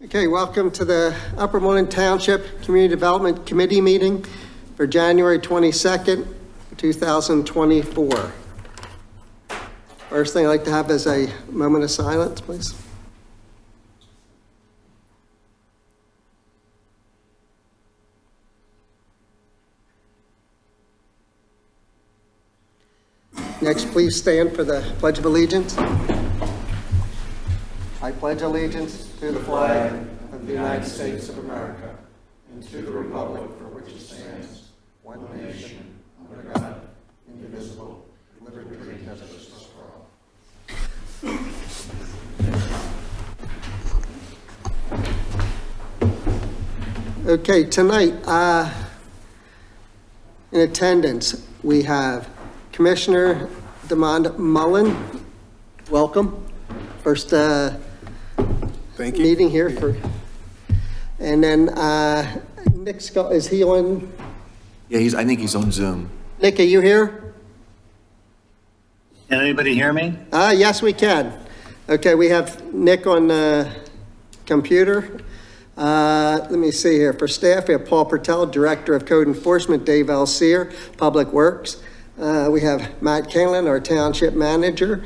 Okay, welcome to the Upper Moreland Township Community Development Committee meeting for January 22nd, 2024. First thing I'd like to have is a moment of silence, please. Next, please stand for the Pledge of Allegiance. I pledge allegiance to the flag of the United States of America and to the republic for which it stands, one nation, under God, indivisible, with liberty and justice for all. Okay, tonight, in attendance, we have Commissioner DeMond Mullen. Welcome. First Thank you. meeting here for, and then Nick Scott, is he on? Yeah, I think he's on Zoom. Nick, are you here? Can anybody hear me? Yes, we can. Okay, we have Nick on the computer. Let me see here. For staff, we have Paul Pertel, Director of Code Enforcement, Dave Alseer, Public Works. We have Matt Canlin, our Township Manager.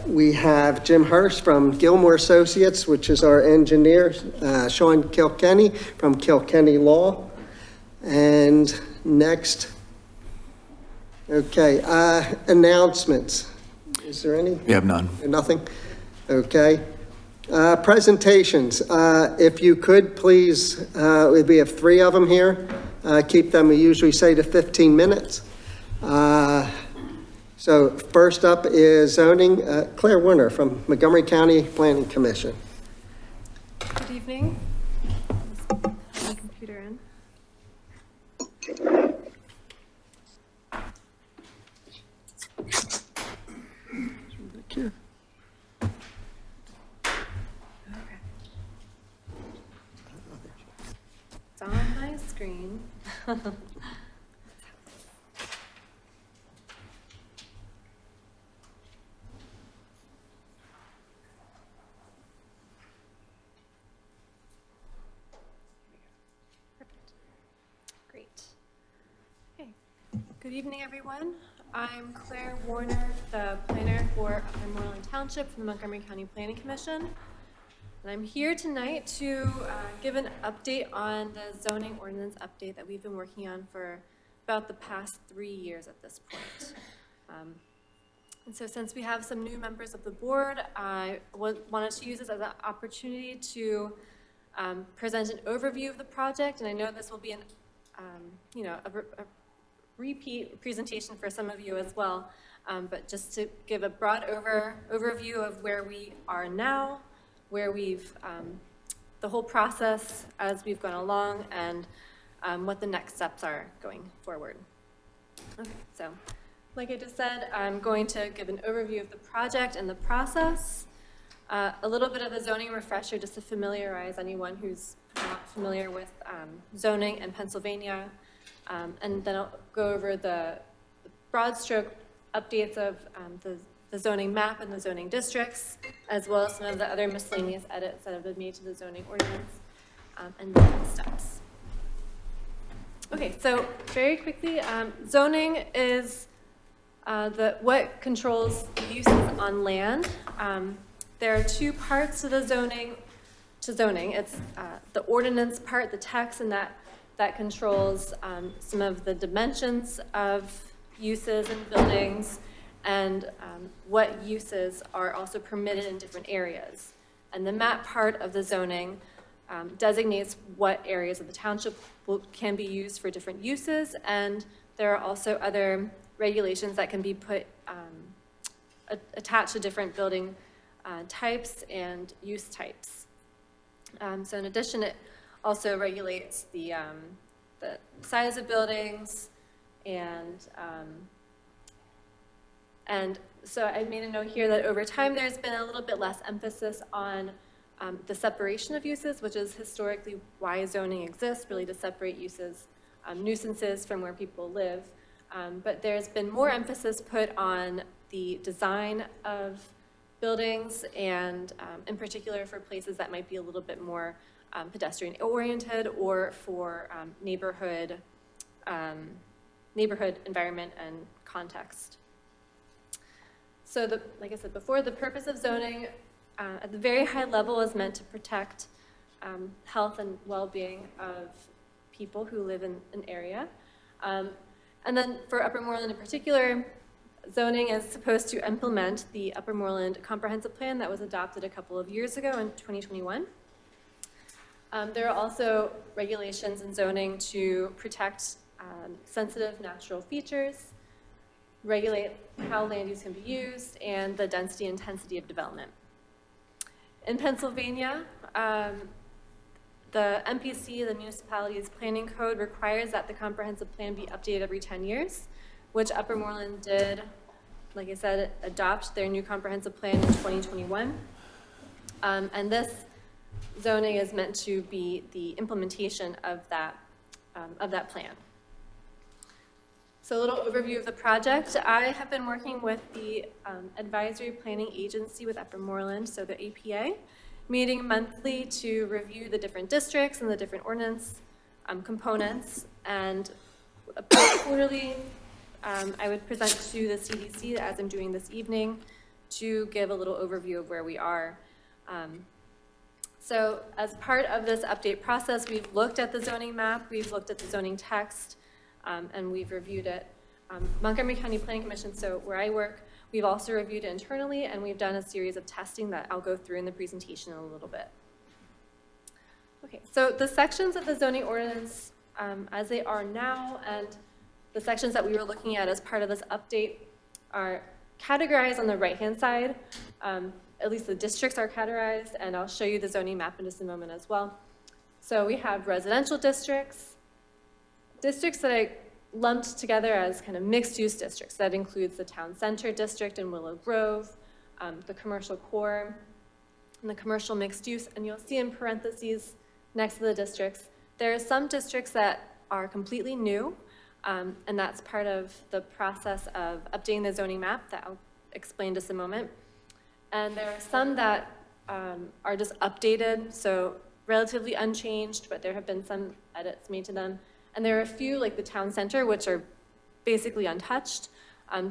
We have Jim Hurst from Gilmore Associates, which is our engineer, Sean Kilkenny from Kilkenny Law. And next, okay, announcements. Is there any? We have none. Nothing? Okay. Presentations. If you could, please, we have 3 of them here. Keep them, we usually say, to 15 minutes. So first up is zoning. Claire Werner from Montgomery County Planning Commission. Good evening. Let's put my computer in. Here. Okay. It's on my screen. Great. Okay. Good evening, everyone. I'm Claire Warner, the planner for Upper Moreland Township from the Montgomery County Planning Commission. And I'm here tonight to give an update on the zoning ordinance update that we've been working on for about the past 3 years at this point. And so since we have some new members of the board, I wanted to use this as an opportunity to present an overview of the project. And I know this will be an, a repeat presentation for some of you as well, but just to give a broad overview of where we are now, where we've, the whole process as we've gone along, and what the next steps are going forward. Okay, so like I just said, I'm going to give an overview of the project and the process, a little bit of a zoning refresher just to familiarize anyone who's not familiar with zoning in Pennsylvania. And then I'll go over the broad stroke updates of the zoning map and the zoning districts, as well as some of the other miscellaneous edits that have been made to the zoning ordinance, and the next steps. Okay, so very quickly, zoning is what controls uses on land. There are 2 parts to the zoning. It's the ordinance part, the text, and that controls some of the dimensions of uses in buildings and what uses are also permitted in different areas. And the map part of the zoning designates what areas of the township can be used for different uses, and there are also other regulations that can be put attached to different building types and use types. So in addition, it also regulates the size of buildings, and so I made a note here that over time there's been a little bit less emphasis on the separation of uses, which is historically why zoning exists, really to separate uses, nuisances from where people live. But there's been more emphasis put on the design of buildings, and in particular for places that might be a little bit more pedestrian oriented, or for neighborhood environment and context. So like I said before, the purpose of zoning at the very high level is meant to protect health and well-being of people who live in an area. And then for Upper Moreland in particular, zoning is supposed to implement the Upper Moreland Comprehensive Plan that was adopted a couple of years ago in 2021. There are also regulations in zoning to protect sensitive natural features, regulate how land use can be used, and the density and intensity of development. In Pennsylvania, the MPC, the Municipalities Planning Code, requires that the comprehensive plan be updated every 10 years, which Upper Moreland did, like I said, adopt their new comprehensive plan in 2021. And this zoning is meant to be the implementation of that plan. So a little overview of the project. I have been working with the Advisory Planning Agency with Upper Moreland, so the APA, meeting monthly to review the different districts and the different ordinance components. And quarterly, I would present to the CDC, as I'm doing this evening, to give a little overview of where we are. So as part of this update process, we've looked at the zoning map, we've looked at the zoning text, and we've reviewed it. Montgomery County Planning Commission, so where I work, we've also reviewed it internally, and we've done a series of testing that I'll go through in the presentation in a little bit. Okay, so the sections of the zoning ordinance as they are now, and the sections that we were looking at as part of this update, are categorized on the right-hand side. At least the districts are categorized, and I'll show you the zoning map in just a moment as well. So we have residential districts, districts that I lumped together as kind of mixed-use districts. That includes the town center district in Willow Grove, the commercial core, and the commercial mixed use. And you'll see in parentheses next to the districts, there are some districts that are completely new, and that's part of the process of updating the zoning map that I'll explain just a moment. And there are some that are just updated, so relatively unchanged, but there have been some edits made to them. And there are a few, like the town center, which are basically untouched,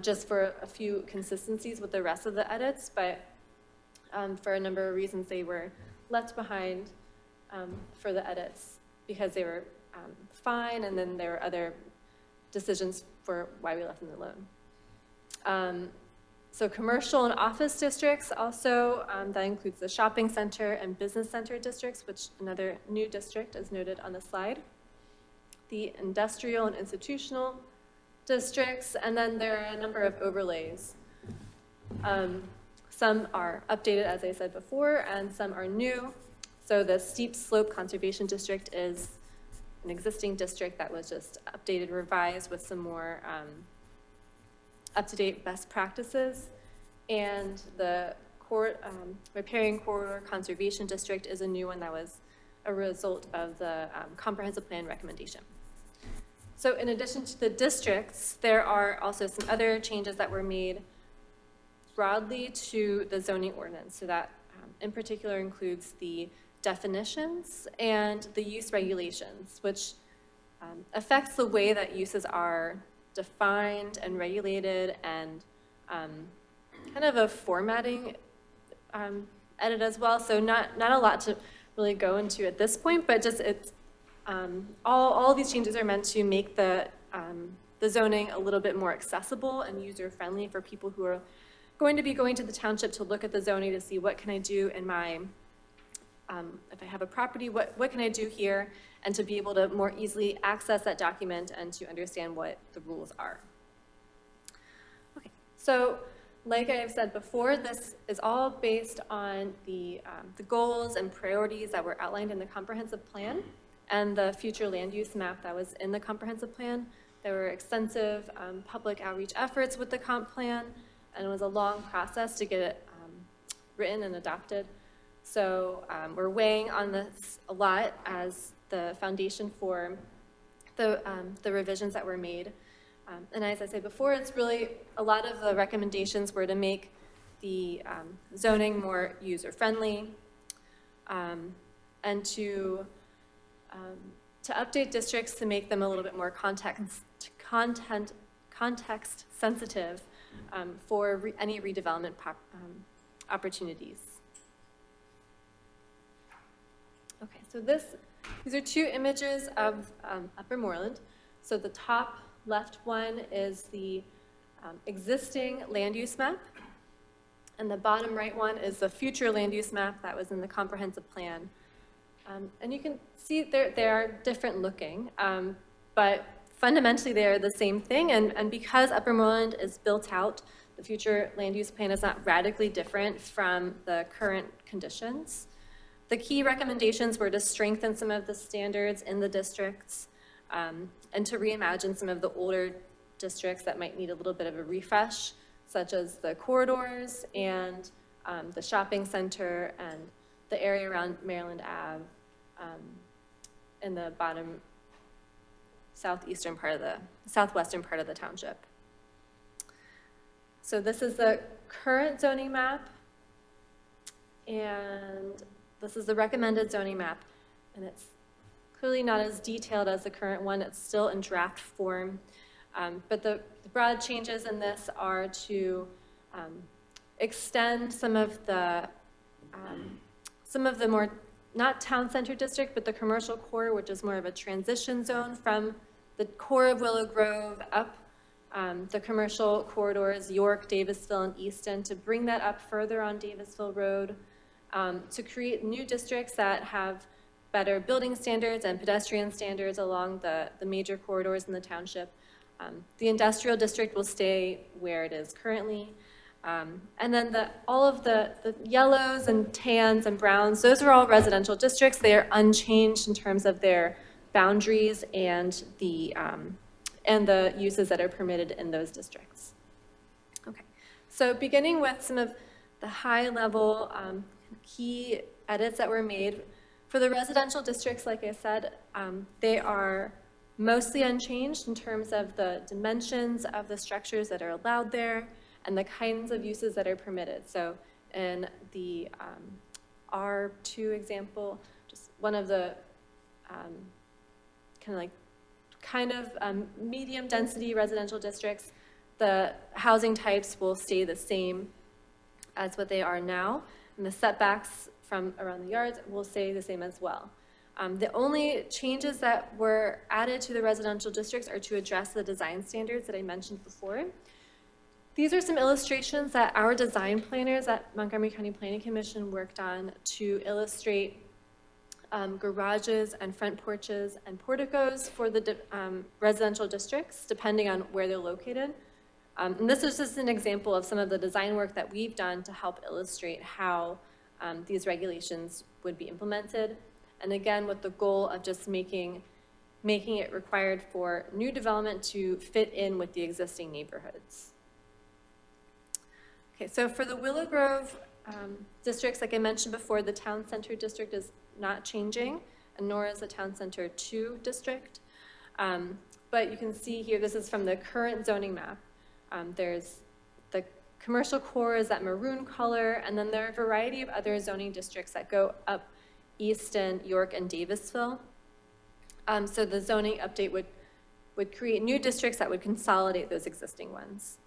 just for a few consistencies with the rest of the edits, but for a number of reasons they were left behind for the edits because they were fine, and then there were other decisions for why we left them alone. So commercial and office districts also, that includes the shopping center and business center districts, which another new district is noted on the slide. The industrial and institutional districts, and then there are a number of overlays. Some are updated, as I said before, and some are new. So the steep slope conservation district is an existing district that was just updated, revised with some more up-to-date best practices. And the riparian corridor conservation district is a new one that was a result of the comprehensive plan recommendation. So in addition to the districts, there are also some other changes that were made broadly to the zoning ordinance. So that in particular includes the definitions and the use regulations, which affects the way that uses are defined and regulated, and kind of a formatting edit as well. So not a lot to really go into at this point, but just it's all these changes are meant to make the zoning a little bit more accessible and user-friendly for people who are going to be going to the township to look at the zoning to see what can I do in my, if I have a property, what can I do here, and to be able to more easily access that document and to understand what the rules are. Okay, so like I have said before, this is all based on the goals and priorities that were outlined in the comprehensive plan and the future land use map that was in the comprehensive plan. There were extensive public outreach efforts with the comp plan, and it was a long process to get it written and adopted. So we're weighing on this a lot as the foundation for the revisions that were made. And as I said before, it's really a lot of the recommendations were to make the zoning more user-friendly, and to update districts to make them a little bit more context sensitive for any redevelopment opportunities. Okay, so these are two images of Upper Moreland. So the top left one is the existing land use map, and the bottom right one is the future land use map that was in the comprehensive plan. And you can see they are different looking, but fundamentally they are the same thing. And because Upper Moreland is built out, the future land use plan is not radically different from the current conditions. The key recommendations were to strengthen some of the standards in the districts, and to reimagine some of the older districts that might need a little bit of a refresh, such as the corridors and the shopping center and the area around Maryland Ave in the bottom southwestern part of the township. So this is the current zoning map, and this is the recommended zoning map, and it's clearly not as detailed as the current one. It's still in draft form, but the broad changes in this are to extend some of the more, not town center district, but the commercial core, which is more of a transition zone from the core of Willow Grove up the commercial corridors, York, Davisville, and Easton, to bring that up further on Davisville Road, to create new districts that have better building standards and pedestrian standards along the major corridors in the township. The industrial district will stay where it is currently. And then all of the yellows and tans and browns, those are all residential districts. They are unchanged in terms of their boundaries and the uses that are permitted in those districts. Okay, so beginning with some of the high-level key edits that were made. For the residential districts, like I said, they are mostly unchanged in terms of the dimensions of the structures that are allowed there and the kinds of uses that are permitted. So in the R2 example, just one of the kind of medium density residential districts, the housing types will stay the same as what they are now, and the setbacks from around the yards will stay the same as well. The only changes that were added to the residential districts are to address the design standards that I mentioned before. These are some illustrations that our design planners at Montgomery County Planning Commission worked on to illustrate garages and front porches and porticos for the residential districts, depending on where they're located. And this is just an example of some of the design work that we've done to help illustrate how these regulations would be implemented. And again, with the goal of just making it required for new development to fit in with the existing neighborhoods. Okay, so for the Willow Grove districts, like I mentioned before, the town center district is not changing, and nor is the town center 2 district. But you can see here, this is from the current zoning map. There's the commercial core is that maroon color, and then there are a variety of other zoning districts that go up Easton, York, and Davisville. So the zoning update would create new districts that would consolidate those existing ones,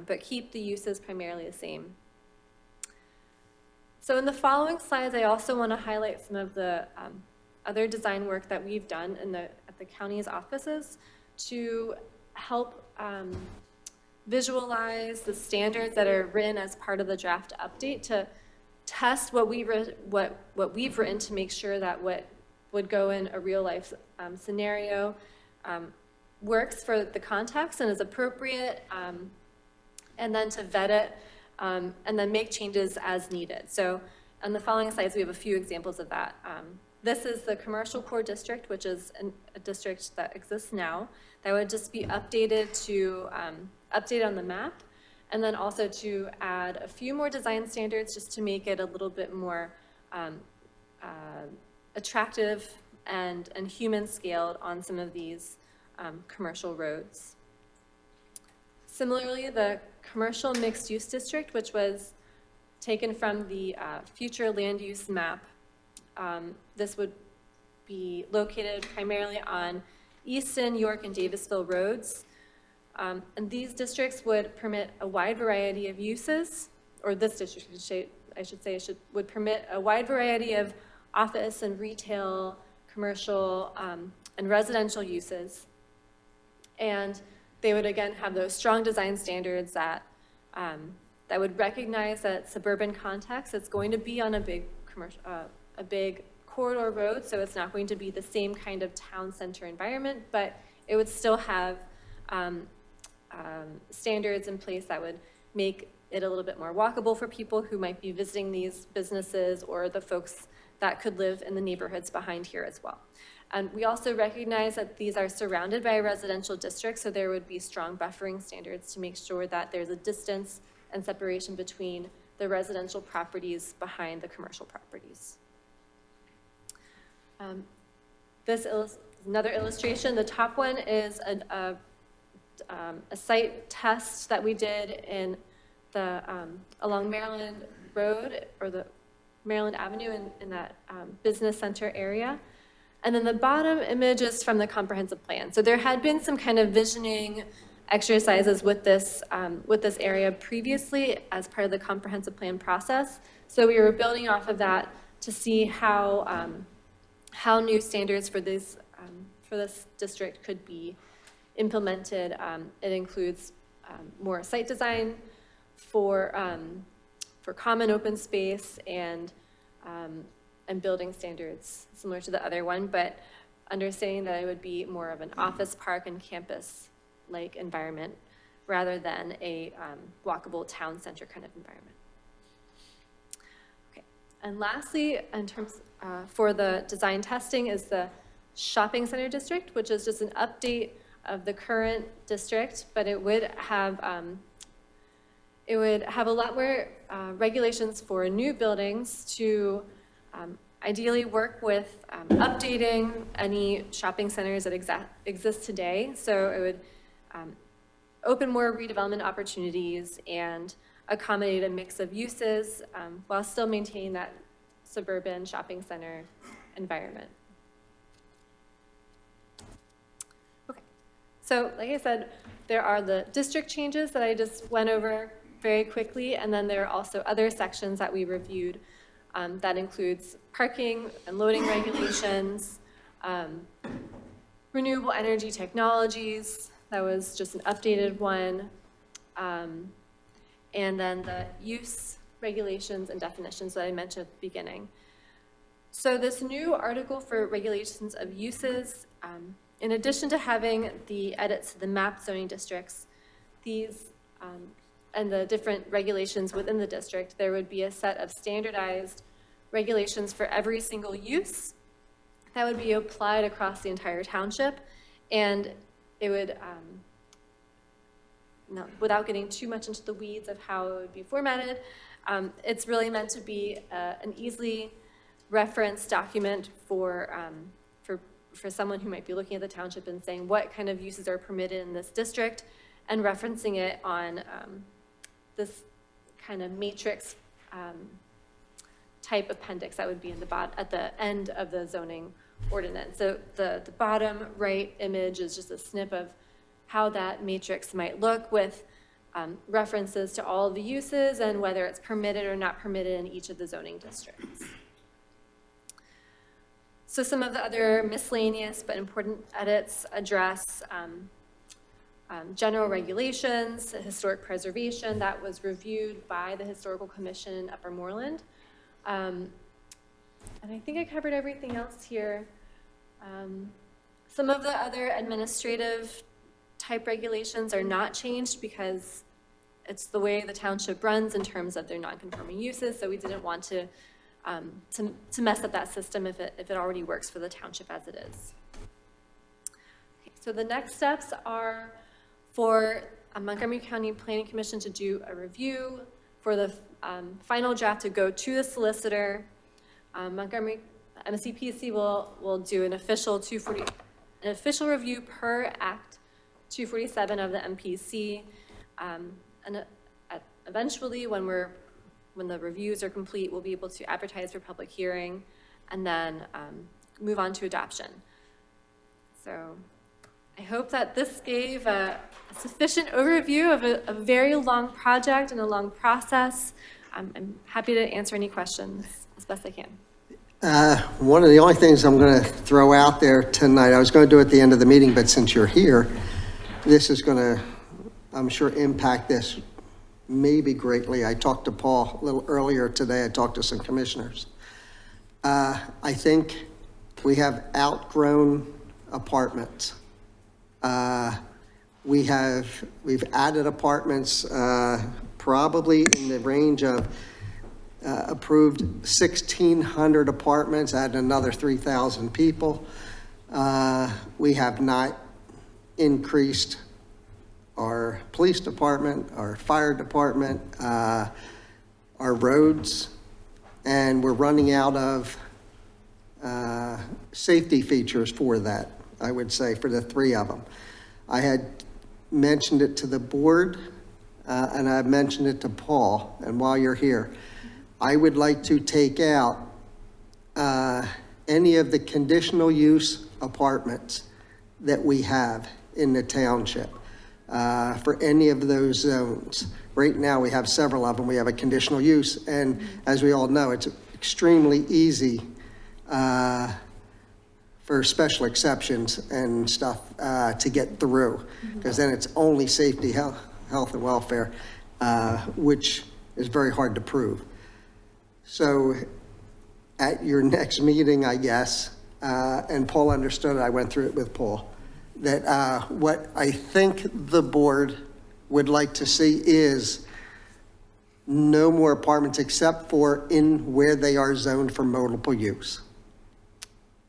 but keep the uses primarily the same. So in the following slides, I also want to highlight some of the other design work that we've done at the county's offices to help visualize the standards that are written as part of the draft update, to test what we've written to make sure that what would go in a real life scenario works for the context and is appropriate, and then to vet it and then make changes as needed. So on the following slides, we have a few examples of that. This is the commercial core district, which is a district that exists now, that would just be updated to update on the map, and then also to add a few more design standards just to make it a little bit more attractive and human scaled on some of these commercial roads. Similarly, the commercial mixed use district, which was taken from the future land use map. This would be located primarily on Easton, York, and Davisville roads. And these districts would permit a wide variety of uses, or this district, I should say, would permit a wide variety of office and retail, commercial, and residential uses. And they would again have those strong design standards that that would recognize that suburban context, it's going to be on a big commercial, a big corridor road, so it's not going to be the same kind of town center environment, but it would still have standards in place that would make it a little bit more walkable for people who might be visiting these businesses or the folks that could live in the neighborhoods behind here as well. And we also recognize that these are surrounded by a residential district, so there would be strong buffering standards to make sure that there's a distance and separation between the residential properties behind the commercial properties. This is another illustration. The top one is a site test that we did in the along Maryland Road, or the Maryland Avenue in that business center area. And then the bottom image is from the comprehensive plan. So there had been some kind of visioning exercises with this area previously as part of the comprehensive plan process. So we were building off of that to see how new standards for this district could be implemented. It includes more site design for common open space and building standards similar to the other one, but understanding that it would be more of an office park and campus-like environment rather than a walkable town center kind of environment. Okay, and lastly, in terms for the design testing is the shopping center district, which is just an update of the current district, but it would have a lot more regulations for new buildings to ideally work with updating any shopping centers that exist today. So it would open more redevelopment opportunities and accommodate a mix of uses while still maintaining that suburban shopping center environment. Okay, so like I said, there are the district changes that I just went over very quickly, and then there are also other sections that we reviewed that includes parking and loading regulations, renewable energy technologies, that was just an updated one, and then the use regulations and definitions that I mentioned at the beginning. So this new article for regulations of uses, in addition to having the edits to the map zoning districts, these and the different regulations within the district, there would be a set of standardized regulations for every single use that would be applied across the entire township. And it would, without getting too much into the weeds of how it would be formatted, it's really meant to be an easily referenced document for someone who might be looking at the township and saying what kind of uses are permitted in this district, and referencing it on this kind of matrix type appendix that would be in at the end of the zoning ordinance. So the bottom right image is just a snip of how that matrix might look with references to all of the uses and whether it's permitted or not permitted in each of the zoning districts. So some of the other miscellaneous but important edits address general regulations, historic preservation that was reviewed by the Historical Commission in Upper Moreland. And I think I covered everything else here. Some of the other administrative type regulations are not changed because it's the way the township runs in terms of their non-conforming uses, so we didn't want to mess up that system if it already works for the township as it is. Okay, so the next steps are for Montgomery County Planning Commission to do a review, for the final draft to go to the solicitor. Montgomery MCPC will do an official review per Act 247 of the MPC, and eventually, when we're when the reviews are complete, we'll be able to advertise for public hearing and then move on to adoption. So I hope that this gave a sufficient overview of a very long project and a long process. I'm happy to answer any questions as best I can. One of the only things I'm going to throw out there tonight, I was going to do it at the end of the meeting, but since you're here, this is going to, I'm sure, impact this maybe greatly. I talked to Paul a little earlier today. I talked to some commissioners. I think we have outgrown apartments. We've added apartments probably in the range of approved 1,600 apartments, added another 3,000 people. We have not increased our police department, our fire department, our roads, and we're running out of safety features for that, I would say, for the three of them. I had mentioned it to the board, and I've mentioned it to Paul, and while you're here, I would like to take out any of the conditional use apartments that we have in the township for any of those zones. Right now, we have several of them. We have a conditional use, and as we all know, it's extremely easy for special exceptions and stuff to get through, because then it's only safety, health and welfare, which is very hard to prove. So at your next meeting, I guess, and Paul understood it, I went through it with Paul, that what I think the board would like to see is no more apartments except for in where they are zoned for multiple use.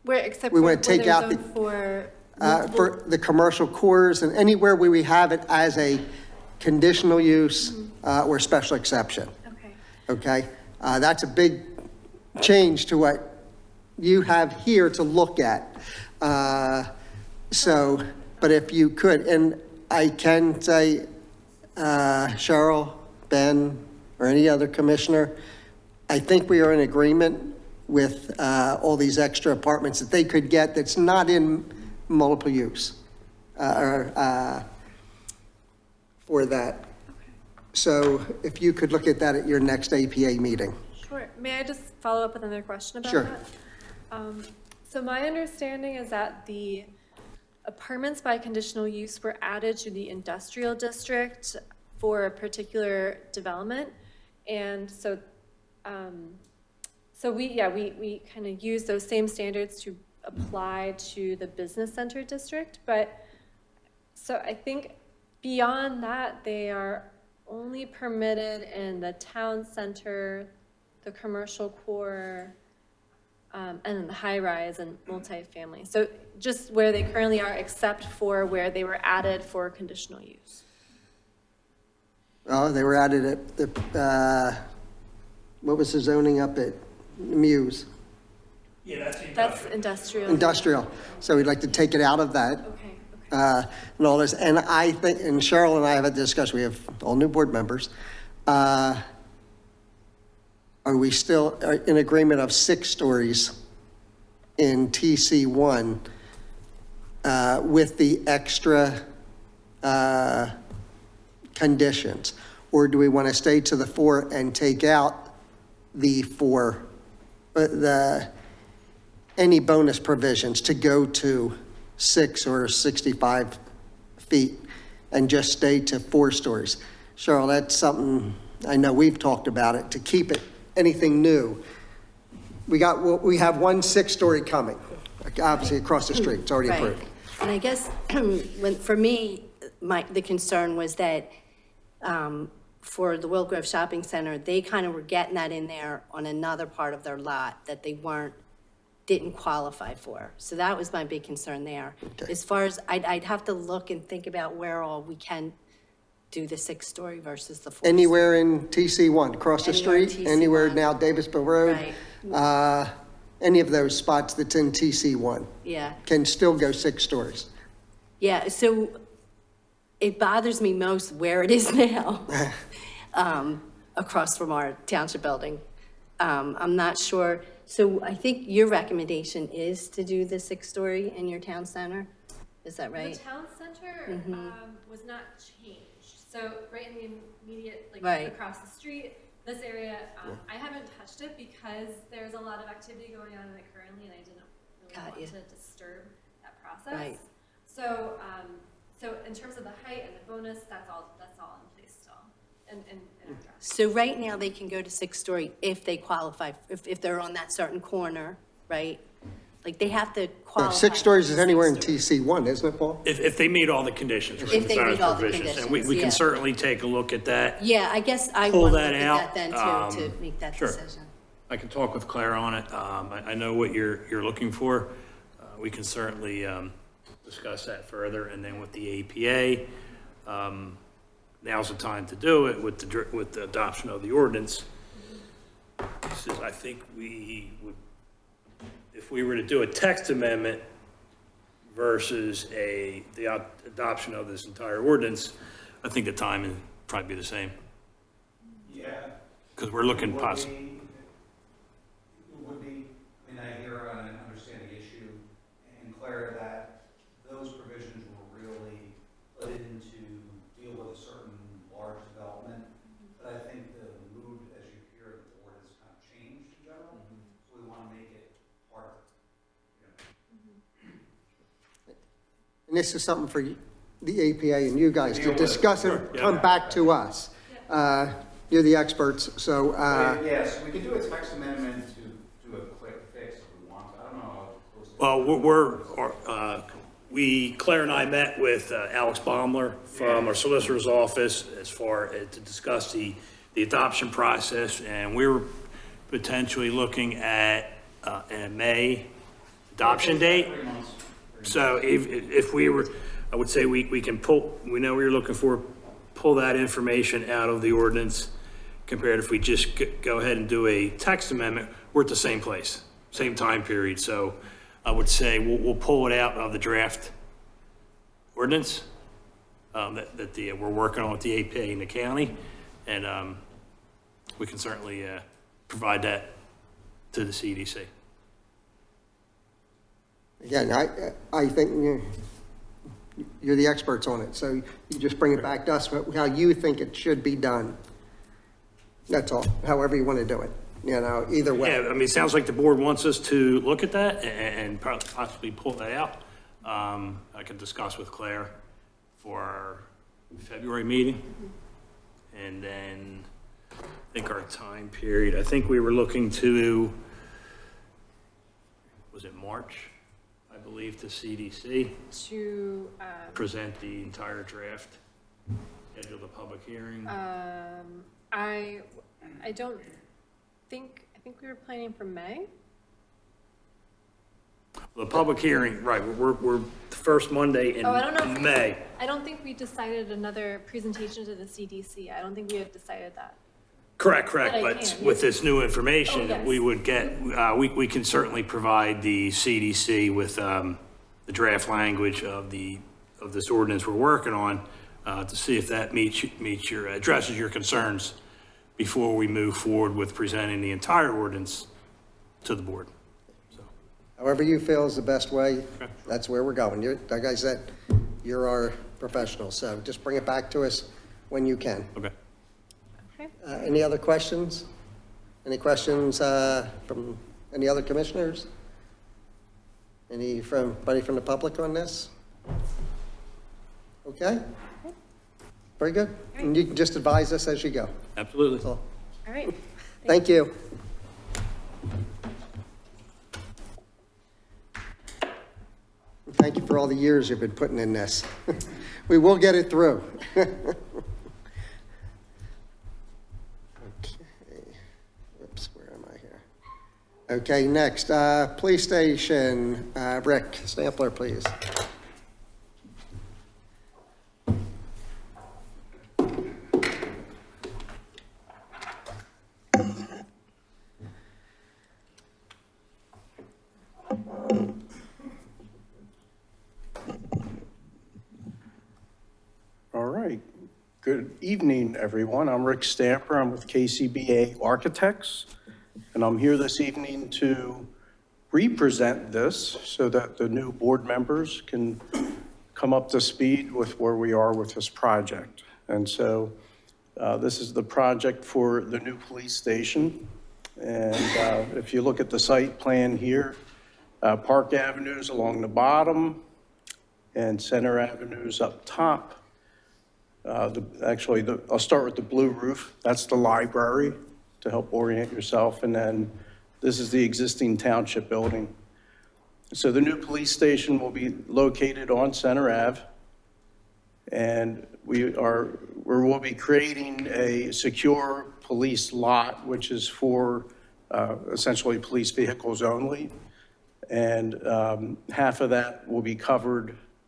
Where, except We for want to take out for the commercial cores and anywhere where we have it as a conditional use or special exception. Okay? That's a big change to what you have here to look at. So, but if you could, and I can say, Cheryl, Ben, or any other commissioner, I think we are in agreement with all these extra apartments that they could get that's not in multiple use for that. So if you could look at that at your next APA meeting. Sure. May I just follow up with another question about Sure. that? So my understanding is that the apartments by conditional use were added to the industrial district for a particular development. And so, we kind of use those same standards to apply to the business center district. But so I think beyond that, they are only permitted in the town center, the commercial core, and the high rise and multifamily. So just where they currently are, except for where they were added for conditional use. Oh, they were added at the, what was the zoning up at Muse? Yeah, That's industrial. Industrial. So we'd like to take it out of that. Okay. And all this, and I think, and Cheryl and I have a discussion, we have all new board members. Are we still in agreement of 6 stories in TC1 with the extra conditions? Or do we want to stay to the 4 and take out the 4, any bonus provisions to go to 6 or 65 feet and just stay to 4 stories? Cheryl, that's something, I know we've talked about it, to keep it, anything new. We have one 6-story coming, obviously across the street, it's already approved. And I guess, for me, the concern was that for the Willow Grove Shopping Center, they kind of were getting that in there on another part of their lot that they didn't qualify for. So that was my big concern there. Okay. As far as, I'd have to look and think about where all we can do the 6-story versus the 4. Anywhere in TC1, across the Anywhere in street, anywhere TC1. now Davisville Road, any of those spots that's in TC1 Yeah, can still go 6 stories. yeah, so it bothers me most where it is now. across from our township building. I'm not sure, so I think your recommendation is to do the 6-story in your town center? Is that right? The town center was not changed. So right in the immediate, like Right. across the street, this area, I haven't touched it because there's a lot of activity going on in it currently, and I didn't really Got want you. to disturb that process. Right. So, so in terms of the height and the bonus, that's all in place still, and our draft. So right now, they can go to 6-story if they qualify, if they're on that certain corner, right? Like, they have to qualify. 6 stories is for anywhere in 6-story. TC1, isn't it, Paul? If they meet all the conditions. or If they meet all the provisions, And conditions, we yeah. can certainly take a look at that. Yeah, I guess I Pull want to that look at out, that then too, to make that sure. decision. I can talk with Claire on it. I know what you're looking for. We can certainly discuss that further. And then with the APA, now's the time to do it with the adoption of the ordinance. This is, I think we would, if we were to do a text amendment versus the adoption of this entire ordinance, I think the time would probably be the same. Yeah. Because we're looking It possibly. would be, I mean, I hear and understand the issue, and Claire, that those provisions were really put in to deal with a certain large development. But I think the mood, as you hear, the board has kind of changed in general, so we want to make it part of it. And this is something for the APA and you guys to discuss and Sure, yeah. come back to us. You're the experts, so, Yes, we could do a text amendment to do a quick fix if we want, I don't know. Well, Claire and I met with Alex Baumler from our solicitor's office as far as to discuss the adoption process, and we were potentially looking at a May adoption date. 3 months. So if we were, I would say we can pull, we know what you're looking for, pull that information out of the ordinance compared if we just go ahead and do a text amendment, we're at the same place, same time period. So I would say we'll pull it out of the draft ordinance that we're working on with the APA in the county. And we can certainly provide that to the CDC. again, I think you're the experts on it, so you just bring it back to us, how you think it should be done. That's all, however you want to do it, either way. Yeah, I mean, it sounds like the board wants us to look at that and possibly pull that out. I can discuss with Claire for our February meeting. And then I think our time period, I think we were looking to, was it March, I believe, to CDC, To, present the entire draft, schedule the public hearing. I don't think, I think we were planning for May. The public hearing, right, we're the first Monday in Oh, I don't know if- May. I don't think we decided another presentation to the CDC. I don't think we had decided that. Correct, But I but can, with yes. this new Oh, information, yes. we would get, we can certainly provide the CDC with the draft language of this ordinance we're working on to see if that addresses your concerns before we move forward with presenting the entire ordinance to the board. So, However you feel is the best way, that's where we're going. Like I said, you're our professional, so just bring it back to us when you can. okay. Okay. Any other questions? Any questions from any other commissioners? Anybody from the public on this? Okay? Very good. And you can just advise us as you go. Absolutely. That's all. All right. Thank you. Thank you for all the years you've been putting in this. We will get it through. Okay. Whoops, where am I here? Okay, next, police station, Rick Stampler, please. All right. Good evening, everyone. I'm Rick Stamper. I'm with KCBA Architects, and I'm here this evening to represent this so that the new board members can come up to speed with where we are with this project. And so this is the project for the new police station. And if you look at the site plan here, Park Avenue's along the bottom and Center Avenue's up top. I'll start with the blue roof. That's the library to help orient yourself. And then this is the existing township building. So the new police station will be located on Center Ave. And we'll be creating a secure police lot, which is for essentially police vehicles only. And half of that will be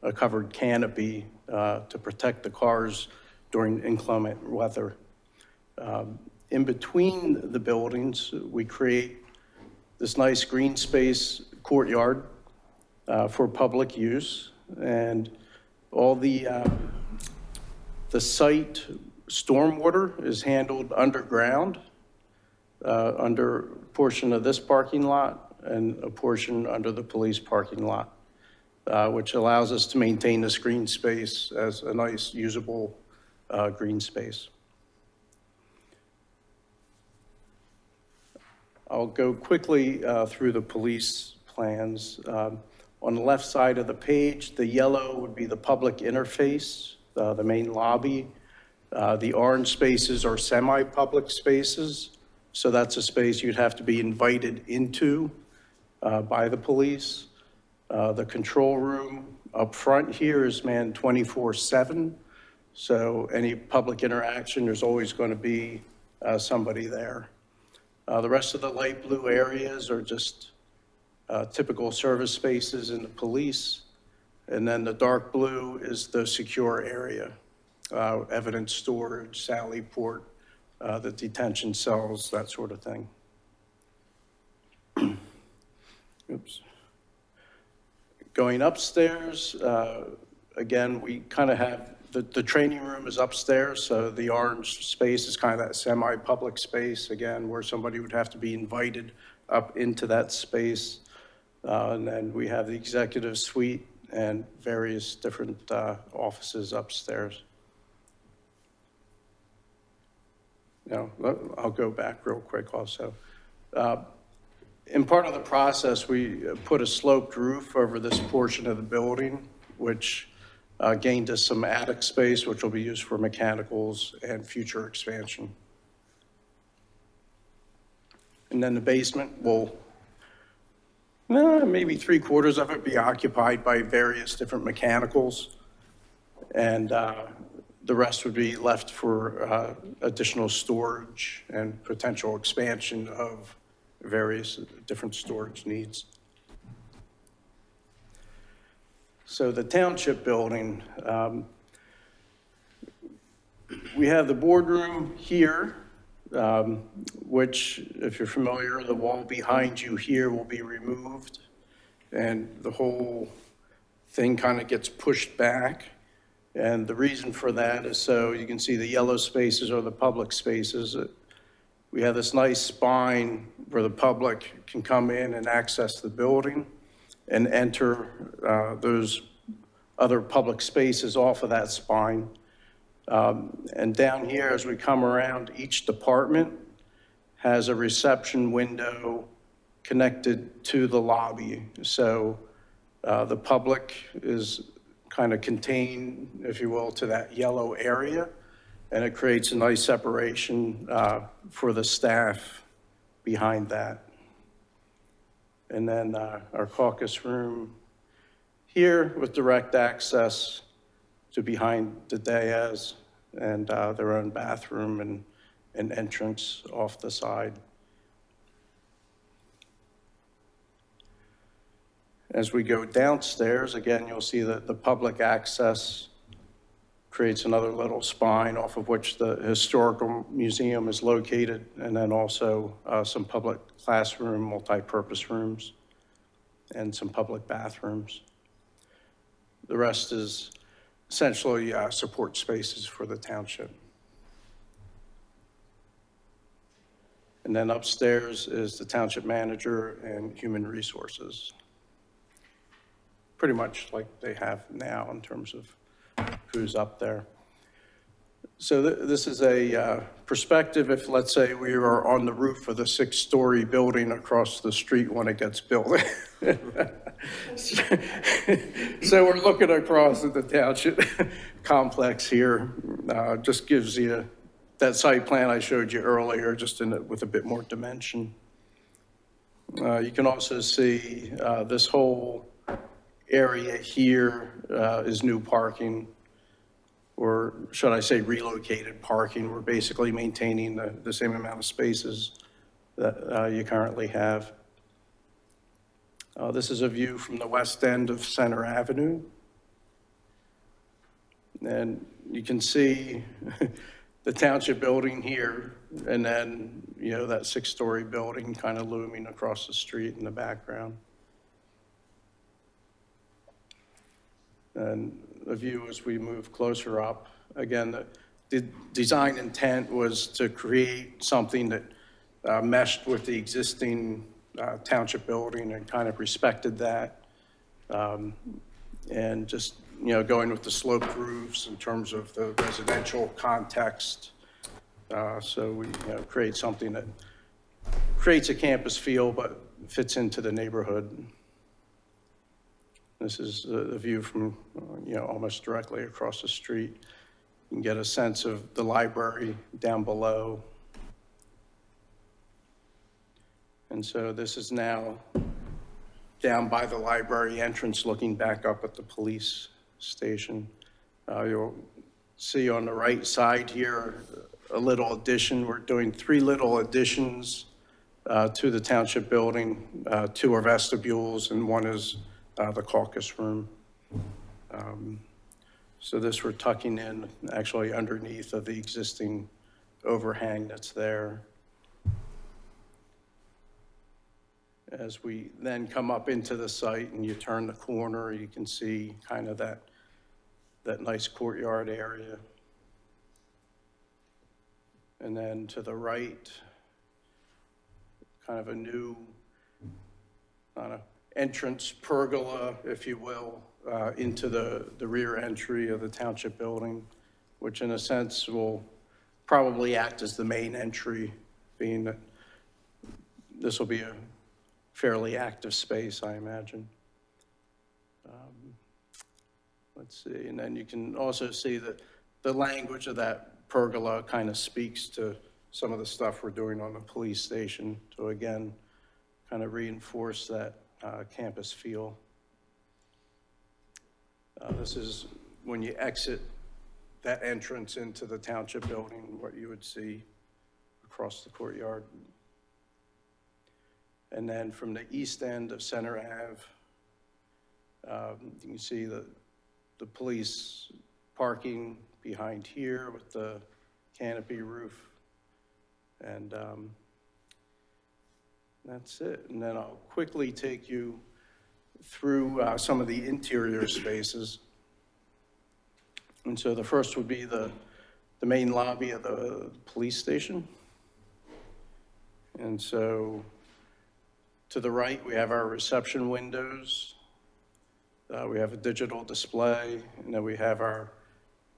a covered canopy to protect the cars during inclement weather. In between the buildings, we create this nice green space courtyard for public use, and all the site stormwater is handled underground, under a portion of this parking lot and a portion under the police parking lot, which allows us to maintain this green space as a nice usable green space. I'll go quickly through the police plans. On the left side of the page, the yellow would be the public interface, the main lobby. The orange spaces are semi-public spaces, so that's a space you'd have to be invited into by the police. The control room up front here is manned 24/7, so any public interaction, there's always going to be somebody there. The rest of the light blue areas are just typical service spaces in the police, and then the dark blue is the secure area, evidence storage, sally port, the detention cells, that sort of thing. Oops. Going upstairs, again, we kind of have, the training room is upstairs, so the orange space is kind of that semi-public space, again, where somebody would have to be invited up into that space. And then we have the executive suite and various different offices upstairs. Now, I'll go back real quick also. In part of the process, we put a sloped roof over this portion of the building, which gained us some attic space, which will be used for mechanicals and future expansion. And then the basement will, maybe 3/4 of it be occupied by various different mechanicals. And the rest would be left for additional storage and potential expansion of various different storage needs. So the township building, we have the boardroom here, which, if you're familiar, the wall behind you here will be removed, and the whole thing kind of gets pushed back. And the reason for that is so you can see the yellow spaces are the public spaces. We have this nice spine where the public can come in and access the building and enter those other public spaces off of that spine. And down here, as we come around, each department has a reception window connected to the lobby. So the public is kind of contained, if you will, to that yellow area, and it creates a nice separation for the staff behind that. And then our caucus room here with direct access to behind the dais and their own bathroom and entrance off the side. As we go downstairs, again, you'll see that the public access creates another little spine off of which the historical museum is located, and then also some public classroom, multi-purpose rooms, and some public bathrooms. The rest is essentially support spaces for the township. And then upstairs is the township manager and human resources. Pretty much like they have now in terms of who's up there. So this is a perspective if, let's say, we are on the roof of the 6-story building across the street when it gets built. So we're looking across at the township complex here. Just gives you that site plan I showed you earlier, just with a bit more dimension. You can also see this whole area here is new parking, or should I say relocated parking. We're basically maintaining the same amount of spaces that you currently have. This is a view from the west end of Center Avenue. And you can see the township building here, and then, you know, that 6-story building kind of looming across the street in the background. And the view as we move closer up, again, the design intent was to create something that meshed with the existing township building and kind of respected that. And just, you know, going with the sloped roofs in terms of the residential context. So we, you know, create something that creates a campus feel but fits into the neighborhood. This is the view from, you know, almost directly across the street. You can get a sense of the library down below. And so this is now down by the library entrance, looking back up at the police station. You'll see on the right side here a little addition. We're doing 3 little additions to the township building. 2 are vestibules and 1 is the caucus room. So this we're tucking in actually underneath of the existing overhang that's there. As we then come up into the site and you turn the corner, you can see kind of that nice courtyard area. And then to the right, kind of a new entrance pergola, if you will, into the rear entry of the township building, which in a sense will probably act as the main entry, being that this will be a fairly active space, I imagine. Let's see, and then you can also see that the language of that pergola kind of speaks to some of the stuff we're doing on the police station to, again, kind of reinforce that campus feel. This is when you exit that entrance into the township building, what you would see across the courtyard. And then from the east end of Center Ave, you can see the police parking behind here with the canopy roof. And that's it. And then I'll quickly take you through some of the interior spaces. And so the first would be the main lobby of the police station. And so to the right, we have our reception windows. We have a digital display, and then we have our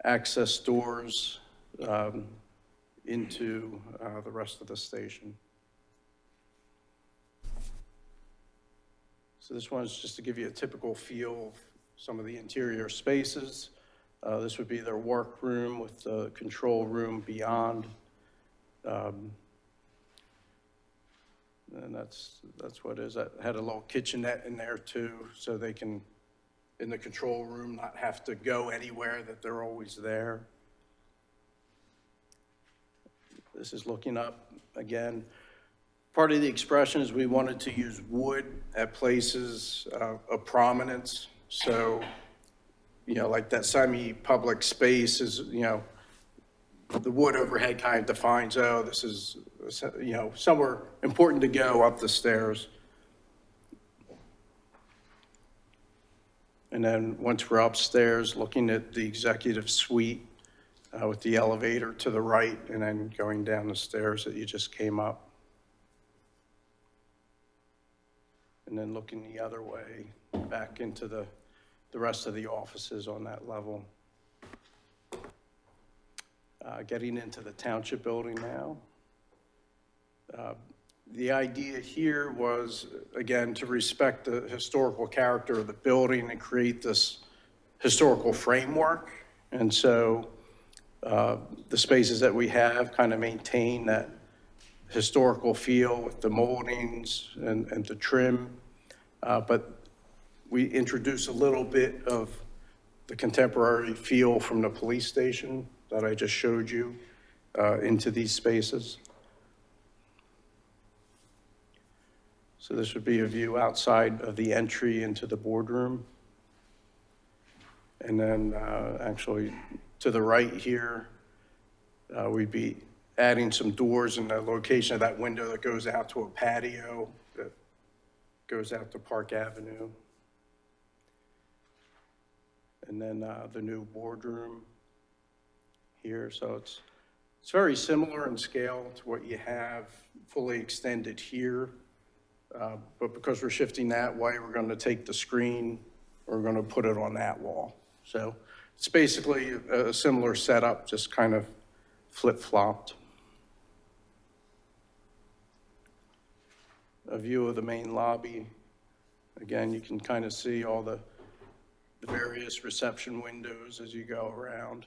access doors into the rest of the station. So this one is just to give you a typical feel of some of the interior spaces. This would be their workroom with the control room beyond. And that's what it is. I had a little kitchenette in there too, so they can, in the control room, not have to go anywhere, that they're always there. This is looking up again. Part of the expression is we wanted to use wood at places of prominence. So, you know, like that semi-public space is, you know, the wood overhead kind of defines, oh, this is, you know, somewhere important to go up the stairs. And And then once we're upstairs, looking at the executive suite with the elevator to the right, and then going down the stairs that you just came up. And then looking the other way, back into the rest of the offices on that level. Getting into the township building now. The idea here was, again, to respect the historical character of the building and create this historical framework. And so the spaces that we have kind of maintain that historical feel with the moldings and the trim. But we introduce a little bit of the contemporary feel from the police station that I just showed you into these spaces. So this would be a view outside of the entry into the boardroom. And then actually to the right here, we'd be adding some doors in the location of that window that goes out to a patio that goes out to Park Avenue. And then the new boardroom here. So it's very similar in scale to what you have fully extended here. But because we're shifting that way, we're going to take the screen, we're going to put it on that wall. So it's basically a similar setup, just kind of flip-flopped. A view of the main lobby. Again, you can kind of see all the various reception windows as you go around.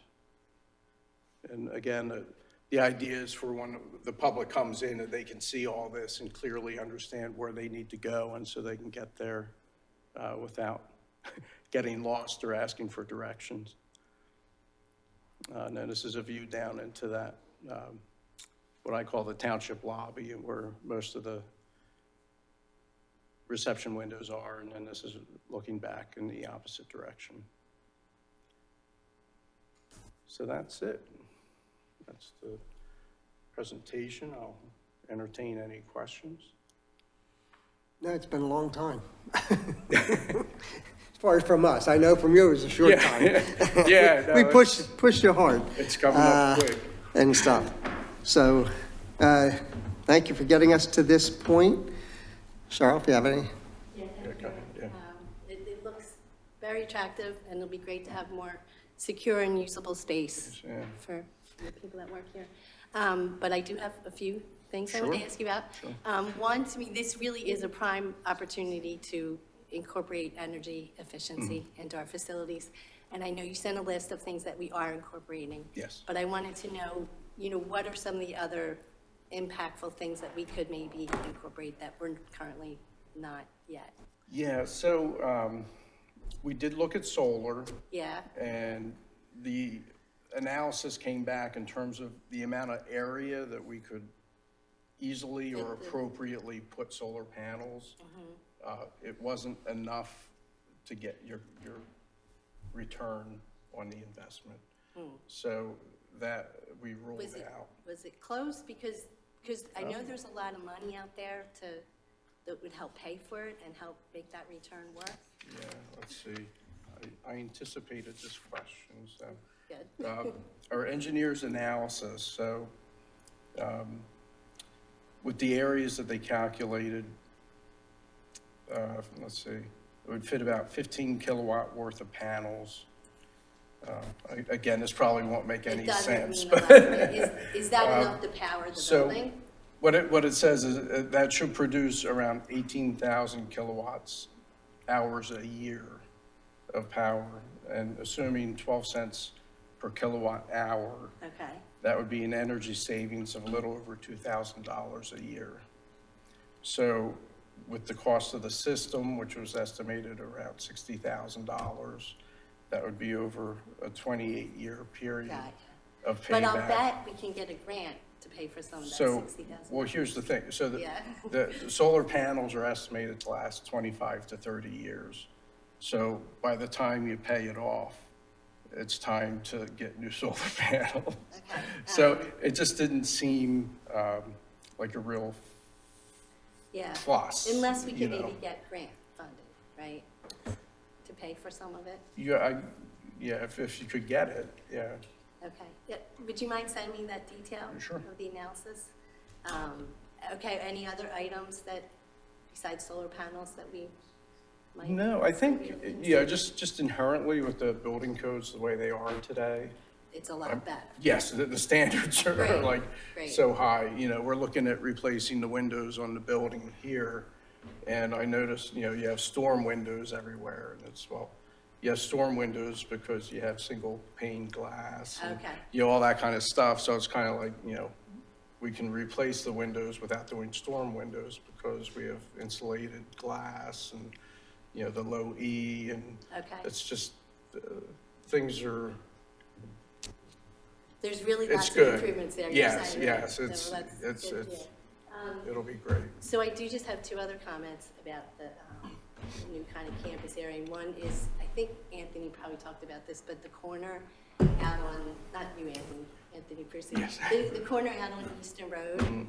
And again, the idea is for when the public comes in that they can see all this and clearly understand where they need to go, and so they can get there without getting lost or asking for directions. And then this is a view down into that, what I call the township lobby, where most of the reception windows are, and then this is looking back in the opposite direction. So that's it. That's the presentation. I'll entertain any questions. No, it's been a long time. As far as from us, I know from you it was a short time. Yeah. No, We pushed you hard. It's coming up quick. And stuff. So, thank you for getting us to this point. Cheryl, if you have any? Yeah, thank go you. ahead, yeah. It looks very attractive, and it'll be great to have more secure and usable space Yeah. for the people that work here. But I do have a few things I want to Sure. ask you about. One, to me, this really is a prime opportunity to incorporate energy efficiency into our facilities. And I know you sent a list of things that we are incorporating. Yes. But I wanted to know, what are some of the other impactful things that we could maybe incorporate that we're currently not yet? Yeah, so we did look at solar, Yeah, and the analysis came back in terms of the amount of area that we could easily or appropriately put solar panels. It wasn't enough to get your return on the investment. So that we ruled out. was it close? Because I know there's a lot of money out there that would help pay for it and help make that return work. Yeah, let's see. I anticipated this question, so. Good. Our engineer's analysis, so with the areas that they calculated, let's see, it would fit about 15 kilowatt worth of panels. Again, this probably won't make any It doesn't sense. mean a lot, but is that enough to power the So building? what it says is that should produce around 18,000 kilowatts hours a year of power, and assuming 12 cents per kilowatt hour, Okay, that would be an energy savings of a little over $2,000 a year. So with the cost of the system, which was estimated around $60,000, that would be over a 28-year period got it. of payback. But I'll bet we can get a grant to pay for some of that So, 60,000. well, here's the thing. So Yeah. the solar panels are estimated to last 25 to 30 years. So by the time you pay it off, it's time to get new solar panels. Okay. So it just didn't seem like a real Yeah. plus. Unless we you can know. maybe get grant funded, right? To pay pay for some of it? Yeah, if you could get it, yeah. Okay. Yeah, would you mind sending me that detail? Sure. Of the analysis? Okay, any other items that, besides solar panels, that we might? No, I think, yeah, just inherently with the building codes the way they are today, It's a lot better. yes, the standards are Great, like great. so high. We're looking at replacing the windows on the building here. And I noticed, you have storm windows everywhere, and you have storm windows because you have single pane glass. And, Okay. all that kind of stuff. So it's kind of like, we can replace the windows without doing storm windows because we have insulated glass and, the low E, and Okay. it's just, things are, There's really it's lots of good. improvements there. you're Yes, saying, right? yes, So it's, that's it's, good to it's, hear. it'll be great. So I do just have two other comments about the new kind of campus area. One is, I think Anthony probably talked about this, but the corner out on, not you, Anthony Percy, Yes. the corner out on Easton Road,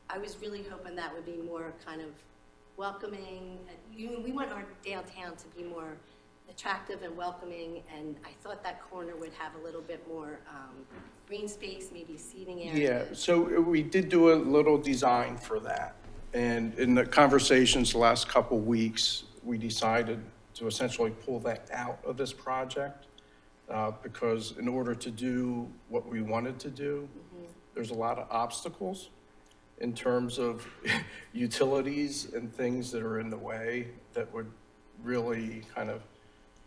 I was really hoping that would be more kind of welcoming. We want our downtown to be more attractive and welcoming, and I thought that corner would have a little bit more green space, maybe seating area. Yeah, so we did do a little design for that. And in the conversations the last couple weeks, we decided to essentially pull that out of this project because in order to do what we wanted to do, there's a lot of obstacles in terms of utilities and things that are in the way that would really kind of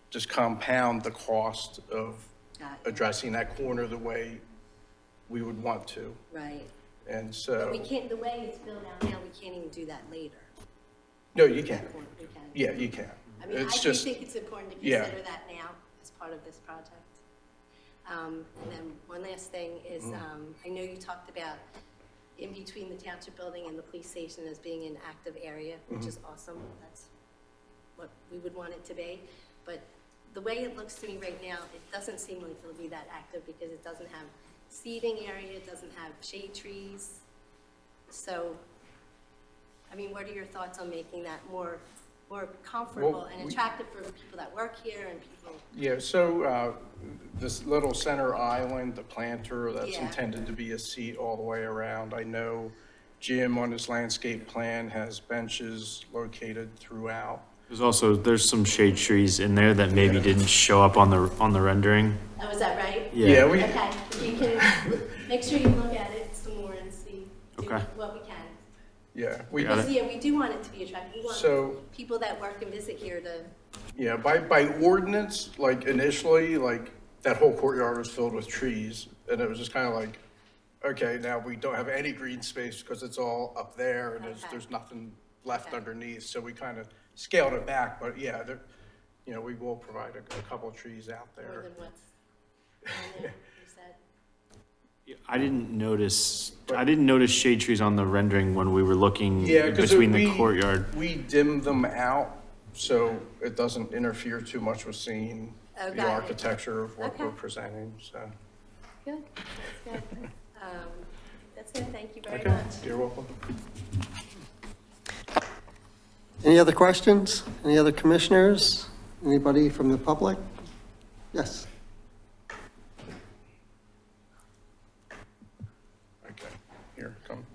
just compound the cost of Got it. addressing that corner the way we would want to. Right. And But so, we can't, the way it's built out now, we can't even do that later. no, you can. That corner, we can. Yeah, you can. I mean, I It's do just, think it's important to yeah. consider that now as part of this project. And then one last thing is, I know you talked about in between the township building and the police station as being an active area, which is awesome. That's what we would want it to be. But the way it looks to me right now, it doesn't seem like it'll be that active because it doesn't have seating area, it doesn't have shade trees. So, I mean, what are your thoughts on making that more comfortable Well, and attractive for people that work here and people? yeah, so this little center island, the planter, that's Yeah. intended to be a seat all the way around. I know Jim on his landscape plan has benches located throughout. There's some shade trees in there that maybe didn't show up on the rendering. Oh, is that right? Yeah, we, Okay, you can, make sure you look at it some more and see, do Okay. what we can. yeah, Got it. Because, yeah, we do want it to be attractive. We want So- people that work and visit here to, yeah, by ordinance, like initially, like that whole courtyard was filled with trees. And it was just kind of like, okay, now we don't have any green space because it's all up there and Okay. there's nothing left Okay. underneath. So we kind of scaled it back, but yeah, we will provide a couple of trees out more there. than what's on there, you said. I didn't notice shade trees on the rendering when we were looking Yeah, because between the courtyard. we dim them out so it doesn't interfere too much with seeing Oh, the got it. architecture of what Okay. we're presenting, so. Good, that's good. That's it, thank you very Okay, much. you're welcome. Any other questions? Any other commissioners? Anybody from the public? Yes. Okay, here, come.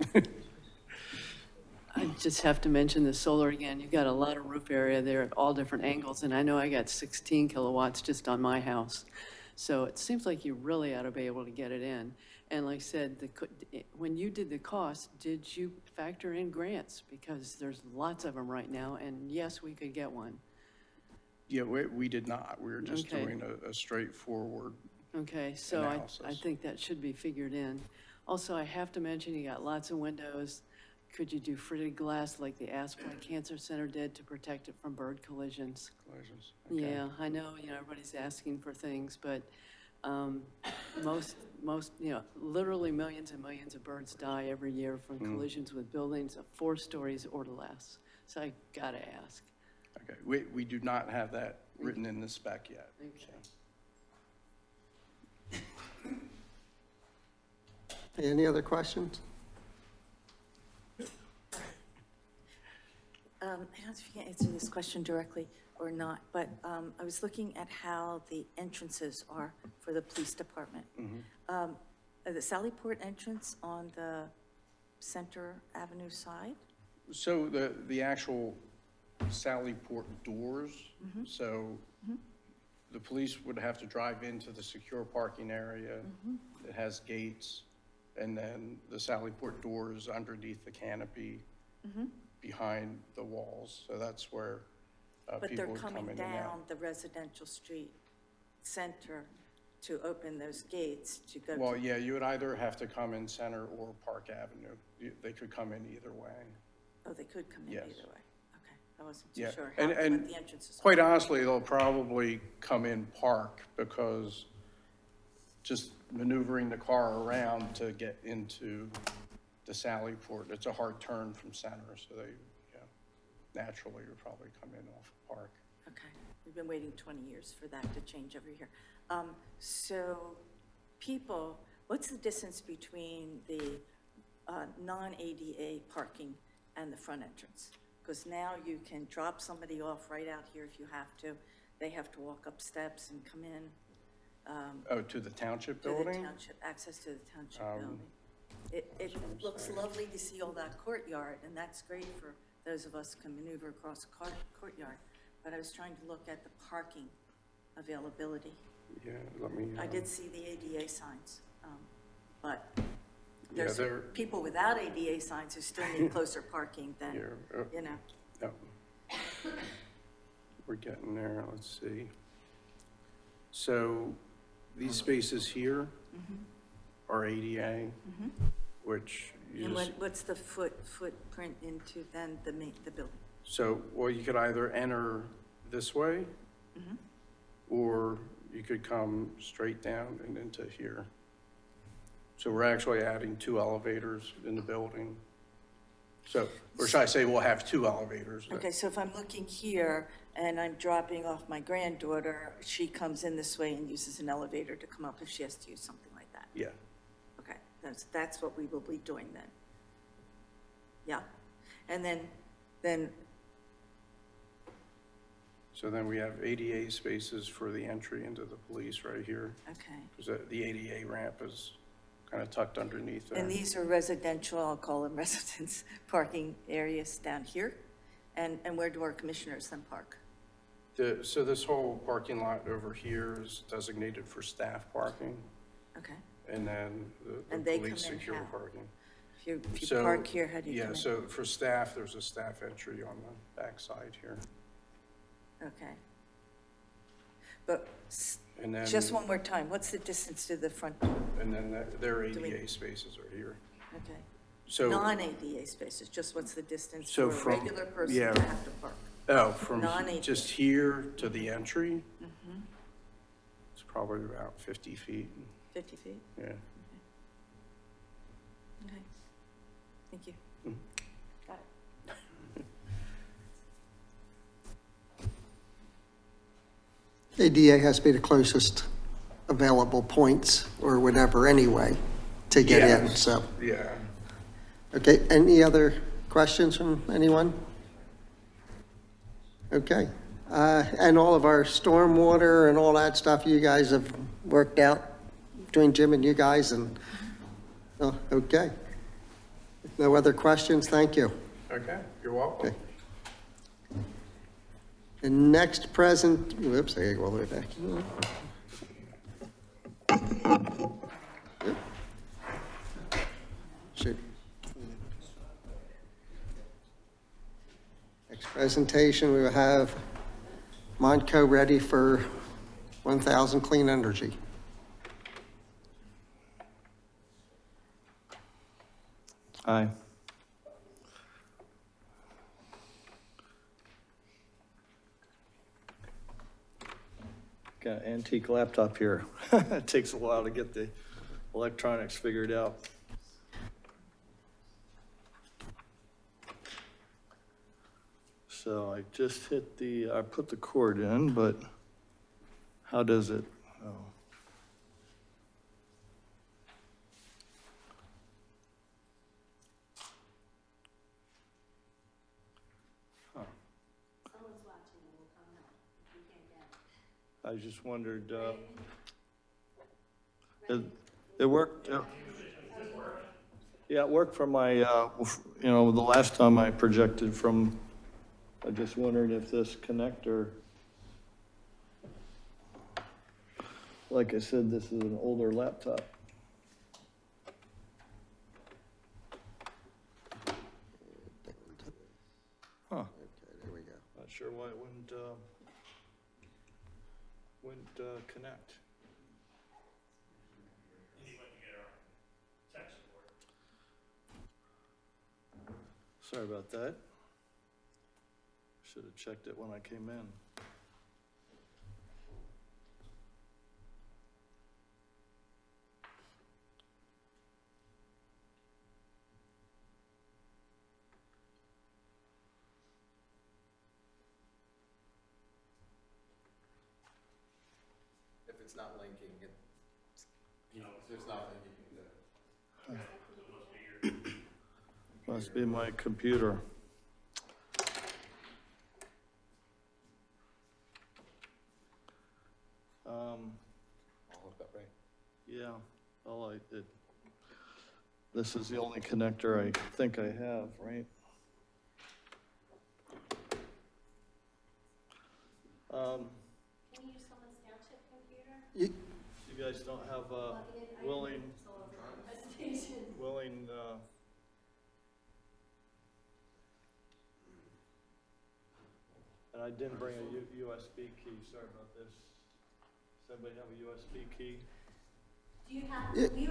I just have to mention the solar again. You've got a lot of roof area there at all different angles, and I know I got 16 kilowatts just on my house. So it seems like you really ought to be able to get it in. And like I said, when you did the cost, did you factor in grants? Because there's lots of them right now, and yes, we could get one. Yeah, we did not. We were just Okay. doing a straightforward, Okay, so I Analysis. think that should be figured in. Also, I have to mention, you got lots of windows. Could you do fritted glass like the Aspley Cancer Center did to protect it from bird collisions? collisions. Okay. Yeah, I know, everybody's asking for things, but most, literally millions and millions of birds die every year from collisions with buildings of 4 stories or less. So I gotta ask. Okay, we do not have that written in the spec yet. Okay. Any other questions? I don't know if you can answer this question directly or not, but I was looking at how the entrances are for the police department. The Sallyport entrance on the Center Avenue side? So the actual Sallyport doors, so the police would have to drive into the secure parking area. It has gates, and then the Sallyport doors underneath the canopy behind the walls. So that's where But people they're would come in coming and down out. the residential street center to open those gates to go Well, to, yeah, you would either have to come in Center or Park Avenue. They could come in either way. oh, they could come in Yes. either way. Okay, I wasn't too Yeah, sure and, what and the entrances are. quite honestly, they'll probably come in Park because just maneuvering the car around to get into the Sallyport, it's a hard turn from Center, so they, naturally would probably come in off Park. Okay, we've been waiting 20 years for that to change every year. So people, what's the distance between the non-ADA parking and the front entrance? Because now you can drop somebody off right out here if you have to. They have to walk up steps and come in. Oh, to the township To the building? township, access to the township building. It looks lovely to see all that courtyard, and that's great for those of us who can maneuver across the courtyard. But I was trying to look at the parking availability. Yeah, let me. I did see the ADA signs, but Yeah, there's they're- people without ADA signs who still need closer parking than, Here, you know. no. We're getting there, let's see. So these spaces here are ADA, which you And just, what's the footprint into then the building? so, well, you could either enter this way, or you could come straight down and into here. So we're actually adding 2 elevators in the building. So, or should I say we'll have 2 elevators? Okay, so if I'm looking here and I'm dropping off my granddaughter, she comes in this way and uses an elevator to come up if she has to use something like that. Yeah, Okay, that's what we will be doing then. Yeah, and then, so then we have ADA spaces for the entry into the police right here. okay. Because the ADA ramp is kind of tucked underneath there. And these are residential, I'll call them residence parking areas down here? And where do our commissioners then park? So this whole parking lot over here is designated for staff parking, Okay, and then the And they police come in secure how? parking. if you So, park here, how do you come Yeah, in? so for staff, there's a staff entry on the back side here. Okay. But And then, just one more time, what's the distance to the front door? and then their Do we- ADA spaces are here. Okay. So, Non-ADA spaces, just what's the distance So for a from- regular person yeah. to have to park? from non-ADA. just here to the entry, Mm-hmm. it's probably about 50 feet, 50 feet? yeah. Okay. Thank you. Mhm. Got it. ADA has to be the closest available points or whatever anyway to get in, Yes. so. Yeah. Okay, any other questions from anyone? Okay, and all of our stormwater and all that stuff you guys have worked out between Jim and you guys and, oh, okay. No other questions, thank you. Okay, you're welcome. Okay. The next present, whoops, I gotta go all the way back. Yep. Shoot. Next presentation, we will have Montco ready for 1,000 clean energy. Hi. Got an antique laptop here. It takes a while to get the electronics figured out. So I just hit I put the cord in, but how does it? Oh. Huh. I just wondered, it worked. Yeah, it worked for my, the last time I projected from, I just wondered if this connector, like I said, this is an older laptop. Huh, Okay, there we go. not sure why it wouldn't connect. Sorry about that. Should have checked it when I came in. If it's not linking, there's nothing you can do. Must be my computer. All about right. Yeah, well, this is the only connector I think I have, right? Can you use someone's township computer? You, You guys don't have a willing, and I didn't bring a USB key, sorry about this. Does anybody have a USB key? Do you have, Yeah. don't you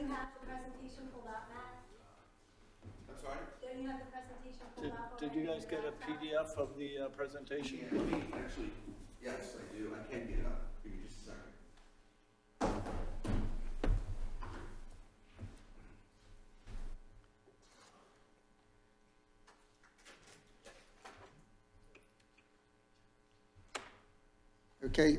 have the presentation pulled out, Matt? I'm sorry? Don't you have the presentation pulled out? Did you guys get a PDF of the presentation? Actually, yes, I do. I can get it up. Give me just a second. okay,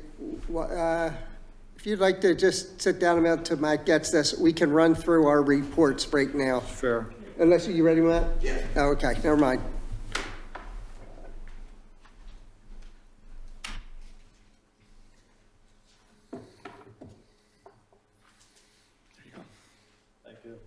if you'd like to just sit down a minute until Matt gets this, we can run through our reports right now. Fair. Unless, you ready, Matt? Yeah. Oh, okay, never mind. Thank you.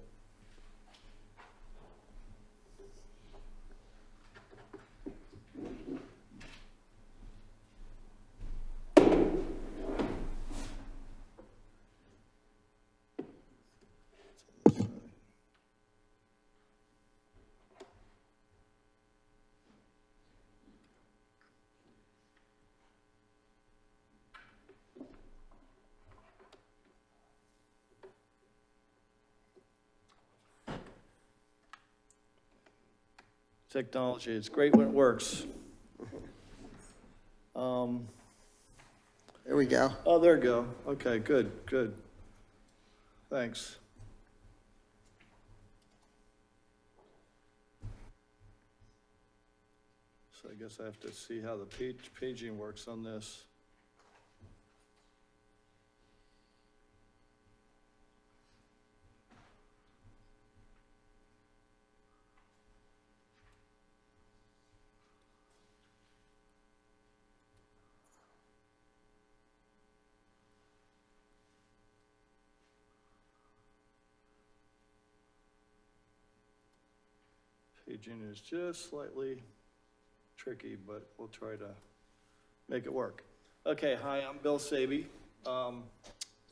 Technology, it's great when it works. There we go. Oh, there you go. Okay, good, good. Thanks. So I guess I have to see how the paging works on this. Paging is just slightly tricky, but we'll try to make it work. Okay, hi, I'm Bill Saby.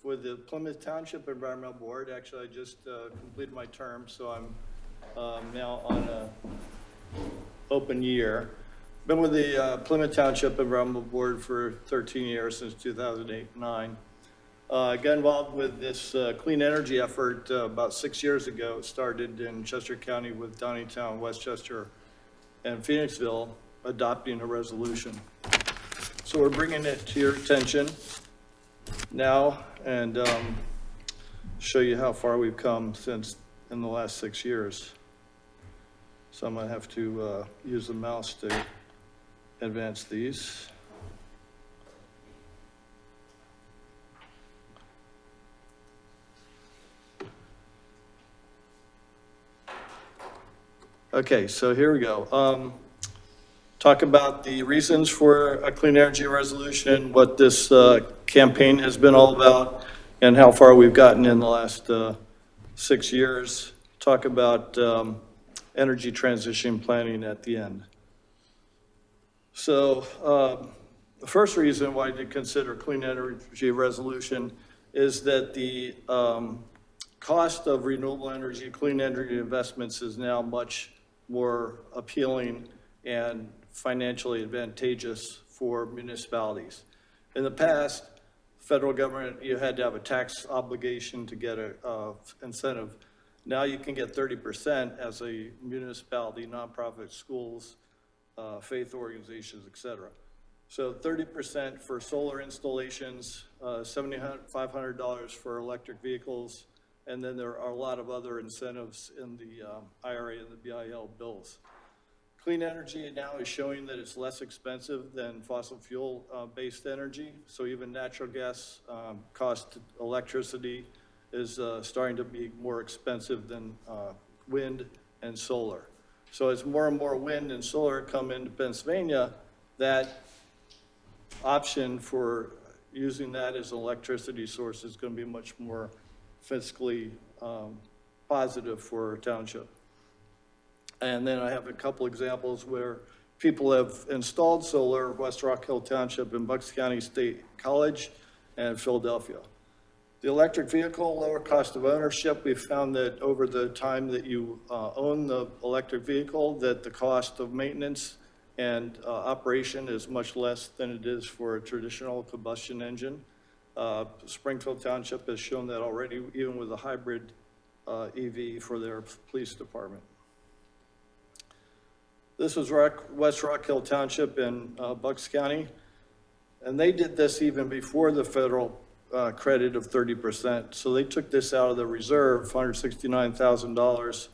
With the Plymouth Township Environmental Board, actually, I just completed my term, so I'm now on a open year. Been with the Plymouth Township Environmental Board for 13 years, since 2008-9. I got involved with this clean energy effort about 6 years ago. It started in Chester County with Downingtown, Westchester, and Phoenixville adopting a resolution. So we're bringing it to your attention now and show you how far we've come since in the last 6 years. So I'm gonna have to use the mouse to advance these. Okay, so here we go. talk about the reasons for a clean energy resolution, what this campaign has been all about, and how far we've gotten in the last 6 years. Talk about energy transition planning at the end. So the first reason why to consider clean energy resolution is that the cost of renewable energy, clean energy investments is now much more appealing and financially advantageous for municipalities. In the past, federal government, you had to have a tax obligation to get a incentive. Now you can get 30% as a municipality, nonprofit, schools, faith organizations, et cetera. So 30% for solar installations, $7,500 for electric vehicles, and then there are a lot of other incentives in the IRA and the BIL bills. Clean energy now is showing that it's less expensive than fossil fuel-based energy. So even natural gas cost electricity is starting to be more expensive than wind and solar. So as more and more wind and solar come into Pennsylvania, that option for using that as an electricity source is going to be much more fiscally positive for a township. And then I have a couple examples where people have installed solar, West Rock Hill Township in Bucks County State College and Philadelphia. The electric vehicle, lower cost of ownership, we found that over the time that you own the electric vehicle, that the cost of maintenance and operation is much less than it is for a traditional combustion engine. Springfield Township has shown that already, even with a hybrid EV for their police department. This is West Rock Hill Township in Bucks County, and they did this even before the federal credit of 30%. So they took this out of the reserve, $169,000,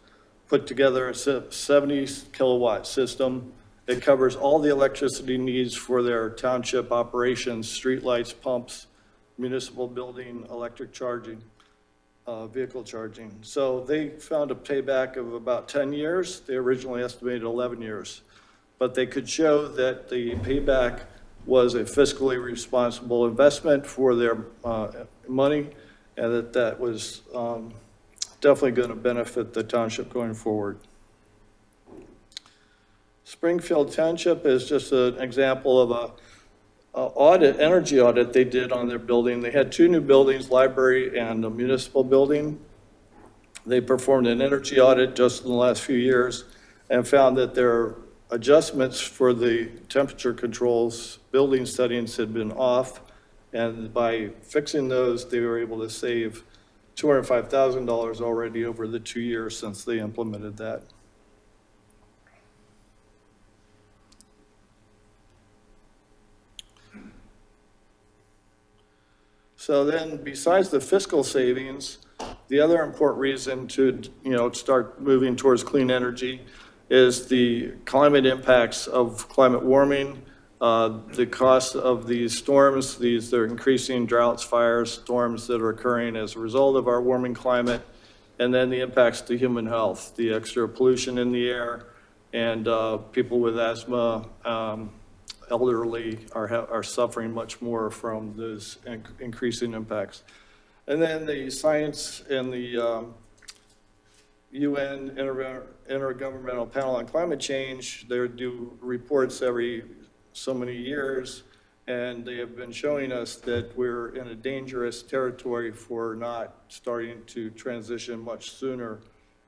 put together a 70 kilowatt system. It covers all the electricity needs for their township operations, streetlights, pumps, municipal building, electric charging, vehicle charging. So they found a payback of about 10 years. They originally estimated 11 years. But they could show that the payback was a fiscally responsible investment for their money, and that was definitely going to benefit the township going forward. Springfield Township is just an example of a energy audit they did on their building. They had 2 new buildings, library and a municipal building. They performed an energy audit just in the last few years and found that their adjustments for the temperature controls, building settings had been off. And by fixing those, they were able to save $205,000 already over the 2 years since they implemented that. So then, besides the fiscal savings, the other important reason to start moving towards clean energy is the climate impacts of climate warming, the cost of these storms. They're increasing droughts, fires, storms that are occurring as a result of our warming climate, and then the impacts to human health, the extra pollution in the air, and people with asthma, elderly are suffering much more from those increasing impacts. And then the science and the UN Intergovernmental Panel on Climate Change, they do reports every so many years, and they have been showing us that we're in a dangerous territory for not starting to transition much sooner.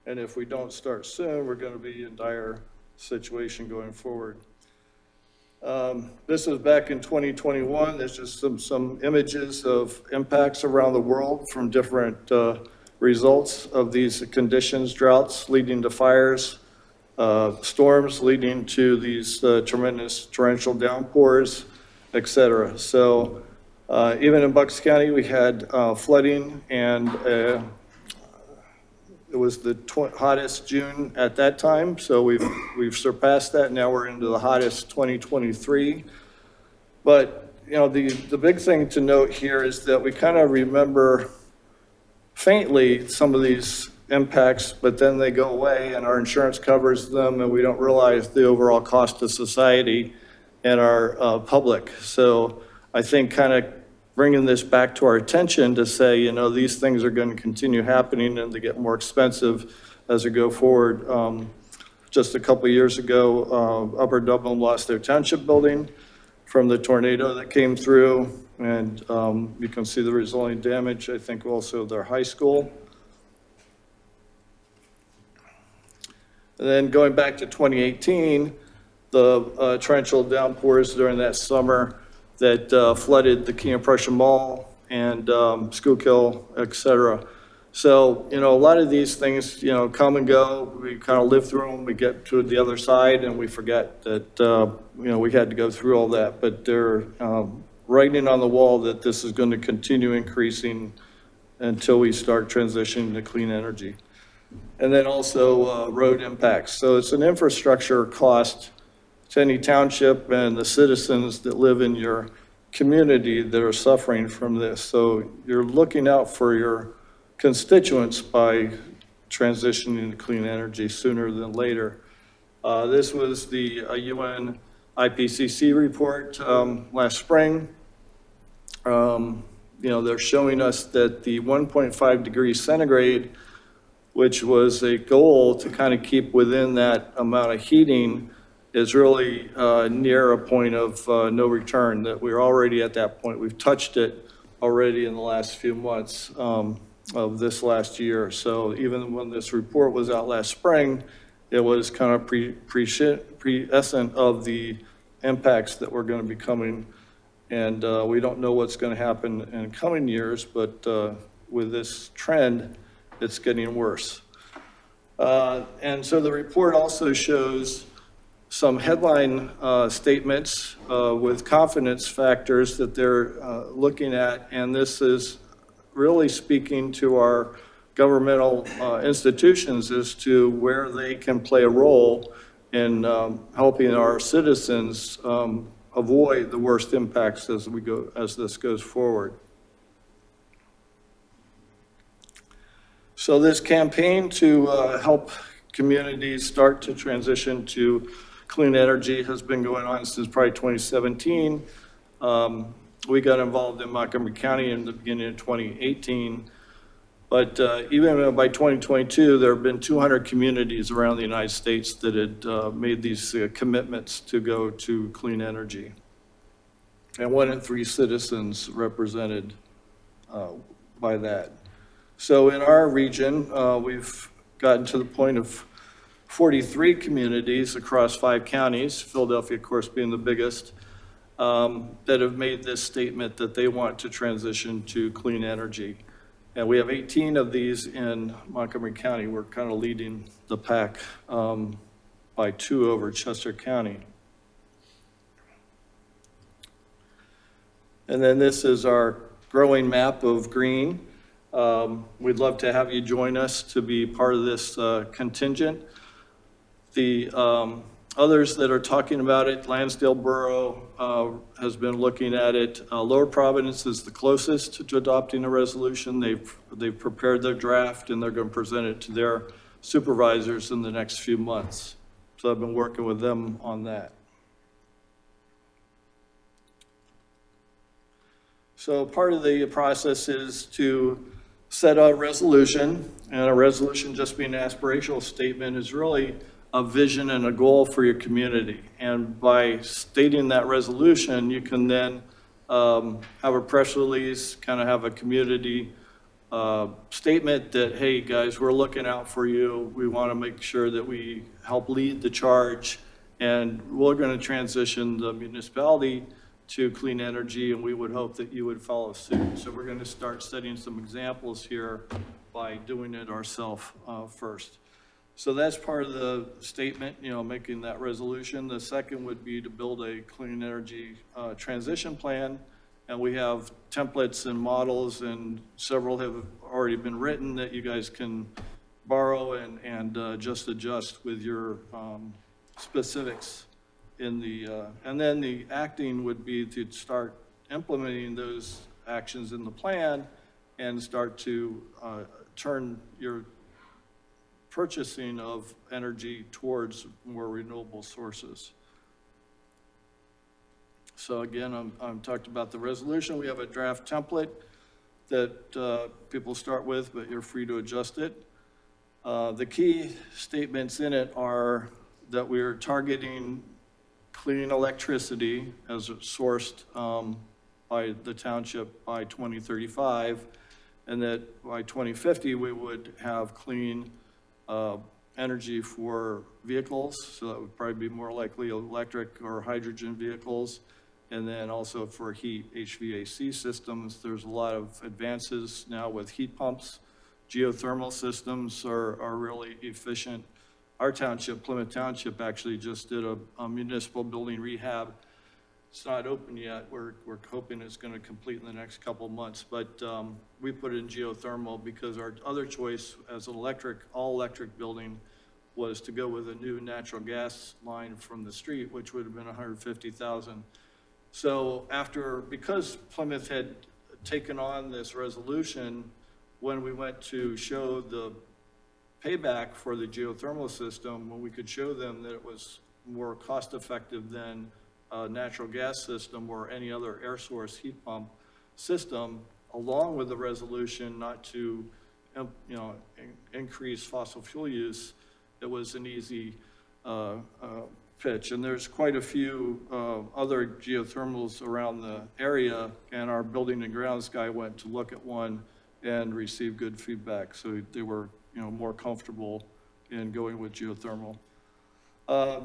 And if we don't start soon, we're going to be in dire situation going forward. This is back in 2021. There's just some images of impacts around the world from different results of these conditions, droughts leading to fires, storms leading to these tremendous torrential downpours, et cetera. So even in Bucks County, we had flooding, and it was the hottest June at that time, so we've surpassed that. Now we're into the hottest 2023. But the big thing to note here is that we kind of remember faintly some of these impacts, but then they go away and our insurance covers them and we don't realize the overall cost to society and our public. So I think kind of bringing this back to our attention to say, you know, these things are going to continue happening and they get more expensive as we go forward. Just a couple of years ago, Upper Dublin lost their township building from the tornado that came through. And you can see the resulting damage, I think also their high school. And then going back to 2018, the torrential downpours during that summer that flooded the King of Prussia Mall and Schuylkill, et cetera. So, you know, a lot of these things, you know, come and go. We kind of live through them. We get to the other side and we forget that, you know, we had to go through all that. But they're writing on the wall that this is going to continue increasing until we start transitioning to clean energy. And then also road impacts. So it's an infrastructure cost to any township and the citizens that live in your community that are suffering from this. So you're looking out for your constituents by transitioning to clean energy sooner than later. This was the UN IPCC report last spring. You know, they're showing us that the 1.5 degrees centigrade, which was a goal to kind of keep within that amount of heating, is really near a point of no return, that we're already at that point. We've touched it already in the last few months of this last year. So even when this report was out last spring, it was kind of prescient of the impacts that were going to be coming. And we don't know what's going to happen in coming years, but with this trend, it's getting worse. And so the report also shows some headline statements with confidence factors that they're looking at, and this is really speaking to our governmental institutions as to where they can play a role in helping our citizens avoid the worst impacts as this goes forward. So this campaign to help communities start to transition to clean energy has been going on since probably 2017. We got involved in Montgomery County in the beginning of 2018. But even by 2022, there have been 200 communities around the United States that had made these commitments to go to clean energy. And 1 in 3 citizens represented by that. So in our region, we've gotten to the point of 43 communities across 5 counties, Philadelphia, of course, being the biggest, that have made this statement that they want to transition to clean energy. And we have 18 of these in Montgomery County. We're kind of leading the pack by 2 over Chester County. And then this is our growing map of green. We'd love to have you join us to be part of this contingent. The others that are talking about it, Lansdale Borough has been looking at it. Lower Providence is the closest to adopting a resolution. They've prepared their draft and they're going to present it to their supervisors in the next few months. So I've been working with them on that. So part of the process is to set a resolution, and a resolution just being an aspirational statement is really a vision and a goal for your community. And by stating that resolution, you can then have a press release, kind of have a community statement that, hey guys, we're looking out for you. We want to make sure that we help lead the charge, and we're going to transition the municipality to clean energy, and we would hope that you would follow suit. So we're going to start setting some examples here by doing it ourselves first. So that's part of the statement, you know, making that resolution. The second would be to build a clean energy transition plan. And we have templates and models, and several have already been written that you guys can borrow and just adjust with your specifics in the, and then the acting would be to start implementing those actions in the plan and start to turn your purchasing of energy towards more renewable sources. So again, I'm talked about the resolution. We have a draft template that people start with, but you're free to adjust it. The key statements in it are that we are targeting clean electricity as sourced by the township by 2035, and that by 2050, we would have clean energy for vehicles, so that would probably be more likely electric or hydrogen vehicles, and then also for heat HVAC systems. There's a lot of advances now with heat pumps. Geothermal systems are really efficient. Our township, Plymouth Township, actually just did a municipal building rehab. It's not open yet. We're hoping it's going to complete in the next couple of months, but we put in geothermal because our other choice as an all-electric building was to go with a new natural gas line from the street, which would have been $150,000. So because Plymouth had taken on this resolution, when we went to show the payback for the geothermal system, when we could show them that it was more cost-effective than a natural gas system or any other air source heat pump system, along with the resolution not to, increase fossil fuel use, it was an easy pitch. And there's quite a few other geothermals around the area, and our building and grounds guy went to look at one and received good feedback. So they were, more comfortable in going with geothermal.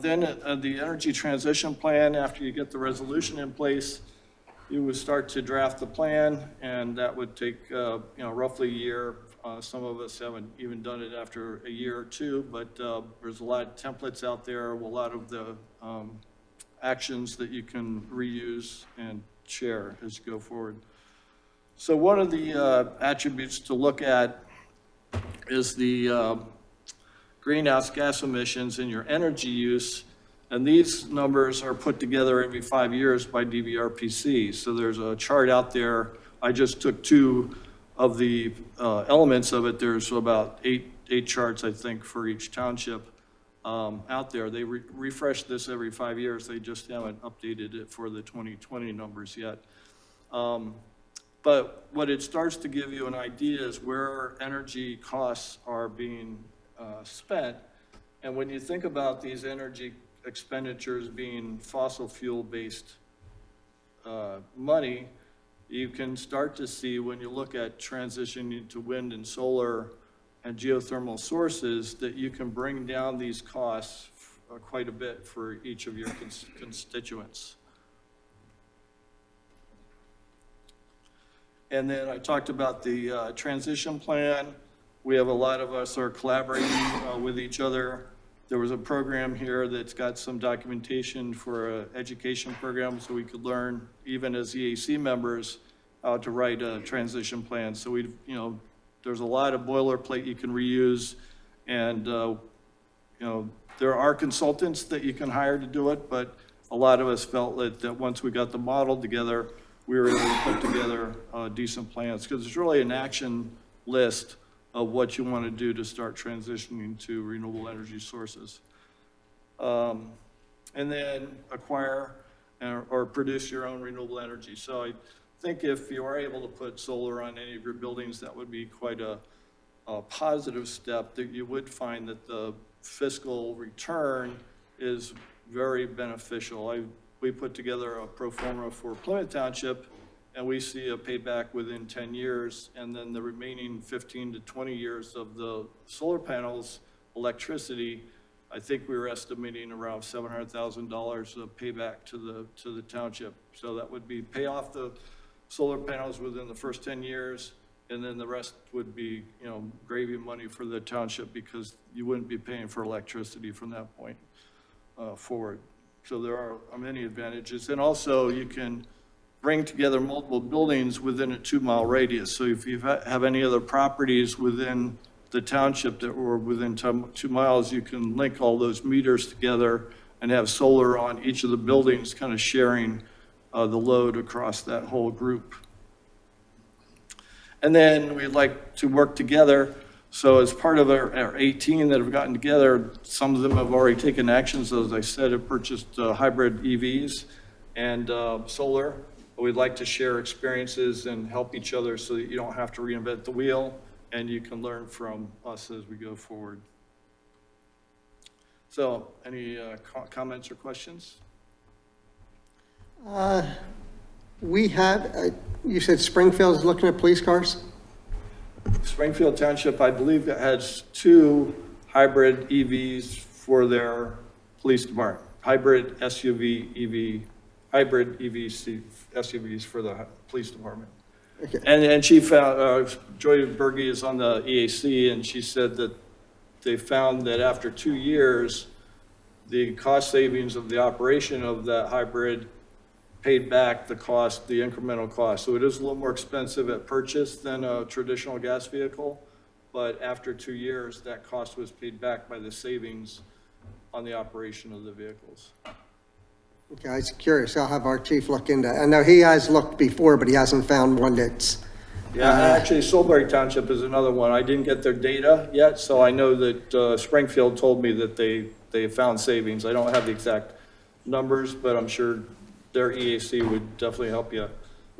Then the energy transition plan, after you get the resolution in place, you would start to draft the plan, and that would take, roughly a year. Some of us haven't even done it after a year or two, but there's a lot of templates out there, a lot of the actions that you can reuse and share as you go forward. So one of the attributes to look at is the greenhouse gas emissions and your energy use. And these numbers are put together every 5 years by DVRPC. So there's a chart out there. I just took two of the elements of it. There's about eight charts, I think, for each township out there. They refresh this every 5 years. They just haven't updated it for the 2020 numbers yet. But what it starts to give you an idea is where energy costs are being spent. And when you think about these energy expenditures being fossil fuel based money, you can start to see when you look at transitioning to wind and solar and geothermal sources that you can bring down these costs quite a bit for each of your constituents. And then I talked about the transition plan. We have a lot of us are collaborating with each other. There was a program here that's got some documentation for an education program so we could learn, even as EAC members, how to write a transition plan. So there's a lot of boilerplate you can reuse, and there are consultants that you can hire to do it, but a lot of us felt that once we got the model together, we were able to put together decent plans, because it's really an action list of what you want to do to start transitioning to renewable energy sources. And then acquire or produce your own renewable energy. So I think if you are able to put solar on any of your buildings, that would be quite a positive step, that you would find that the fiscal return is very beneficial. We put together a pro forma for Plymouth Township, and we see a payback within 10 years, and then the remaining 15 to 20 years of the solar panels, electricity, I think we were estimating around $700,000 of payback to the township. So that would be pay off the solar panels within the first 10 years, and then the rest would be, gravy money for the township, because you wouldn't be paying for electricity from that point forward. So there are many advantages. And also you can bring together multiple buildings within a 2-mile radius. So if you have any other properties within the township that were within 2 miles, you can link all those meters together and have solar on each of the buildings, kind of sharing the load across that whole group. And then we'd like to work together So as part of our 18 that have gotten together, some of them have already taken actions, as I said, have purchased hybrid EVs and solar. We'd like to share experiences and help each other so that you don't have to reinvent the wheel and you can learn from us as we go forward. So any comments or questions? We have, you said Springfield's looking at police cars? Springfield Township, I believe, has 2 hybrid EVs for their police department. Hybrid SUVs for the police department. Okay. And she found, Joy Berge is on the EAC, and she said that they found that after 2 years, the cost savings of the operation of that hybrid paid back the cost, the incremental cost. So it is a little more expensive at purchase than a traditional gas vehicle, but after 2 years, that cost was paid back by the savings on the operation of the vehicles. Okay, I was curious. I'll have our chief look into it. I know he has looked before, but he hasn't found one that's, Yeah, actually, Soulbury Township is another one. I didn't get their data yet, so I know that Springfield told me that they found savings. I don't have the exact numbers, but I'm sure their EAC would definitely help you.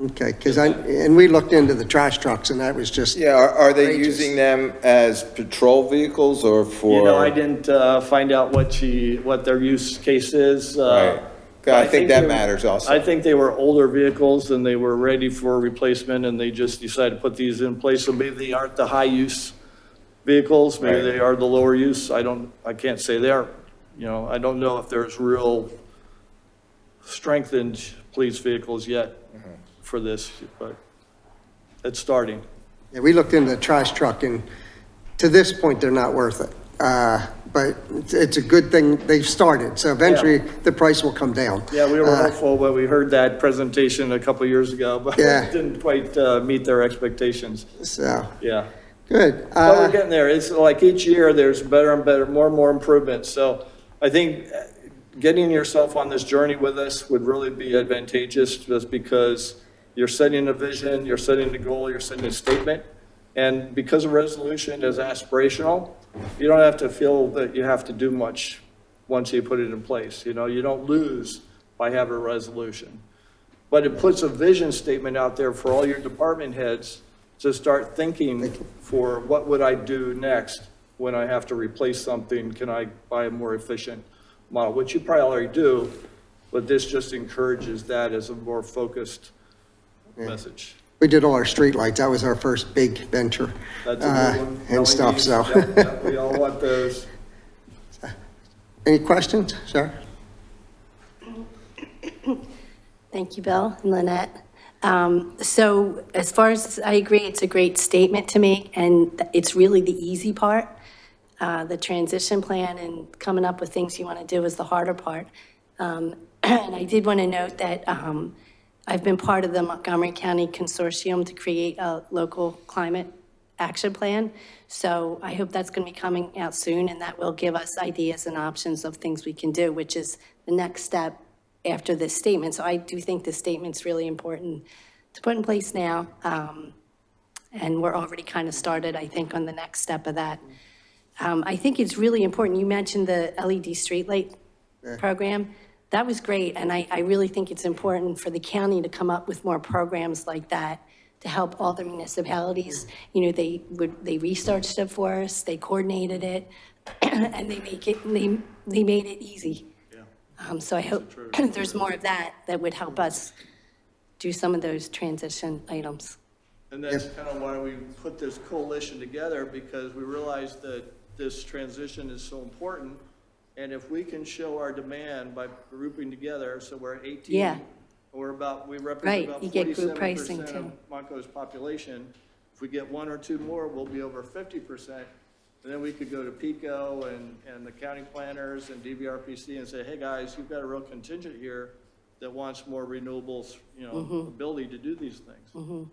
okay, because and we looked into the trash trucks and that was just. Yeah, are they outrageous. using them as patrol vehicles or for? I didn't find out what their use case is. Right. I think that they- matters also. I think they were older vehicles and they were ready for replacement and they just decided to put these in place. So maybe they aren't the high-use vehicles, maybe Right. they are the lower use. I can't say they are. I don't know if there's real strengthened police vehicles yet for this, but it's starting. Yeah, we looked into the trash truck and to this point, they're not worth it. But it's a good thing they've started. So eventually the price will come down. Yeah, we were hopeful when we heard that presentation a couple of years ago, but Yeah. it didn't quite meet their expectations. So, Yeah. good. But we're getting there. It's like each year, there's better and better, more and more improvements. So I think getting yourself on this journey with us would really be advantageous just because you're setting a vision, you're setting a goal, you're setting a statement. And because a resolution is aspirational, you don't have to feel that you have to do much once you put it in place. You don't lose by having a resolution. But it puts a vision statement out there for all your department heads to start thinking for what would I do next when I have to replace something? Can I buy a more efficient model? Which you probably already do, but this just encourages that as a more focused message. We did all our streetlights. That was our first big venture. That's a good one. And stuff, LEDs, so. yep, we all want those. Any questions, sir? Thank you, Bill and Lynette. So as far as, I agree, it's a great statement to make, and it's really the easy part. The transition plan and coming up with things you want to do is the harder part. And I did want to note that I've been part of the Montgomery County Consortium to create a local climate action plan. So I hope that's going to be coming out soon, and that will give us ideas and options of things we can do, which is the next step after this statement. So I do think this statement's really important to put in place now. And we're already kind of started, I think, on the next step of that. I think it's really important. You mentioned the LED streetlight program. That was great, and I really think it's important for the county to come up with more programs like that to help all the municipalities. They researched it for us, they coordinated it, and they made it easy. So I hope there's more of that would help us do some of those transition items. And that's kind of why we put this coalition together, because we realized that this transition is so important. And if we can show our demand by grouping together, so we're at 18. Yeah. We represent Right, about you get group pricing 47% too. of Monco's population. If we get 1 or 2 more, we'll be over 50%. And then we could go to PICO and the county planners and DVRPC and say, hey, guys, you've got a real contingent here that wants more renewables, ability to do these things.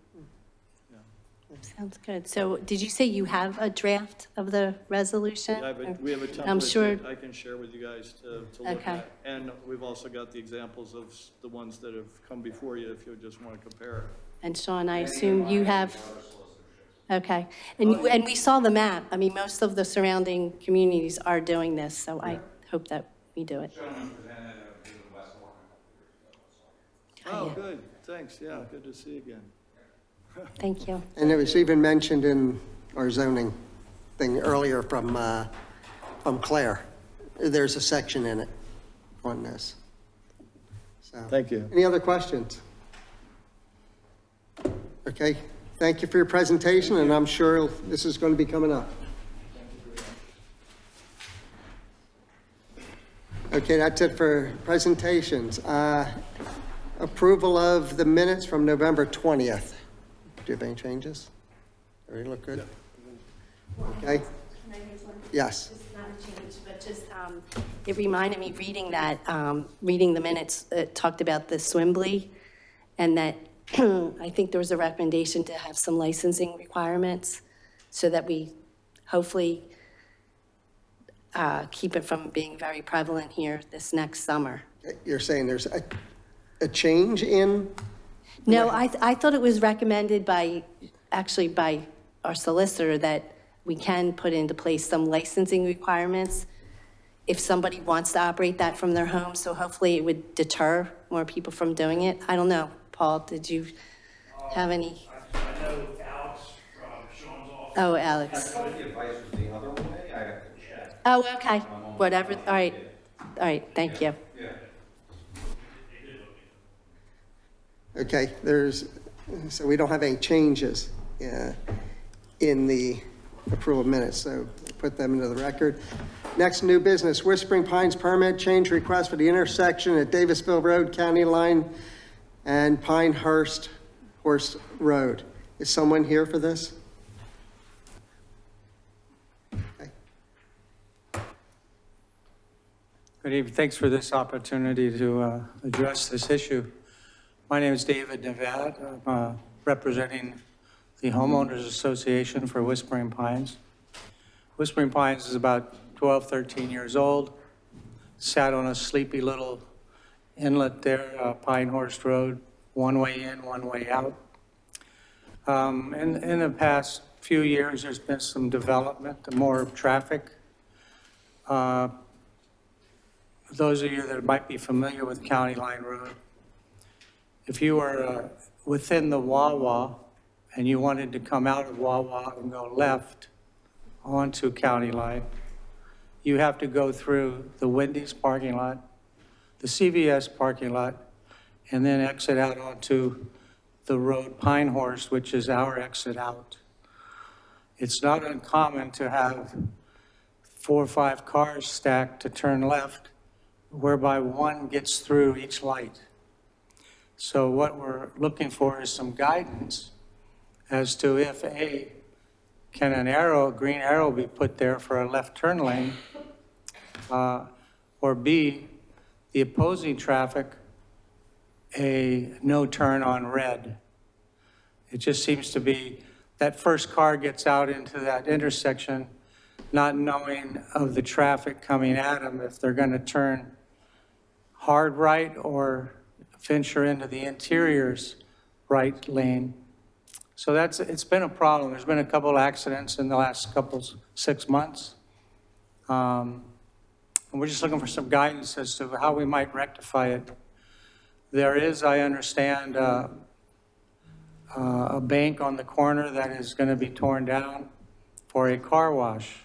Sounds good. So did you say you have a draft of the resolution? We have a I'm sure. template that I can share with you guys to look Okay. at. And we've also got the examples of the ones that have come before you if you just want to compare. And Sean, I assume you have, Okay. And we saw the map. I mean, most of the surrounding communities are doing this, so I hope that we do it. Gentleman presented to the West Warren a couple years ago, so. Oh, Oh, yeah. good, thanks, yeah, good to see you again. Thank you. And it was even mentioned in our zoning thing earlier from Claire. There's a section in it on this. So, Thank you. any other questions? Okay, thank you for your presentation, and I'm sure this is going to be coming up. Okay, that's it for presentations. Approval of the minutes from November 20th. Do you have any changes? Everything look good? Okay, Can I use one? yes. Just not a change, but just, it reminded me reading that, reading the minutes, it talked about the Swimbly, and that I think there was a recommendation to have some licensing requirements so that we hopefully keep it from being very prevalent here this next summer. You're saying there's a change in? No, I thought it was recommended by, actually by our solicitor, that we can put into place some licensing requirements if somebody wants to operate that from their home, so hopefully it would deter more people from doing it. I don't know. Paul, did you have any? I know Alex from Sean's office. Oh, Alex. I thought the advice was the other way, I have to check. Oh, okay. Whatever. All right. Thank you. Yeah. Okay, so we don't have any changes in the approval of minutes, so put them into the record. Next, new business, Whispering Pines permit change request for the intersection at Davisville Road, County Line, and Pinehurst Horse Road. Is someone here for this? Okay. Good evening. Thanks for this opportunity to address this issue. My name is David Nevad. I'm representing the Homeowners Association for Whispering Pines. Whispering Pines is about 12, 13 years old. Sat on a sleepy little inlet there, Pinehurst Road, one way in, one way out. In the past few years, there's been some development, more traffic. Those of you that might be familiar with County Line Road, if you were within the Wawa and you wanted to come out of Wawa and go left onto County Line, you have to go through the Wendy's parking lot, the CVS parking lot, and then exit out onto the road Pinehurst, which is our exit out. It's not uncommon to have 4 or 5 cars stacked to turn left, whereby one gets through each light. So what we're looking for is some guidance as to if A, can an arrow, green arrow be put there for a left turn lane? Or B, the opposing traffic, a no turn on red. It just seems to be that first car gets out into that intersection not knowing of the traffic coming at them, if they're going to turn hard right or venture into the interior's right lane. So it's been a problem. There's been a couple of accidents in the last 6 months. And we're just looking for some guidance as to how we might rectify it. There is, I understand, a bank on the corner that is going to be torn down for a car wash.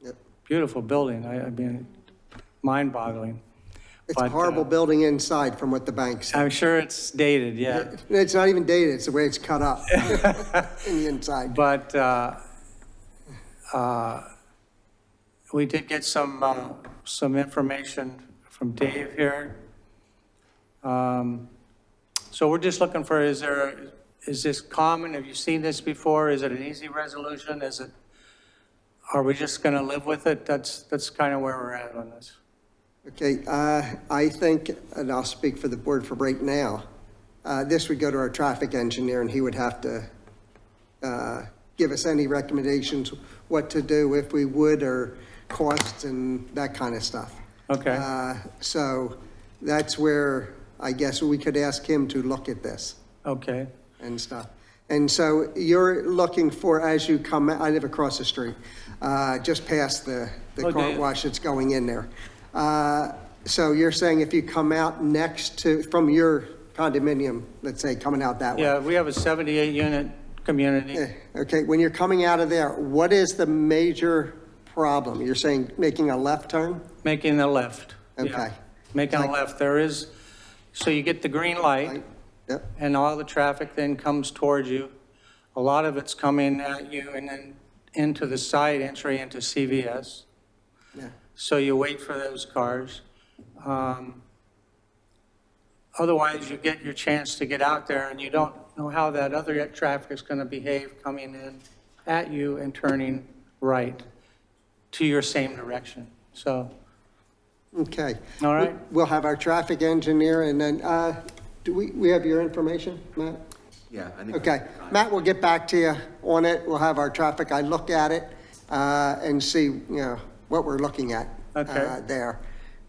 Yep. Beautiful building. I mean, mind-boggling. It's a horrible building inside from what the bank said. I'm sure it's dated, yeah. It's not even dated, it's the way it's cut up in the inside. But we did get some information from Dave here. So we're just looking for, is this common? Have you seen this before? Is it an easy resolution? Are we just going to live with it? That's kind of where we're at on this. Okay, I think, and I'll speak for the board for right now, this would go to our traffic engineer and he would have to give us any recommendations, what to do if we would, or costs and that kind of stuff. Okay. So that's where I guess we could ask him to look at this Okay. and stuff. And so you're looking for, as you come, I live across the street, just past the Okay. car wash that's going in there. So you're saying if you come out next to, from your condominium, let's say, coming out that way? Yeah, we have a 78-unit community. Okay, when you're coming out of there, what is the major problem? You're saying making a left turn? Making a left. Yeah. Okay. Making a left. There is, so you get the green light, Yep, and all the traffic then comes towards you. A lot of it's coming at you and then into the side entry into CVS. yeah. So you wait for those cars. Otherwise, you get your chance to get out there, and you don't know how that other traffic is going to behave coming in at you and turning right to your same direction. So, Okay. all right? We'll have our traffic engineer, and then, do we have your information, Matt? Yeah, I think. Okay, Matt, we'll get back to you on it. We'll have our traffic guy look at it, and see, you know, what we're looking at, Okay. there.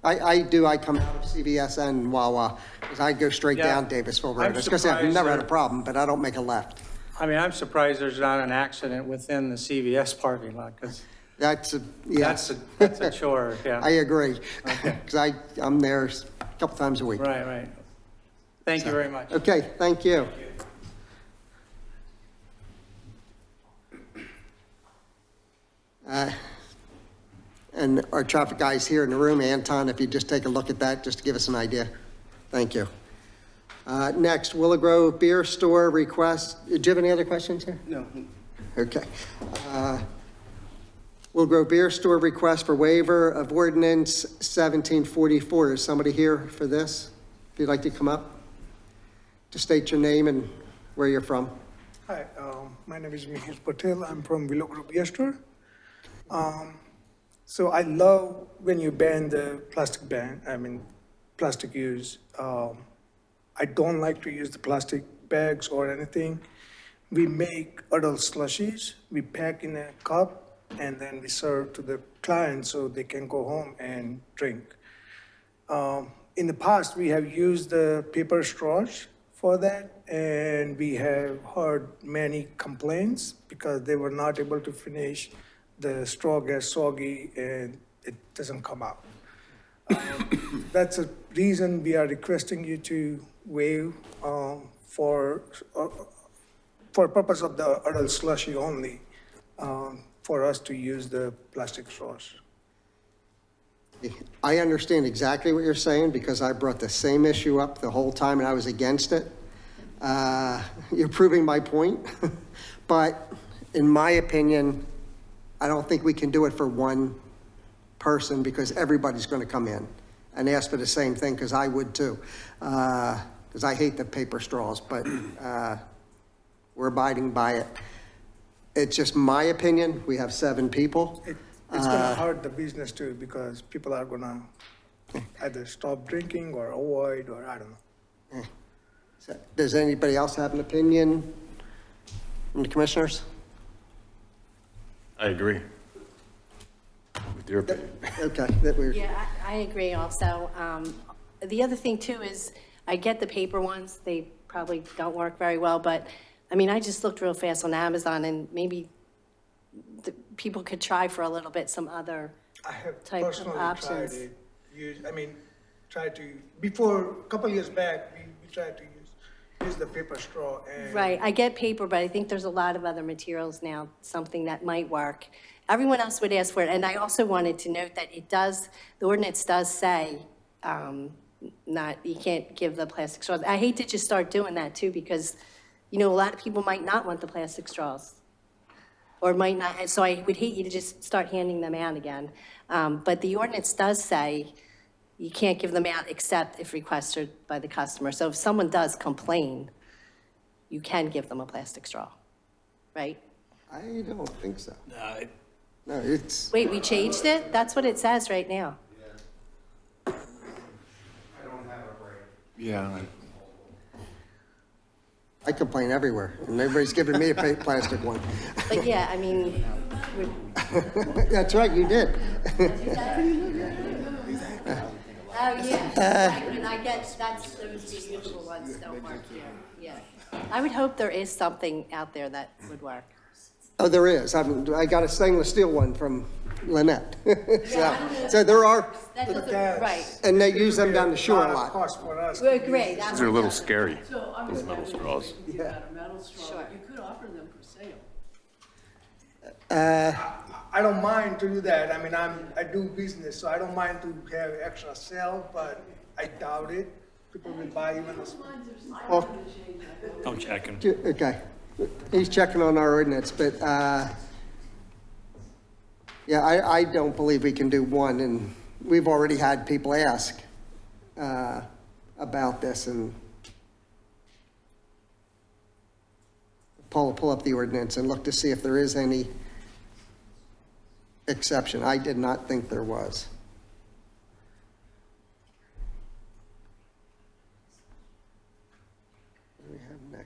I come out of CVS and Wawa, because I go straight Yeah. down Davisville Road. I'm I was gonna say, I've surprised never had a there- problem, but I don't make a left. I mean, I'm surprised there's not an accident within the CVS parking lot, because That's a, yes. that's a chore, yeah. I agree, because I'm there a couple times a week. Right, right. Thank you very much. Okay, thank you. And our traffic guy's here in the room, Anton, if you just take a look at that, just to give us an idea. Thank you. Next, Willow Grove Beer Store request. Do you have any other questions here? No. Okay. Willow Grove Beer Store request for waiver of ordinance 1744. Is somebody here for this? If you'd like to come up, to state your name and where you're from. Hi, my name is Mihir Patel. I'm from Willow Grove Beer Store. So I love when you ban the plastic use. I don't like to use the plastic bags or anything. We make adult slushies. We pack in a cup and then we serve to the client so they can go home and drink. In the past, we have used the paper straws for that, and we have heard many complaints because they were not able to finish. The straw gets soggy and it doesn't come out. That's a reason we are requesting you to waive for purpose of the adult slushy only, for us to use the plastic straws. I understand exactly what you're saying because I brought the same issue up the whole time and I was against it. You're proving my point. But in my opinion, I don't think we can do it for one person because everybody's going to come in and ask for the same thing, because I would too. Because I hate the paper straws, but we're abiding by it. It's just my opinion. We have 7 people. It's gonna hurt the business too, because people are gonna either stop drinking or avoid, or I don't know. Does anybody else have an opinion from the commissioners? I agree with your opinion. Okay, that we're, Yeah, I agree also. The other thing too is, I get the paper ones, they probably don't work very well, but, I mean, I just looked real fast on Amazon, and maybe the people could try for a little bit some other I have type of personally options. tried to, before, a couple years back, we tried to use the paper straw and. Right, I get paper, but I think there's a lot of other materials now, something that might work. Everyone else would ask for it, and I also wanted to note that it does, the ordinance does say, you can't give the plastic straws. I hate to just start doing that too, because, you know, a lot of people might not want the plastic straws. Or might not, and so I would hate you to just start handing them out again. But the ordinance does say you can't give them out except if requested by the customer. So if someone does complain, you can give them a plastic straw, right? I don't think so. No, No, it's, Wait, we changed it? That's what it says right now. I don't have a break. Yeah. I complain everywhere, and everybody's giving me a plastic one. But yeah, I mean, That's right, you did. oh, yeah, right, and I get, those reusable ones don't work here, yeah. I would hope there is something out there that would work. Oh, there is. I got a stainless steel one from Lynette. So there are, That doesn't, right. and they use them down the shore a Lot of lot. cost for us. Well, great. These are a little scary. So I'm Those just metal wondering straws. if you got a metal straw, Sure. but you could offer them for sale. I don't mind to do that. I mean, I do business, so I don't mind to have extra sale, but I doubt it. People will buy even a small. Well, I'm checking. okay. He's checking on our ordinance, but, yeah, I don't believe we can do one, and we've already had people ask, about this, and pull up the ordinance and look to see if there is any exception. I did not think there was. What do we have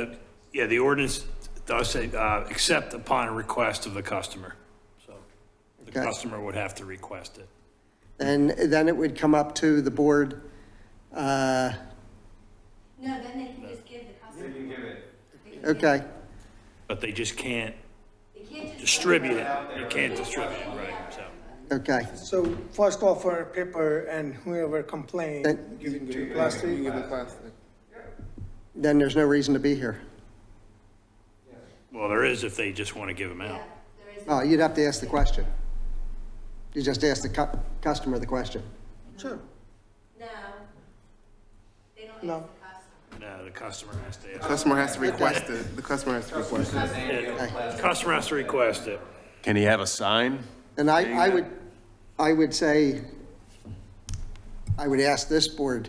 next? Yeah, the ordinance does say, except upon a request of the customer. So the Okay. customer would have to request it. And then it would come up to the board, No, then they can just give the customer. You can give it. okay, But they just can't They can't just. distribute it. You can't distribute it, right, so. okay. So first offer paper and whoever complains, Then- give it to plastic. Then there's no reason to be here. Well, there is if they just want to give them out. Oh, you'd have to ask the question. You just ask the customer the question. Sure. No. They don't No. ask the customer. No, the customer has to ask. Customer has to request it. The customer has to request it. Yeah, customer has to request it. Can he have a sign? And I would say, I would ask this board,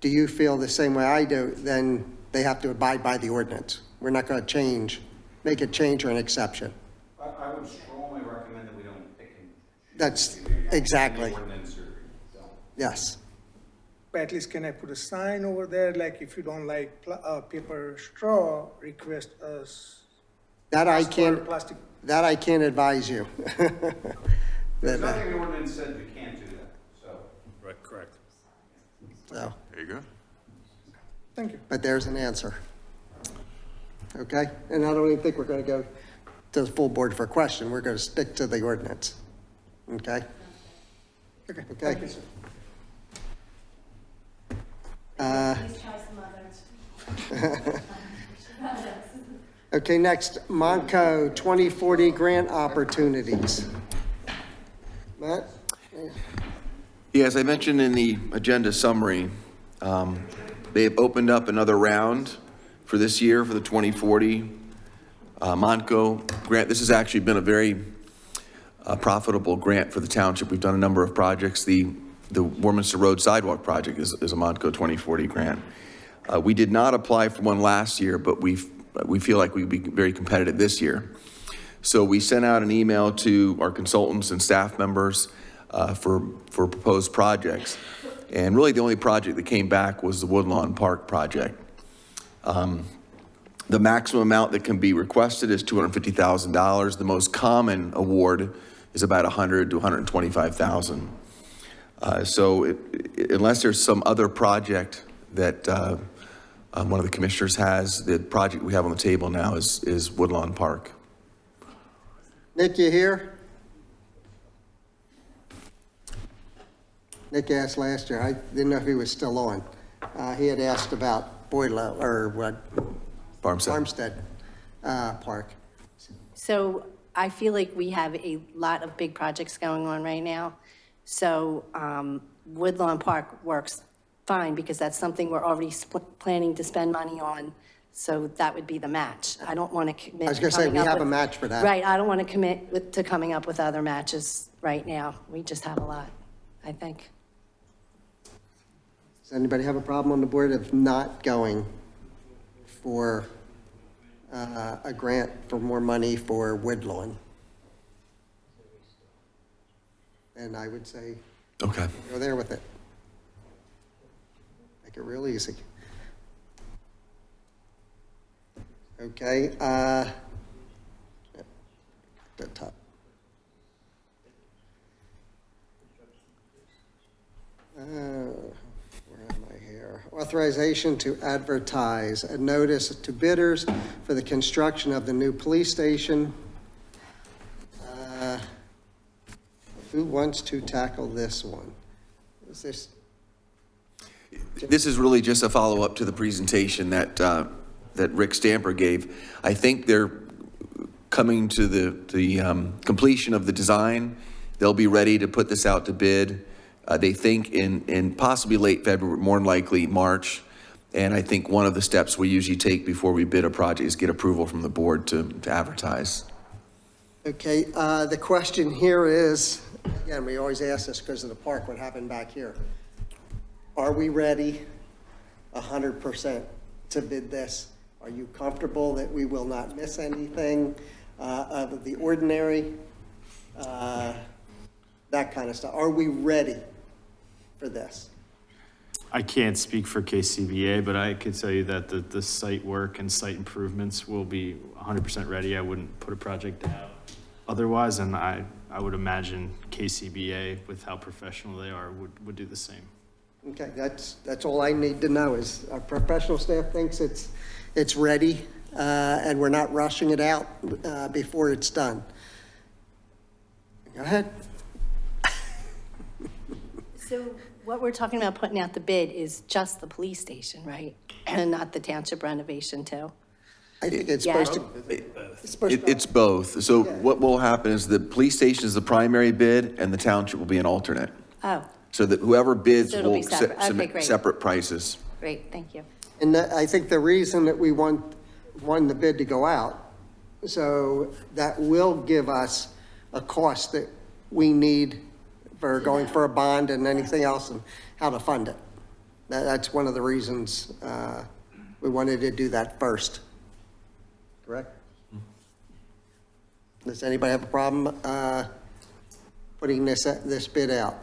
do you feel the same way I do? Then they have to abide by the ordinance. We're not going to make a change or an exception. I would strongly recommend that we don't pick and choose. That's exactly, Ordinance or don't. yes. But at least can I put a sign over there, like if you don't like paper straw, request us. That I ask for can't, Plastic. that I can't advise you. There's That, nothing in the ordinance said we can't do that, so. Right, correct. so, There you go. Thank you. but there's an answer. Okay? And I don't even think we're going to go to the full board for a question. We're going to stick to the ordinance. Okay? Okay. Okay. Thank you, sir. Please try some others. Okay, next, Monco 2040 grant opportunities. Matt? Yeah, as I mentioned in the agenda summary, they've opened up another round for this year for the 2040 Monco grant. This has actually been a very profitable grant for the township. We've done a number of projects. The Warminster Road Sidewalk Project is a Monco 2040 grant. We did not apply for one last year, but we feel like we'd be very competitive this year. So we sent out an email to our consultants and staff members for proposed projects. And really the only project that came back was the Woodlawn Park project. The maximum amount that can be requested is $250,000. The most common award is about $100,000 to $125,000. So unless there's some other project that one of the commissioners has, the project we have on the table now is Woodlawn Park. Nick, you here? Nick asked last year. I didn't know if he was still on. He had asked about Boylo, or what? Farmstead Park. So I feel like we have a lot of big projects going on right now. So Woodlawn Park works fine because that's something we're already planning to spend money on. So that would be the match. I don't want to commit. I was going to say, we have a match for that. Right, I don't want to commit to coming up with other matches right now. We just have a lot, I think. Does anybody have a problem on the board of not going for a grant for more money for Woodlawn? And I would say, Okay. go there with it. Make it real easy. Okay, the top. Where am I here? authorization to advertise a notice to bidders for the construction of the new police station. Who wants to tackle this one? Is this, This is really just a follow-up to the presentation that, that Rick Stamper gave. I think they're coming to the completion of the design. They'll be ready to put this out to bid. They think in possibly late February, more than likely March. And I think one of the steps we usually take before we bid a project is get approval from the board to advertise. okay, the question here is, again, we always ask this because of the park, what happened back here. Are we ready 100% to bid this? Are you comfortable that we will not miss anything out of the ordinary? That kind of stuff. Are we ready for this? I can't speak for KCBA, but I could tell you that the site work and site improvements will be 100% ready. I wouldn't put a project out otherwise, and I would imagine KCBA, with how professional they are, would do the same. Okay, that's all I need to know is our professional staff thinks it's ready, and we're not rushing it out before it's done. Go ahead. So what we're talking about putting out the bid is just the police station, right? And not the township renovation too? I think it's Yeah. supposed to. It's supposed to. It's both. So what will happen is the police station is the primary bid and the township will be an alternate. Oh, So that whoever bids So it'll will be separate. Okay, submit great. separate prices. great, thank you. And I think the reason that we want the bid to go out, so that will give us a cost that we need for going for a bond and anything else and how to fund it. That's one of the reasons we wanted to do that first. Correct? Does anybody have a problem putting this bid out?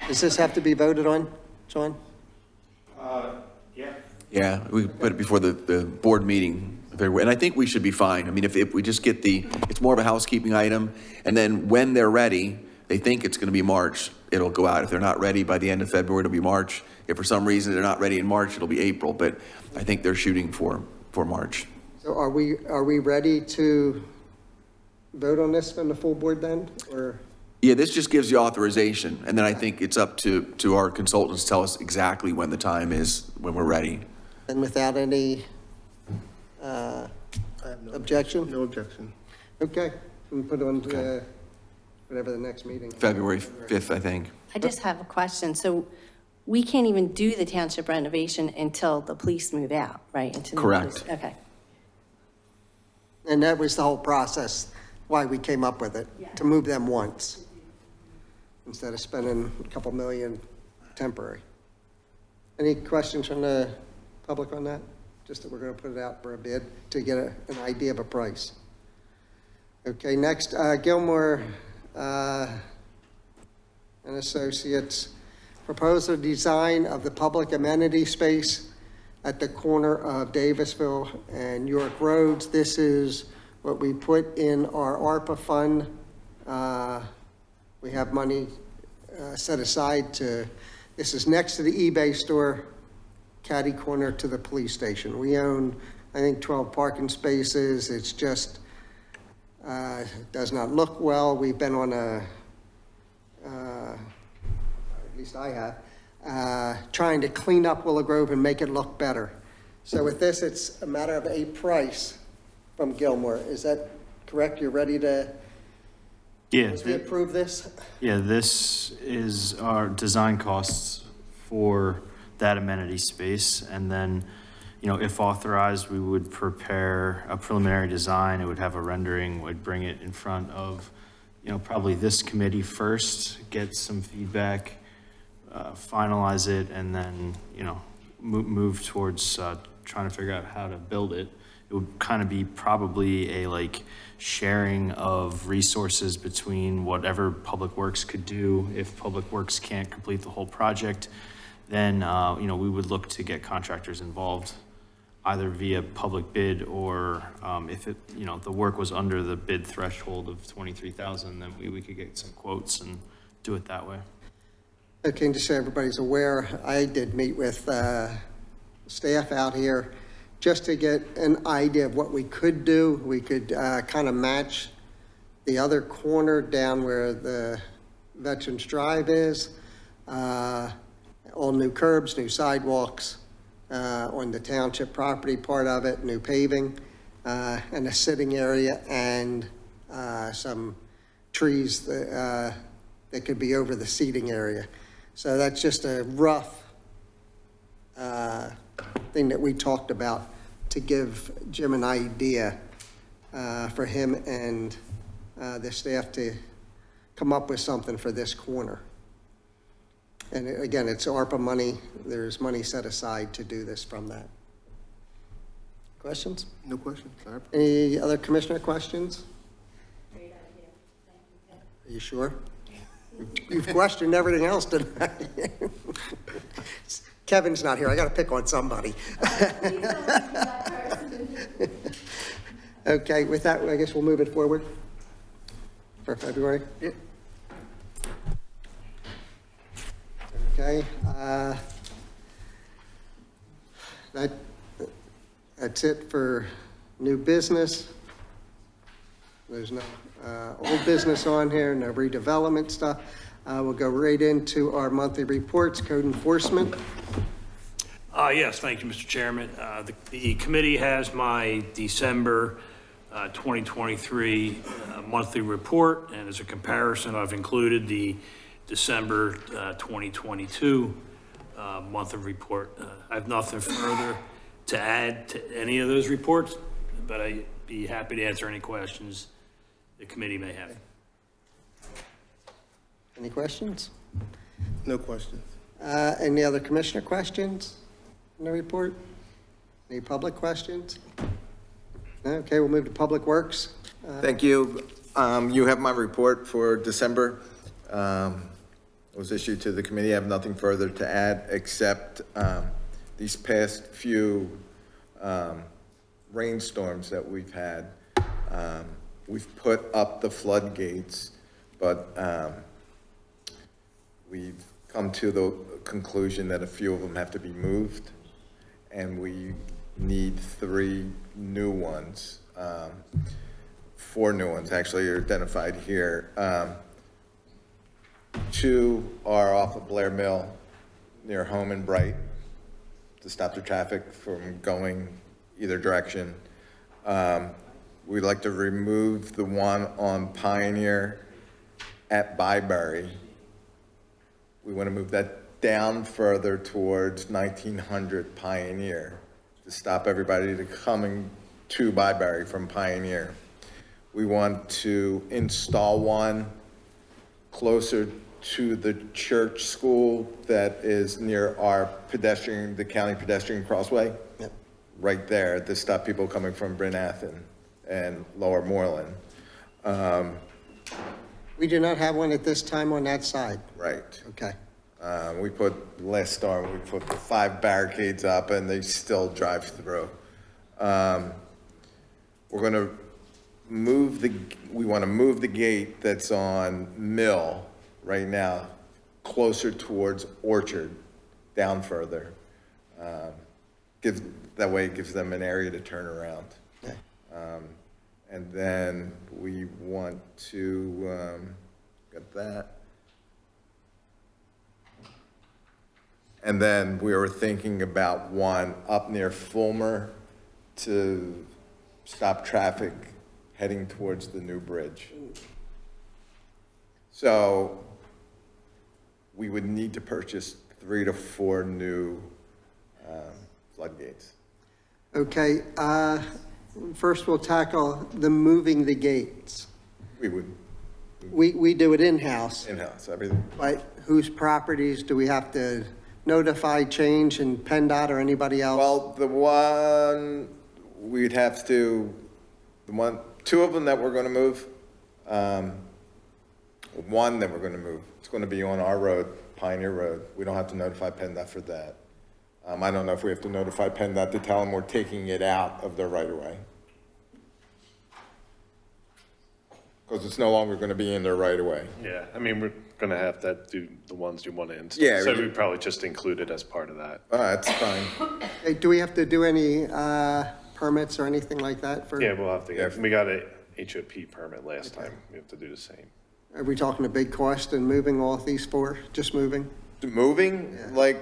Does this have to be voted on, John? Yeah, we put it before the board meeting. And I think we should be fine. I mean, if we just get it's more of a housekeeping item. And then when they're ready, they think it's going to be March, it'll go out. If they're not ready by the end of February, it'll be March. If for some reason they're not ready in March, it'll be April. But I think they're shooting for March. So are we ready to vote on this from the full board then, or? Yeah, this just gives you authorization. And then I think it's up to our consultants to tell us exactly when the time is, when we're ready. And without any objection? No objection. Okay, we can put it on to whatever the next meeting. February 5th, I think. I just have a question. So we can't even do the township renovation until the police move out, right? Until the Correct. police- Okay. And that was the whole process, why we came up with it, to move them once, instead of spending a couple million temporary. Any questions from the public on that? Just that we're going to put it out for a bid to get an idea of a price. Okay, next, Gilmore and Associates propose a design of the public amenity space at the corner of Davisville and York Roads. This is what we put in our ARPA fund. We have money set aside this is next to the eBay store, catty corner to the police station. We own, I think, 12 parking spaces. It's just, does not look well. We've been on at least I have, trying to clean up Willow Grove and make it look better. So with this, it's a matter of a price from Gilmore. Is that correct? You're ready to Yeah. approve this? Yeah, this is our design costs for that amenity space. And then, if authorized, we would prepare a preliminary design. It would have a rendering, would bring it in front of, probably this committee first, get some feedback, finalize it, and then, move towards trying to figure out how to build it. It would kind of be probably a sharing of resources between whatever Public Works could do. If Public Works can't complete the whole project, then, we would look to get contractors involved, either via public bid or if the work was under the bid threshold of 23,000, then we could get some quotes and do it that way. Okay, and just so everybody's aware, I did meet with staff out here just to get an idea of what we could do. We could kind of match the other corner down where the Veterans Drive is. All new curbs, new sidewalks on the township property part of it, new paving, and a sitting area and some trees that could be over the seating area. So that's just a rough thing that we talked about to give Jim an idea for him and the staff to come up with something for this corner. And again, it's ARPA money. There's money set aside to do this from that. Questions? No questions. Any other commissioner questions? Great idea. Thank you. Are you sure? You've questioned everything else tonight. Kevin's not here. I got to pick on somebody. Okay, with that, I guess we'll move it forward for February. Yeah. Okay. That's it for new business. There's no old business on here, no redevelopment stuff. We'll go right into our monthly reports, code enforcement. Yes, thank you, Mr. Chairman. The committee has my December 2023 monthly report, and as a comparison, I've included the December 2022 monthly report. I have nothing further to add to any of those reports, but I'd be happy to answer any questions the committee may have. Any questions? No questions. Any other commissioner questions in the report? Any public questions? No? Okay, we'll move to Public Works. Thank you. You have my report for December. It was issued to the committee. I have nothing further to add except these past few rainstorms that we've had. We've put up the floodgates, but we've come to the conclusion that a few of them have to be moved, and we need 3 new ones. 4 new ones actually are identified here. 2 are off of Blair Mill near Home and Bright to stop the traffic from going either direction. We'd like to remove the one on Pioneer at Byberry. We want to move that down further towards 1900 Pioneer to stop everybody to coming to Byberry from Pioneer. We want to install one closer to the church school that is near our pedestrian, the county pedestrian crossway. Yep. Right there to stop people coming from Bryn Athyn and Lower Moreland. We do not have one at this time on that side. Right. Okay. We put, last storm, we put 5 barricades up and they still drive through. We're gonna move we wanna move the gate that's on Mill right now, closer towards Orchard, down further. That way it gives them an area to turn around. Okay. And then we want to, get that. And then we were thinking about one up near Fulmer to stop traffic heading towards the new bridge. So we would need to purchase 3 to 4 new floodgates. Okay, first we'll tackle the moving the gates. We would. We do it in-house. In-house, everything. But whose properties do we have to notify, change, and PennDOT or anybody else? Well, the one we'd have to, 2 of them that we're gonna move, one that we're gonna move, it's gonna be on our road, Pioneer Road. We don't have to notify PennDOT for that. I don't know if we have to notify PennDOT to tell them we're taking it out of their right of way. because it's no longer going to be in there right away. Yeah, I mean, we're gonna have to do the ones you want to install. Yeah, So we- we'd probably just include it as part of that. That's fine. Hey, do we have to do any permits or anything like that for? Yeah, we'll have to get, we got a HOP permit last time. We have to do the same. Are we talking a big cost in moving all these four, just moving? Moving, like,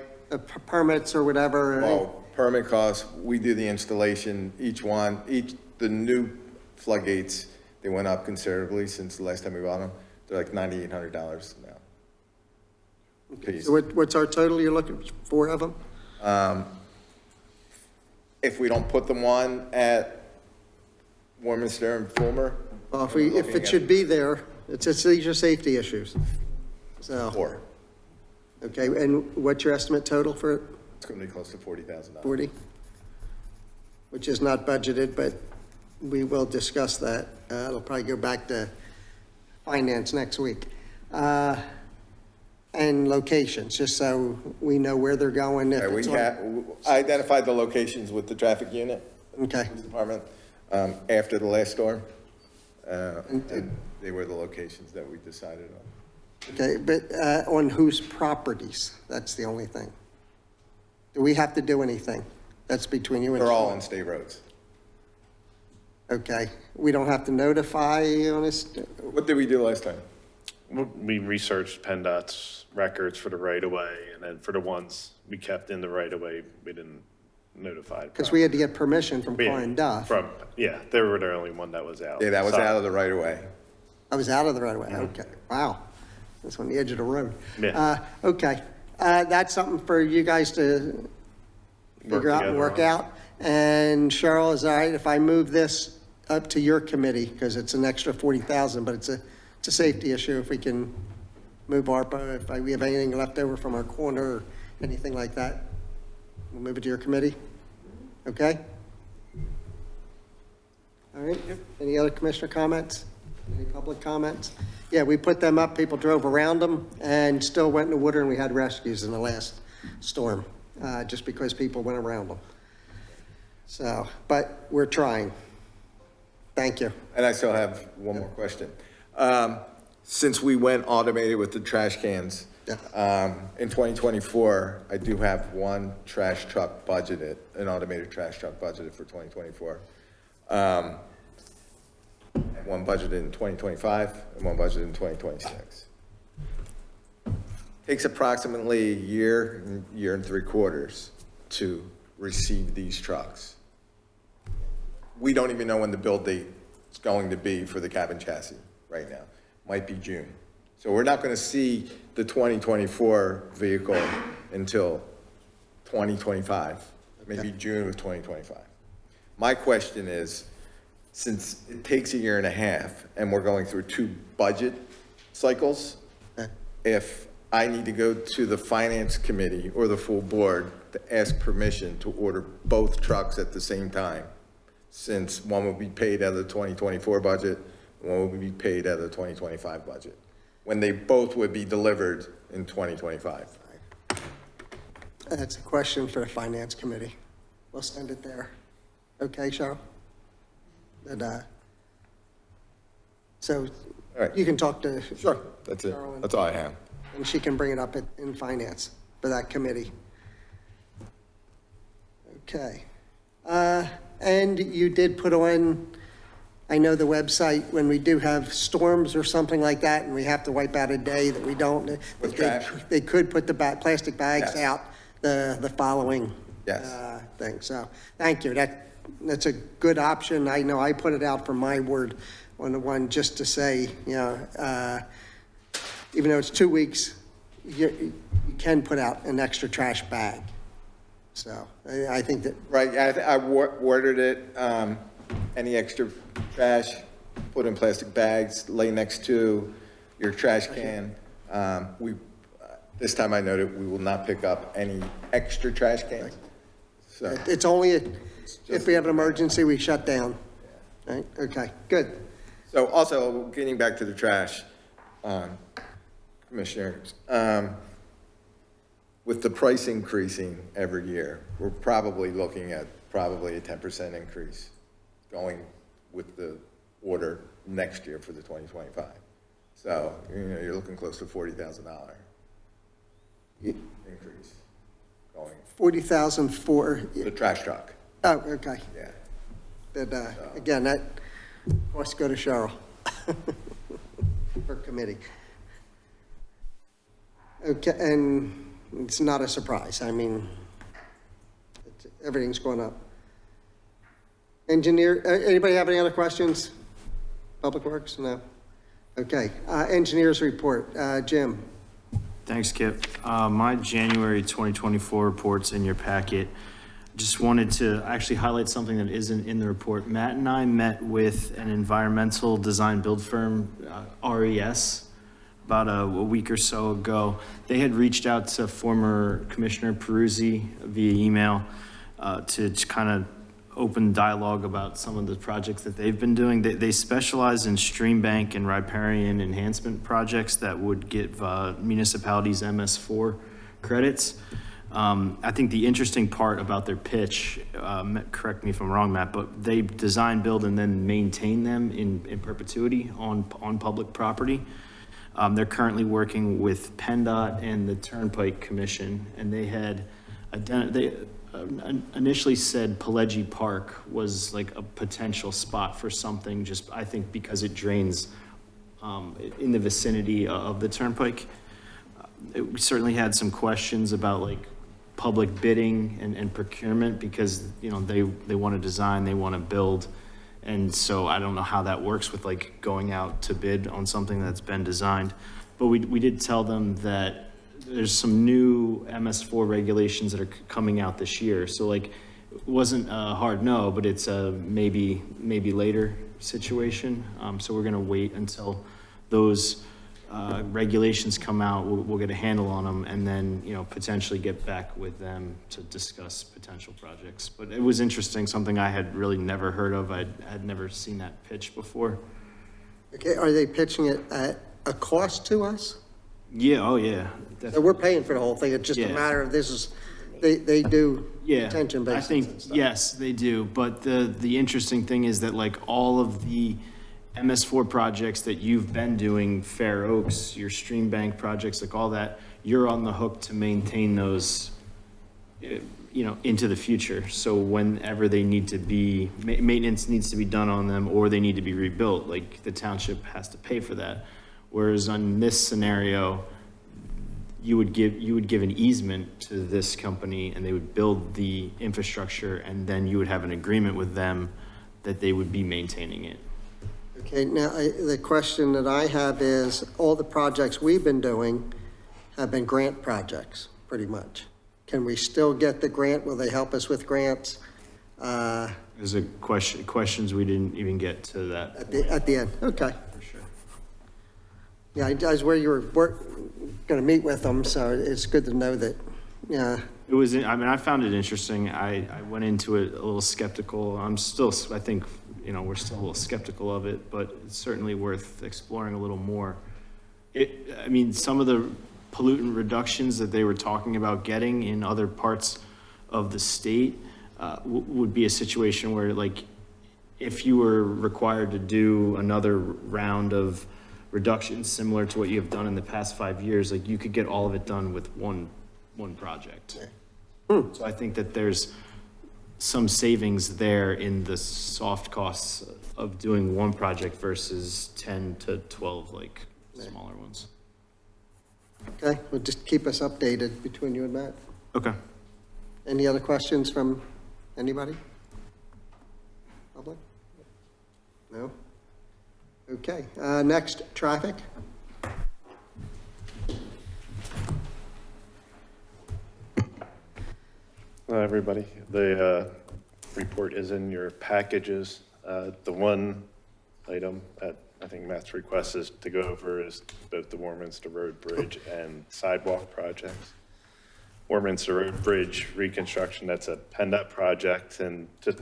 Permits or whatever? well, permit costs, we do the installation, the new floodgates, they went up considerably since the last time we bought them. They're like $9,800 now. Piece. So what's our total you're looking for of them? If we don't put them on at Warminster and Fulmer. Well, if it should be there, these are safety issues. So, 4. okay, and what's your estimate total for it? It's going to be close to $40,000. 40? Which is not budgeted, but we will discuss that. It'll probably go back to finance next week. And locations, just so we know where they're going. If We it's identified the locations with the traffic unit. Okay. Police Department, after the last storm. And they were the locations that we decided on. Okay, but on whose properties? That's the only thing. Do we have to do anything? That's between you and. They're all on state roads. Okay, we don't have to notify on this? What did we do last time? We researched PennDOT's records for the right-of-way, and then for the ones we kept in the right-of-way, we didn't notify. Because we had to get permission from Yeah, Klein Duff. Yeah, they were the only one that was out. Yeah, that was So- out of the right of way. I was out of the right of way, okay, wow. That's on the edge of the road. Yeah. Okay, that's something for you guys to figure out and together work on. out. And Cheryl, is it all right if I move this up to your committee, because it's an extra 40,000, but it's a safety issue if we can move ARPA, if we have anything left over from our corner or anything like that. We'll move it to your committee, okay? All right, any other commissioner comments? Any public comments? Yeah, we put them up, people drove around them and still went in the water, and we had rescues in the last storm, just because people went around them. So, but we're trying. Thank you. And I still have one more question. Since we went automated with the trash cans, in 2024, I do have one trash truck budgeted, an automated trash truck budgeted for 2024. One budgeted in 2025 and one budgeted in 2026. Takes approximately a year and 3/4 to receive these trucks. We don't even know when the build date is going to be for the cabin chassis right now. Might be June. So we're not going to see the 2024 vehicle until 2025, maybe June of 2025. My question is, since it takes a year and a half and we're going through 2 budget cycles, if I need to go to the finance committee or the full board to ask permission to order both trucks at the same time, since one will be paid out of the 2024 budget, and one will be paid out of the 2025 budget, when they both would be delivered in 2025. That's a question for the finance committee. We'll send it there. Okay, Cheryl? And, so All right. you can talk to. Sure, that's it. Cheryl, That's all I have. And she can bring it up in finance for that committee. Okay. And you did put on, I know the website, when we do have storms or something like that, and we have to wipe out a day that we don't. With trash? They could put the plastic bags Yes. out the following. Yes. Thing. So, thank you. That's a good option. I know I put it out for my ward on the one just to say, even though it's 2 weeks, you can put out an extra trash bag. So I think that. Right, I worded it, any extra trash, put in plastic bags, lay next to your trash can. This time I noted, we will not pick up any extra trash cans. So, It's only, if we have an emergency, we shut down. Right? Okay, good. so also, getting back to the trash, Commissioners, with the price increasing every year, we're probably looking at a 10% increase going with the order next year for the 2025. So, you're looking close to $40,000 increase going, 40,000 for, the trash truck, oh, okay. yeah. That, again, that must go to Cheryl. For committee. Okay, and it's not a surprise. I mean, everything's going up. Engineer, anybody have any other questions? Public Works? No? Okay, engineers report. Jim? Thanks, Kip. My January 2024 report's in your packet. Just wanted to actually highlight something that isn't in the report. Matt and I met with an environmental design build firm, RES, about a week or so ago. They had reached out to former Commissioner Peruzzi via email to kind of open dialogue about some of the projects that they've been doing. They specialize in stream bank and riparian enhancement projects that would give municipalities MS4 credits. I think the interesting part about their pitch, correct me if I'm wrong, Matt, but they design, build, and then maintain them in perpetuity on public property. They're currently working with PennDOT and the Turnpike Commission, and they had initially said Pileggi Park was like a potential spot for something, just I think because it drains in the vicinity of the Turnpike. We certainly had some questions about like public bidding and procurement because, you know, they want to design, they want to build. And so I don't know how that works with like going out to bid on something that's been designed. But we did tell them that there's some new MS4 regulations that are coming out this year. So like, it wasn't a hard no, but it's a maybe later situation. So we're gonna wait until those regulations come out. We'll get a handle on them and then, you know, potentially get back with them to discuss potential projects. But it was interesting, something I had really never heard of. I had never seen that pitch before. Okay, are they pitching it at a cost to us? Yeah, oh yeah. So we're paying for the whole thing. It's just a matter of this is, they do retention I basis think, and stuff. yes, they do. But the interesting thing is that like all of the MS4 projects that you've been doing, Fair Oaks, your stream bank projects, like all that, you're on the hook to maintain those, you know, into the future. So whenever they need to be, maintenance needs to be done on them or they need to be rebuilt, like the township has to pay for that. Whereas on this scenario, you would give an easement to this company and they would build the infrastructure and then you would have an agreement with them that they would be maintaining it. Okay, now the question that I have is, all the projects we've been doing have been grant projects, pretty much. Can we still get the grant? Will they help us with grants? There's a questions we didn't even get to that. At the end, okay. For sure. Yeah, I was where you were going to meet with them, so it's good to know that, yeah. It was, I mean, I found it interesting. I went into it a little skeptical. I'm still, I think, you know, we're still a little skeptical of it, but it's certainly worth exploring a little more. I mean, some of the pollutant reductions that they were talking about getting in other parts of the state would be a situation where, like, if you were required to do another round of reductions similar to what you have done in the past 5 years, like, you could get all of it done with one project. So I think that there's some savings there in the soft costs of doing one project versus 10 to 12, like, smaller ones. Okay, well, just keep us updated between you and Matt. Okay. Any other questions from anybody? Public? No? Okay, next, traffic. Hello, everybody. The report is in your packages. The one item that I think Matt's request is to go over is both the Warminster Road Bridge and sidewalk projects. Warminster Road Bridge reconstruction, that's a PennDOT project, and just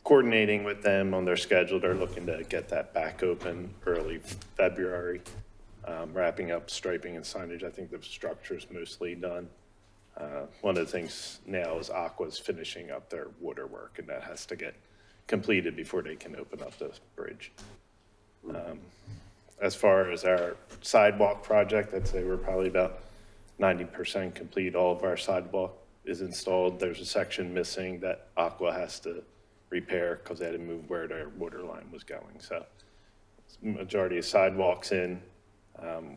coordinating with them on their schedule, they're looking to get that back open early February, wrapping up striping and signage. I think the structure's mostly done. One of the things now is Aqua's finishing up their water work, and that has to get completed before they can open up the bridge. As far as our sidewalk project, I'd say we're probably about 90% complete. All of our sidewalk is installed. There's a section missing that Aqua has to repair because they had to move where their water line was going. So majority of sidewalks in.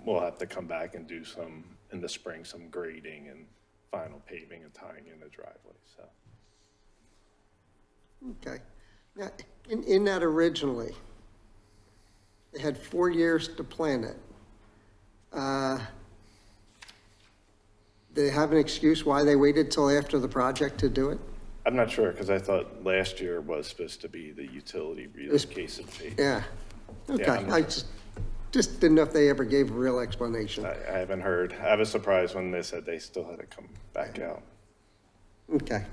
We'll have to come back and do some, in the spring, some grading and final paving and tying in the driveway, so. Okay. Now, in that originally, they had 4 years to plan it. Do they have an excuse why they waited till after the project to do it? I'm not sure, because I thought last year was supposed to be the utility relocation fee. Yeah. Okay, Yeah, I'm I not just didn't know if they ever gave a real explanation. I haven't heard. I was surprised when they said they still had to come back out. Okay.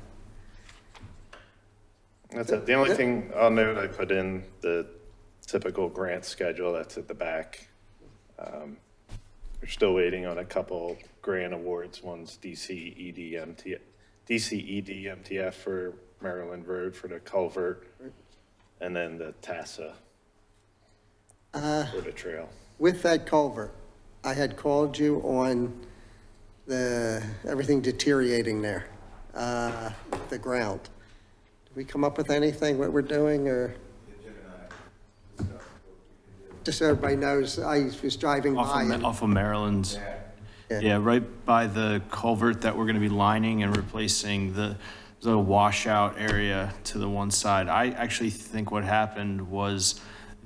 That's it. The only thing I'll note, I put in the typical grant schedule that's at the back. We're still waiting on a couple grant awards. One's DCED-MTF for Maryland Road for the culvert, and then the TASA for the trail. With that culvert, I had called you on everything deteriorating there, the ground. Did we come up with anything, what we're doing, or? Just so everybody knows, I was driving by. Off of Maryland. Yeah, right by the culvert that we're gonna be lining and replacing the washout area to the one side. I actually think what happened was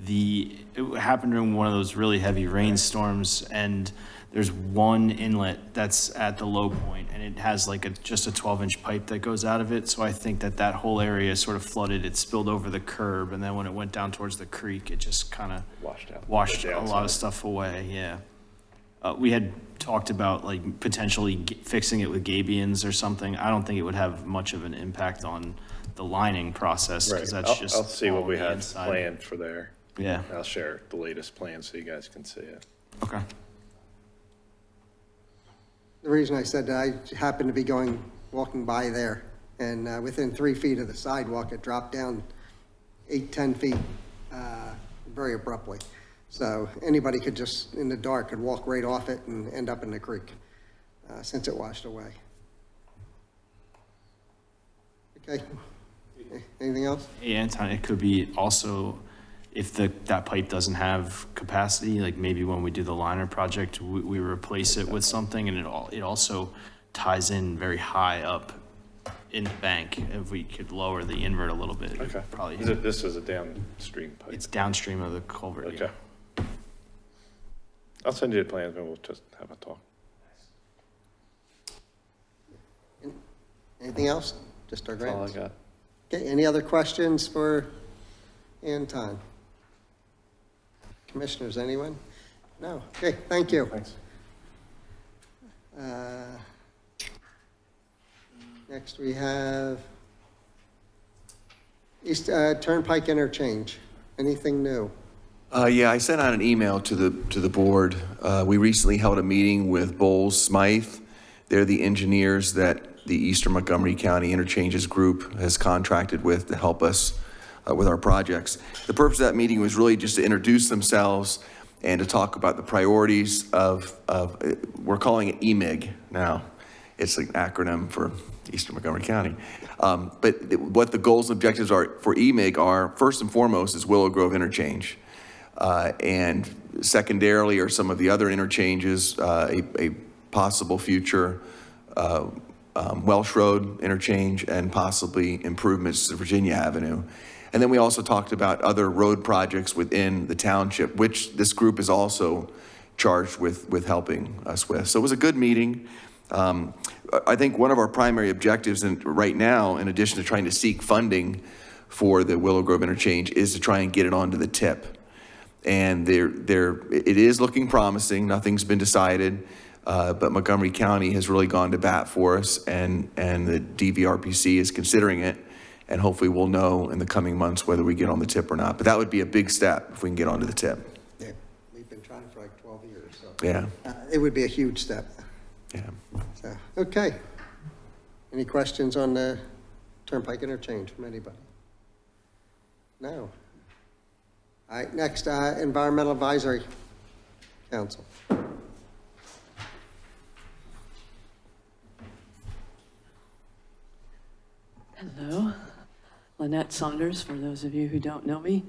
it happened during one of those really heavy rainstorms, and there's one inlet that's at the low point, and it has like just a 12-inch pipe that goes out of it. So I think that whole area sort of flooded. It spilled over the curb, and then when it went down towards the creek, it just kind of washed a lot of stuff away. Yeah. We had talked about like potentially fixing it with gabions or something. I don't think it would have much of an impact on the lining process, because that's just I'll see what we have inside. planned for there. Yeah. I'll share the latest plan so you guys can see it. Okay. The reason I said that, I happened to be walking by there, and within 3 feet of the sidewalk, it dropped down 8-10 feet very abruptly. So anybody could just, in the dark, could walk right off it and end up in the creek since it washed away. Okay. Anything else? Yeah, Anton, it could be also, if that pipe doesn't have capacity, like maybe when we do the liner project, we replace it with something, and it also ties in very high up in the bank. If we could lower the invert a little bit, Okay. probably. This is a downstream pipe. It's downstream of the culvert. Okay. I'll send you the plans and we'll just have a talk. Anything else? Just our That's all grants? I got. Okay, any other questions for Anton? Commissioners, anyone? No? Okay, thank you. Thanks. Next, we have East Turnpike Interchange. Anything new? Yeah, I sent out an email to the board. We recently held a meeting with Bowles Smythe. They're the engineers that the Eastern Montgomery County Interchanges Group has contracted with to help us with our projects. The purpose of that meeting was really just to introduce themselves and to talk about the priorities of we're calling it EMIG now. It's an acronym for Eastern Montgomery County. But what the goals and objectives are for EMIG are, first and foremost, is Willow Grove Interchange. And secondarily are some of the other interchanges, a possible future Welsh Road interchange, and possibly improvements to Virginia Avenue. And then we also talked about other road projects within the township, which this group is also charged with helping us with. So it was a good meeting. I think one of our primary objectives right now, in addition to trying to seek funding for the Willow Grove interchange, is to try and get it onto the tip. And it is looking promising. Nothing's been decided, but Montgomery County has really gone to bat for us, and the DVRPC is considering it, and hopefully we'll know in the coming months whether we get on the tip or not. But that would be a big step if we can get onto the tip. Yeah, we've been trying for like 12 years, so. Yeah. It would be a huge step. Yeah. So, okay. Any questions on the Turnpike Interchange from anybody? No. All right, next, Environmental Advisory Council. Hello, Lynette Saunders, for those of you who don't know me.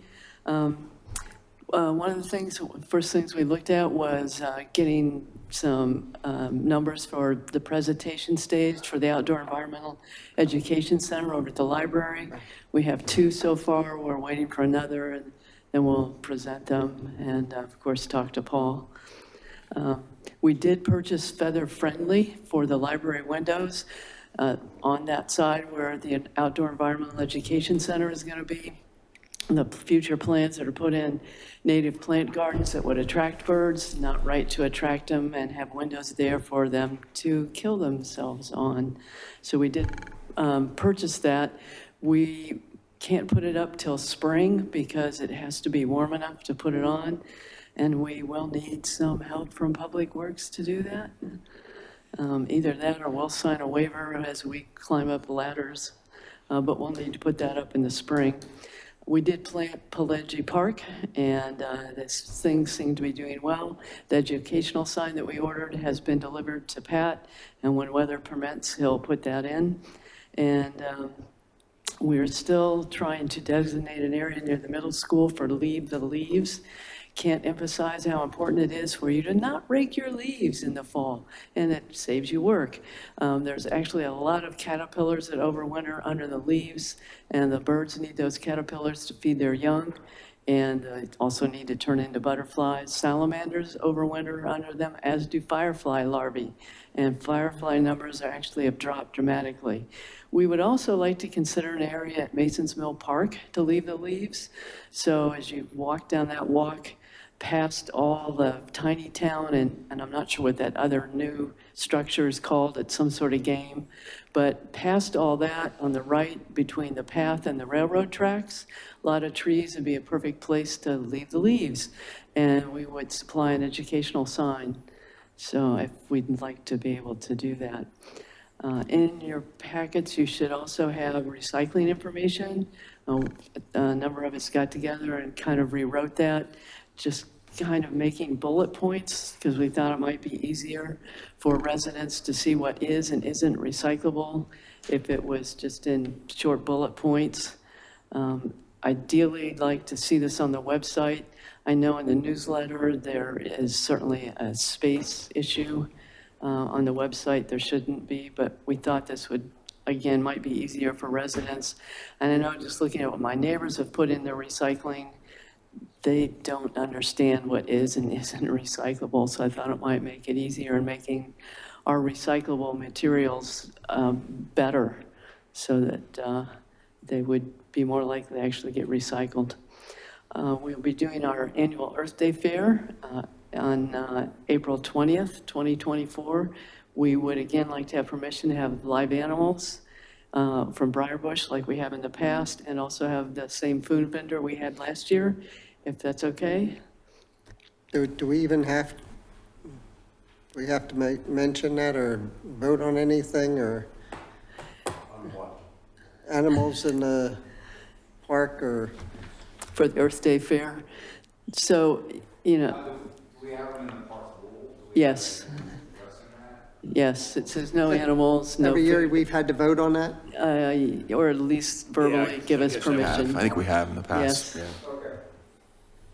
One of the first things we looked at was getting some numbers for the presentation stage for the Outdoor Environmental Education Center over at the library. We have 2 so far, we're waiting for another, and then we'll present them and, of course, talk to Paul. We did purchase Feather Friendly for the library windows on that side where the Outdoor Environmental Education Center is going to be. The future plans that are put in native plant gardens that would attract birds, not right to attract them and have windows there for them to kill themselves on. So we did purchase that. We can't put it up till spring because it has to be warm enough to put it on. And we will need some help from Public Works to do that. Either that or we'll sign a waiver as we climb up ladders, but we'll need to put that up in the spring. We did plant Pelagie Park, and this thing seemed to be doing well. The educational sign that we ordered has been delivered to Pat, and when weather permits, he'll put that in. And we're still trying to designate an area near the middle school for Leave the Leaves. Can't emphasize how important it is for you to not rake your leaves in the fall, and it saves you work. There's actually a lot of caterpillars that overwinter under the leaves, and the birds need those caterpillars to feed their young, and also need to turn into butterflies. Salamanders overwinter under them, as do firefly larvae, and firefly numbers actually have dropped dramatically. We would also like to consider an area at Mason's Mill Park to leave the leaves. So as you walk down that walk, past all the tiny town, and I'm not sure what that other new structure is called, it's some sort of game, but past all that on the right between the path and the railroad tracks, a lot of trees would be a perfect place to leave the leaves, and we would supply an educational sign. So if we'd like to be able to do that. In your packets, you should also have recycling information. A number of us got together and kind of rewrote that, just kind of making bullet points because we thought it might be easier for residents to see what is and isn't recyclable if it was just in short bullet points. Ideally, I'd like to see this on the website. I know in the newsletter there is certainly a space issue. On the website there shouldn't be, but we thought this would, again, might be easier for residents. And I know just looking at what my neighbors have put in their recycling, they don't understand what is and isn't recyclable, so I thought it might make it easier in making our recyclable materials better so that they would be more likely to actually get recycled. We'll be doing our annual Earth Day Fair on April 20th, 2024. We would again like to have permission to have live animals from Briarbush like we have in the past, and also have the same food vendor we had last year, if that's okay. Do we even have, we have to mention that or vote on anything, or? On what? Animals in the park, or? For the Earth Day Fair. So, you know. Do we have them in the park rule? Yes. Yes, it says no animals, no Every year food. we've had to vote on that? Or at least verbally give us permission. I think we have in the Yes. past. Yeah. Okay.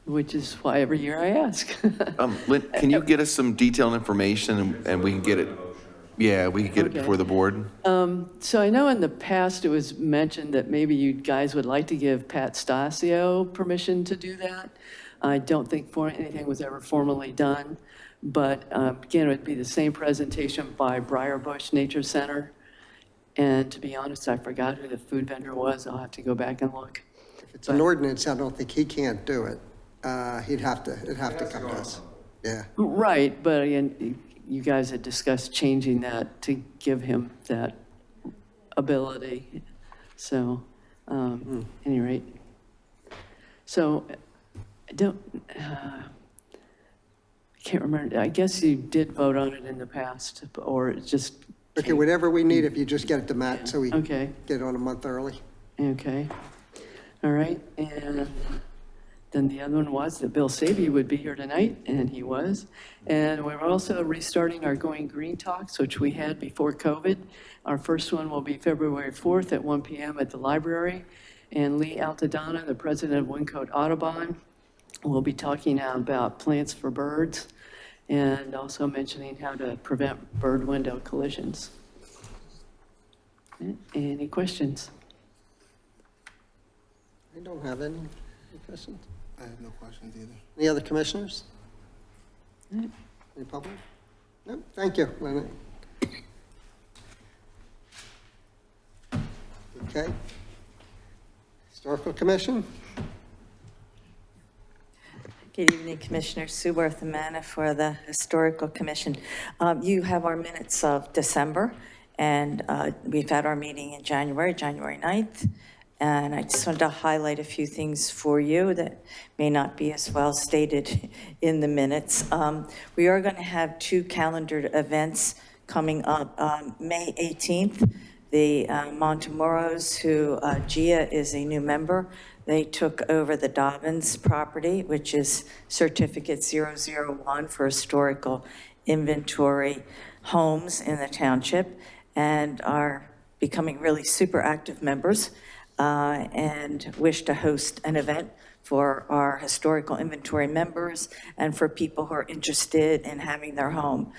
Which is why every year I ask. Lynn, can you get us some detailed information and we can get it? Yeah, we can get it Okay. before the board. So I know in the past it was mentioned that maybe you guys would like to give Pat Stasio permission to do that. I don't think anything was ever formally done, but again, it would be the same presentation by Briarbush Nature Center. And to be honest, I forgot who the food vendor was. I'll have to go back and look. If it's an ordinance, I don't think he can't do it. It'd have to come to us. Yeah. Right, but again, you guys had discussed changing that to give him that ability. So, any rate. So, I don't, I can't remember. I guess you did vote on it in the past, or it just. Okay, whatever we need, if you just get it to Matt, so we Okay. get it on a month early. Okay. All right. And Then the other one was that Bill Sabie would be here tonight, and he was. And we're also restarting our Going Green Talks, which we had before COVID. Our first one will be February 4th at 1 p.m. at the library. And Lee Altadonna, the president of Wyncote Audubon, will be talking about plants for birds and also mentioning how to prevent bird window collisions. Any questions? I don't have any questions. I have no questions either. Any other commissioners? Any public? No, thank you. Okay. Historical Commission? Good evening, Commissioner Sue Worthamana for the Historical Commission. You have our minutes of December, and we've had our meeting in January 9th. And I just wanted to highlight a few things for you that may not be as well stated in the minutes. We are going to have 2 calendared events coming up. May 18th, the Montemoros, who Gia is a new member. They took over the Dobbins property, which is Certificate 001 for historical inventory homes in the township, and are becoming really super active members. And wish to host an event for our historical inventory members and for people who are interested in having their home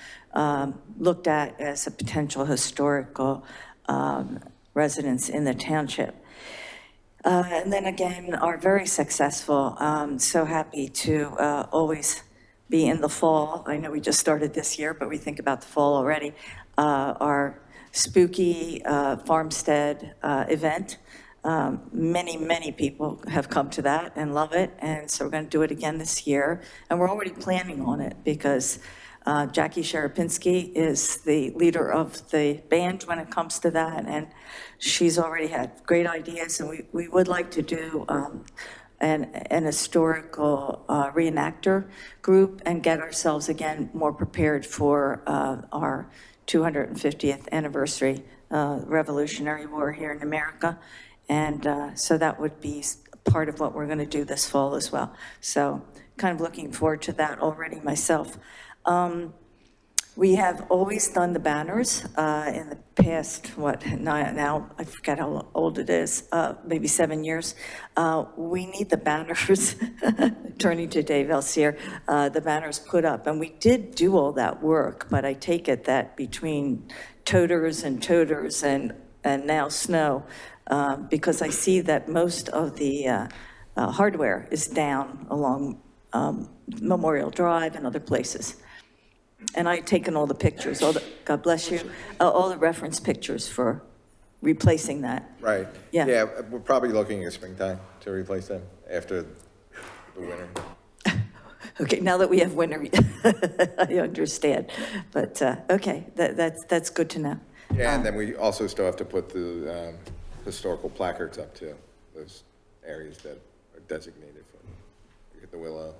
looked at as a potential historical residence in the township. And then again, are very successful. So happy to always be in the fall. I know we just started this year, but we think about the fall already. Our spooky farmstead event. Many people have come to that and love it, and so we're going to do it again this year. And we're already planning on it because Jackie Sherapinski is the leader of the band when it comes to that, and she's already had great ideas, and we would like to do an historical reenactor group and get ourselves again more prepared for our 250th anniversary Revolutionary War here in America. And so that would be part of what we're going to do this fall as well. So kind of looking forward to that already myself. We have always done the banners in the past, now I forget how old it is, maybe 7 years. We need the banners, turning to Dave Elsier, the banners put up. And we did do all that work, but I take it that between toters and now snow, because I see that most of the hardware is down along Memorial Drive and other places. And I've taken all the pictures, God bless you, all the reference pictures for replacing that. Right. Yeah. We're probably looking at springtime to replace them after the winter. Okay, now that we have winter, I understand. But, okay, that's good to know. Yeah, and then we also still have to put the historical placards up too, those areas that are designated for the Willow,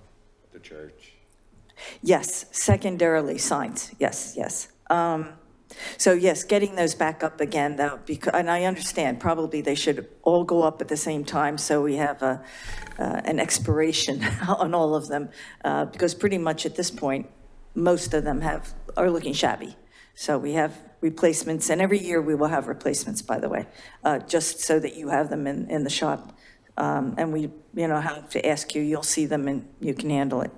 the church. Yes, secondarily signs, yes. So yes, getting those back up again though, because, and I understand probably they should all go up at the same time so we have an expiration on all of them, because pretty much at this point, most of them are looking shabby. So we have replacements, and every year we will have replacements, by the way, just so that you have them in the shop. And we, have to ask you, you'll see them and you can handle it.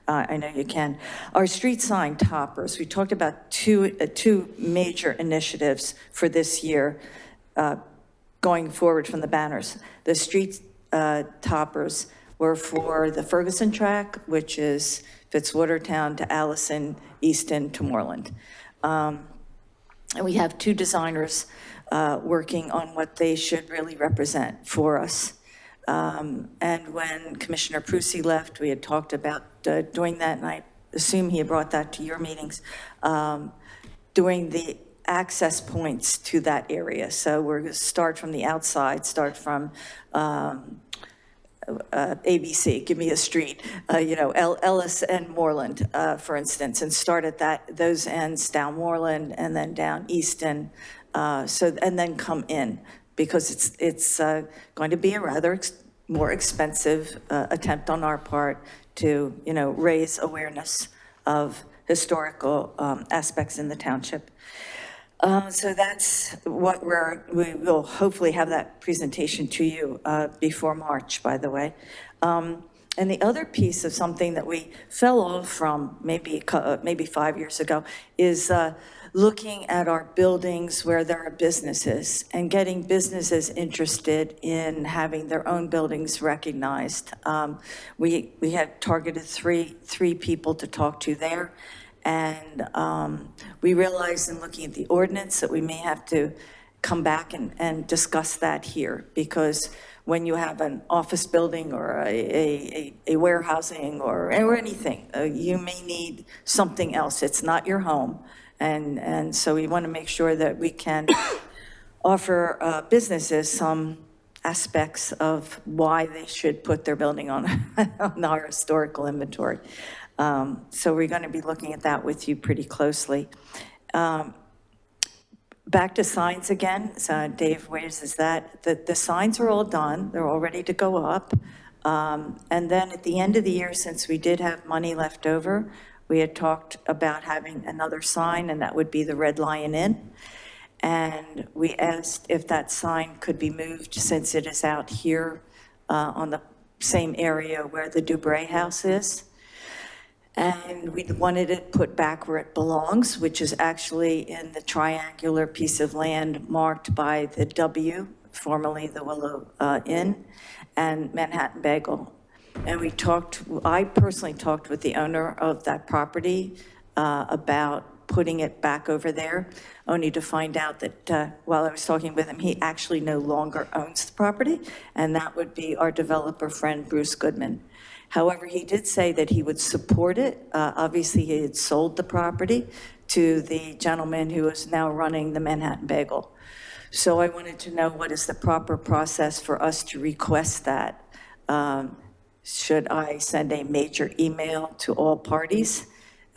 I know you can. Our street sign toppers, we talked about two major initiatives for this year going forward from the banners. The street toppers were for the Ferguson track, which is Fitzwatertown to Allison, Easton to Moreland. And we have 2 designers working on what they should really represent for us. And when Commissioner Prusi left, we had talked about doing that, and I assume he had brought that to your meetings, doing the access points to that area. So we're going to start from the outside, start from ABC, give me a street, Ellis and Moreland, for instance, and start at those ends down Moreland and then down Easton, and then come in, because it's going to be a rather more expensive attempt on our part to, raise awareness of historical aspects in the township. So that's what we will hopefully have that presentation to you before March, by the way. And the other piece of something that we fell off from maybe 5 years ago is looking at our buildings where there are businesses and getting businesses interested in having their own buildings recognized. We had targeted three people to talk to there. And we realized in looking at the ordinance that we may have to come back and discuss that here, because when you have an office building or a warehousing or anything, you may need something else. It's not your home. And so we want to make sure that we can offer businesses some aspects of why they should put their building on our historical inventory. So we're going to be looking at that with you pretty closely. Back to signs again. So Dave, where is that? The signs are all done. They're all ready to go up. And then at the end of the year, since we did have money left over, we had talked about having another sign, and that would be the Red Lion Inn. And we asked if that sign could be moved, since it is out here on the same area where the Dubray House is. And we wanted it put back where it belongs, which is actually in the triangular piece of land marked by the W, formerly the Willow Inn, and Manhattan Bagel. And I personally talked with the owner of that property about putting it back over there, only to find out that while I was talking with him, he actually no longer owns the property, and that would be our developer friend, Bruce Goodman. However, he did say that he would support it. Obviously, he had sold the property to the gentleman who is now running the Manhattan Bagel. So I wanted to know what is the proper process for us to request that. Should I send a major email to all parties,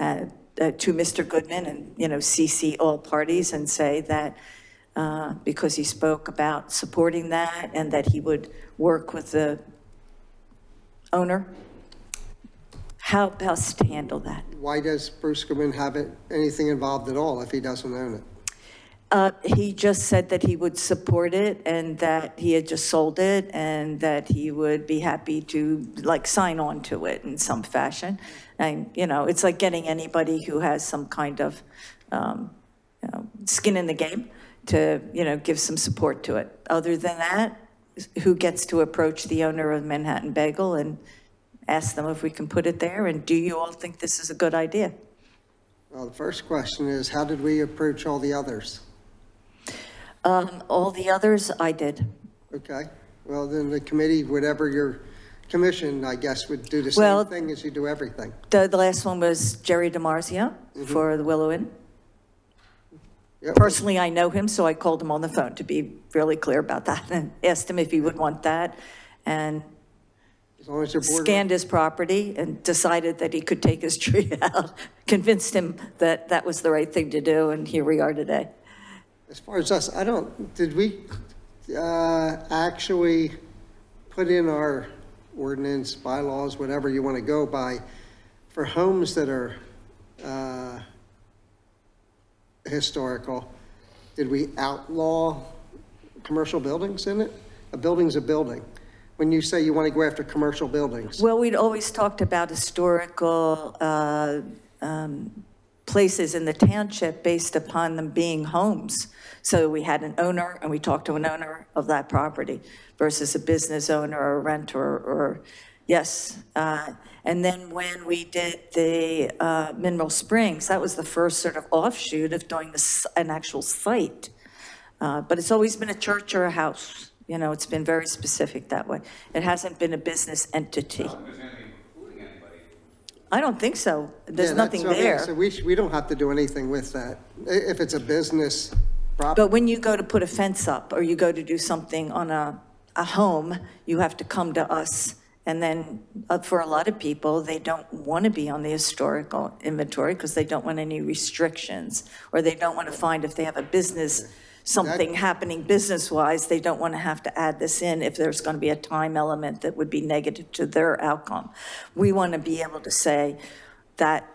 to Mr. Goodman, and CC all parties and say that because he spoke about supporting that and that he would work with the owner? How best to handle that? Why does Bruce Goodman have anything involved at all if he doesn't own it? He just said that he would support it and that he had just sold it and that he would be happy to sign on to it in some fashion. And, it's like getting anybody who has some kind of, skin in the game to, give some support to it. Other than that, who gets to approach the owner of Manhattan Bagel and ask them if we can put it there? And do you all think this is a good idea? Well, the first question is, how did we approach all the others? All the others, I did. Okay. Well, then the committee, whatever your commission, I guess, would do the same thing as you do everything. The last one was Jerry DiMarzio for the Willow Inn. Yep. Personally, I know him, so I called him on the phone to be really clear about that and asked him if he would want that, and As long as your board scanned his property and decided that he could take his tree out, convinced him that that was the right thing to do, and here we are today. As far as us, did we actually put in our ordinance, bylaws, whatever you want to go by, for homes that are historical, did we outlaw commercial buildings in it? A building's a building. When you say you want to go after commercial buildings. Well, we'd always talked about historical places in the township based upon them being homes. So we had an owner, and we talked to an owner of that property versus a business owner or a renter or yes. And then when we did the Mineral Springs, that was the first sort of offshoot of doing an actual site. But it's always been a church or a house. It's been very specific that way. It hasn't been a business entity. I don't think so. There's nothing there. So we don't have to do anything with that. If it's a business property. But when you go to put a fence up or you go to do something on a home, you have to come to us. And then for a lot of people, they don't want to be on the historical inventory because they don't want any restrictions, or they don't want to find if they have a business something happening business-wise, they don't want to have to add this in if there's going to be a time element that would be negative to their outcome. We want to be able to say that,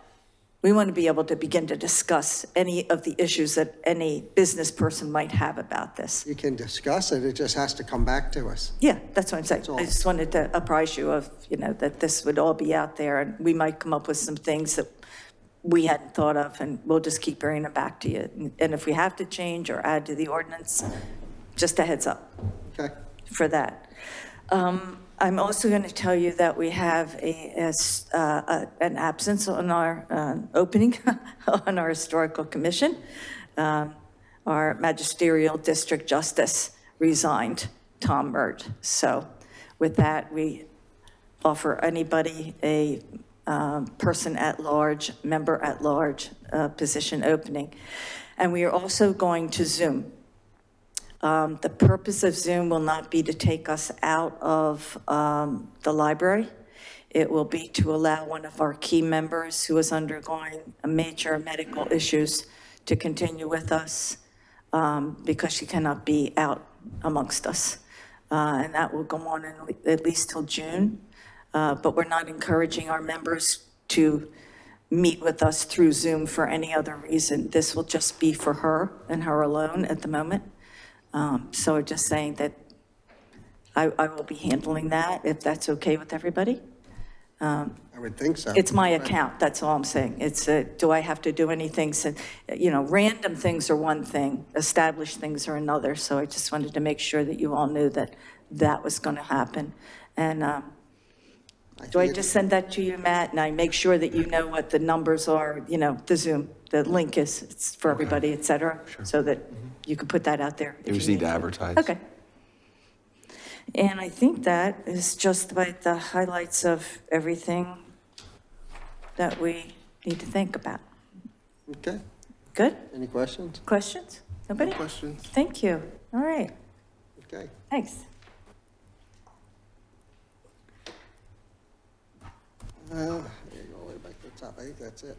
we want to be able to begin to discuss any of the issues that any business person might have about this. You can discuss it, it just has to come back to us. Yeah, that's what I'm saying. all. I just wanted to apprise you of, that this would all be out there, and we might come up with some things that we hadn't thought of, and we'll just keep bringing it back to you. And if we have to change or add to the ordinance, just a heads up Okay. for that. I'm also going to tell you that we have an absence on our opening on our historical commission. Our magisterial district justice resigned, Tom Mert. So with that, we offer anybody a person at large, member at large position opening. And we are also going to Zoom. The purpose of Zoom will not be to take us out of the library. It will be to allow one of our key members who is undergoing major medical issues to continue with us because she cannot be out amongst us. And that will go on at least till June. But we're not encouraging our members to meet with us through Zoom for any other reason. This will just be for her and her alone at the moment. So we're just saying that I will be handling that, if that's okay with everybody. I would think so. It's my account, that's all I'm saying. It's, do I have to do anything? So, random things are one thing, established things are another. So I just wanted to make sure that you all knew that that was going to happen. And do I just send that to you, Matt? And I make sure that you know what the numbers are, the Zoom, the link is, it's for everybody, et cetera, so that you can put that out there. You just need to advertise. Okay. And I think that is just about the highlights of everything that we need to think about. Okay. Good? Any questions? Questions? Nobody? No questions. Thank you. All right. Okay. Thanks. There you go, all the way back to the top. I think that's it.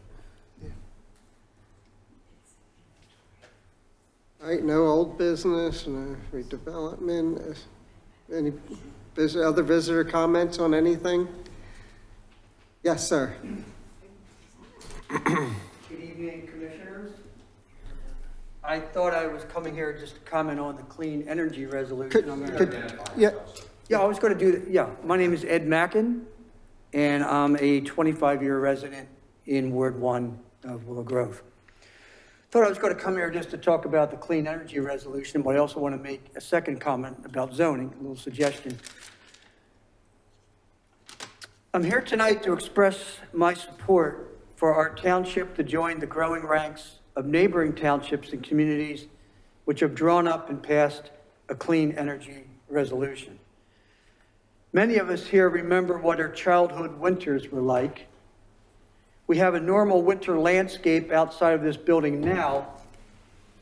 All right, no old business, no redevelopment. Any other visitor comments on anything? Yes, sir. Good evening, Commissioners. I thought I was coming here just to comment on the clean energy resolution. Yeah, I was going to do that. Yeah, my name is Ed Mackin, and I'm a 25-year resident in Ward 1 of Willow Grove. Thought I was going to come here just to talk about the clean energy resolution, but I also want to make a second comment about zoning, a little suggestion. I'm here tonight to express my support for our township to join the growing ranks of neighboring townships and communities which have drawn up and passed a clean energy resolution. Many of us here remember what our childhood winters were like. We have a normal winter landscape outside of this building now,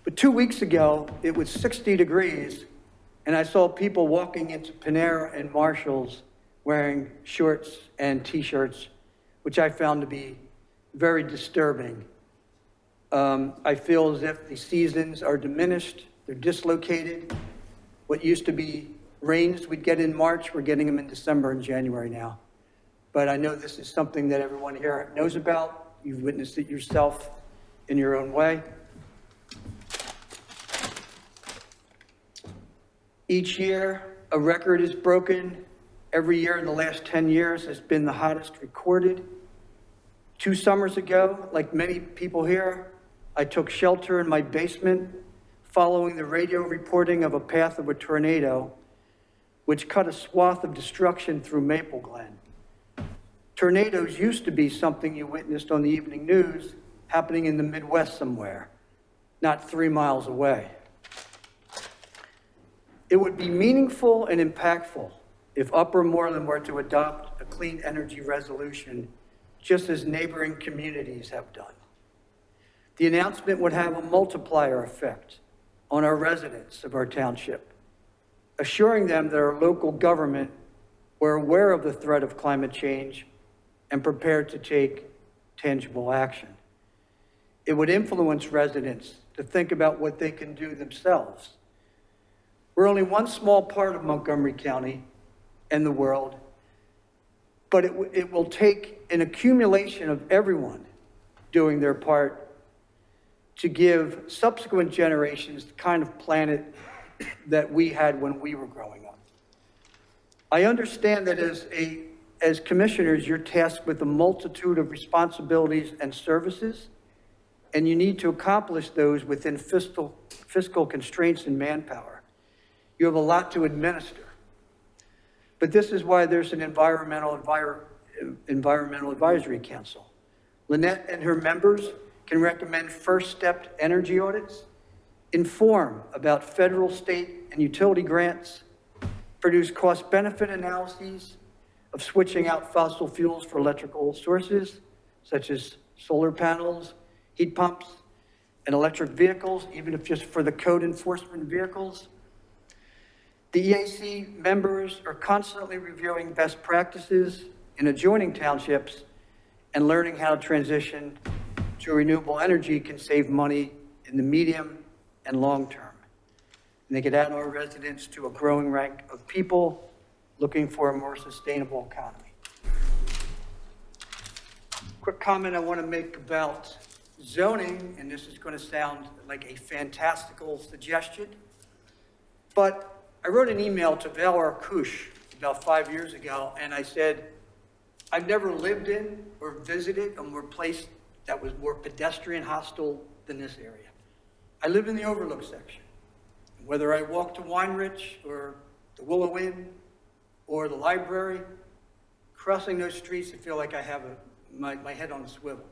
but 2 weeks ago, it was 60 degrees, and I saw people walking into Panera and Marshall's wearing shorts and t-shirts, which I found to be very disturbing. I feel as if the seasons are diminished, they're dislocated. What used to be rains we'd get in March, we're getting them in December and January now. But I know this is something that everyone here knows about. You've witnessed it yourself in your own way. Each year, a record is broken. Every year in the last 10 years has been the hottest recorded. 2 summers ago, like many people here, I took shelter in my basement following the radio reporting of a path of a tornado, which cut a swath of destruction through Maple Glen. Tornadoes used to be something you witnessed on the evening news happening in the Midwest somewhere, not 3 miles away. It would be meaningful and impactful if Upper Moreland were to adopt a clean energy resolution, just as neighboring communities have done. The announcement would have a multiplier effect on our residents of our township, assuring them that our local government were aware of the threat of climate change and prepared to take tangible action. It would influence residents to think about what they can do themselves. We're only one small part of Montgomery County and the world, but it will take an accumulation of everyone doing their part to give subsequent generations the kind of planet that we had when we were growing up. I understand that as commissioners, you're tasked with a multitude of responsibilities and services, and you need to accomplish those within fiscal constraints and manpower. You have a lot to administer. But this is why there's an environmental advisory council. Lynette and her members can recommend first step energy audits, inform about federal, state, and utility grants, produce cost-benefit analyses of switching out fossil fuels for electrical sources, such as solar panels, heat pumps, and electric vehicles, even if just for the code enforcement vehicles. The EAC members are constantly reviewing best practices in adjoining townships and learning how to transition to renewable energy can save money in the medium and long term. And they could add our residents to a growing rank of people looking for a more sustainable economy. Quick comment I want to make about zoning, and this is going to sound like a fantastical suggestion, but I wrote an email to Val Arkush about 5 years ago, and I said, I've never lived in or visited a more place that was more pedestrian hostile than this area. I live in the Overlook section. Whether I walk to Weinrich or the Willow Inn or the library, crossing those streets, I feel like I have my head on a swivel.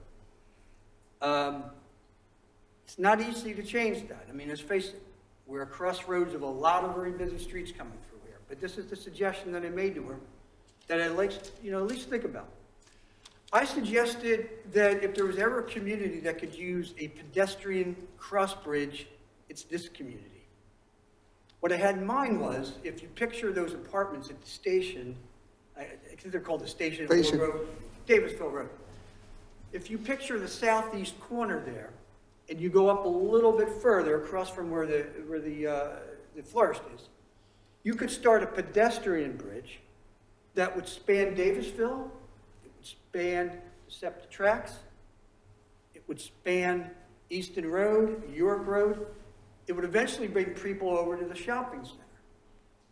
It's not easy to change that. I mean, let's face it, we're a crossroads of a lot of very busy streets coming through here. But this is the suggestion that I made to her that I'd like, at least think about. I suggested that if there was ever a community that could use a pedestrian cross bridge, it's this community. What I had in mind was, if you picture those apartments at the station, I think they're called the Station Road, Davisville Road. If you picture the southeast corner there, and you go up a little bit further across from where the florist is, you could start a pedestrian bridge that would span Davisville, it would span the SEPTA tracks, it would span Easton Road, York Road. It would eventually bring people over to the shopping center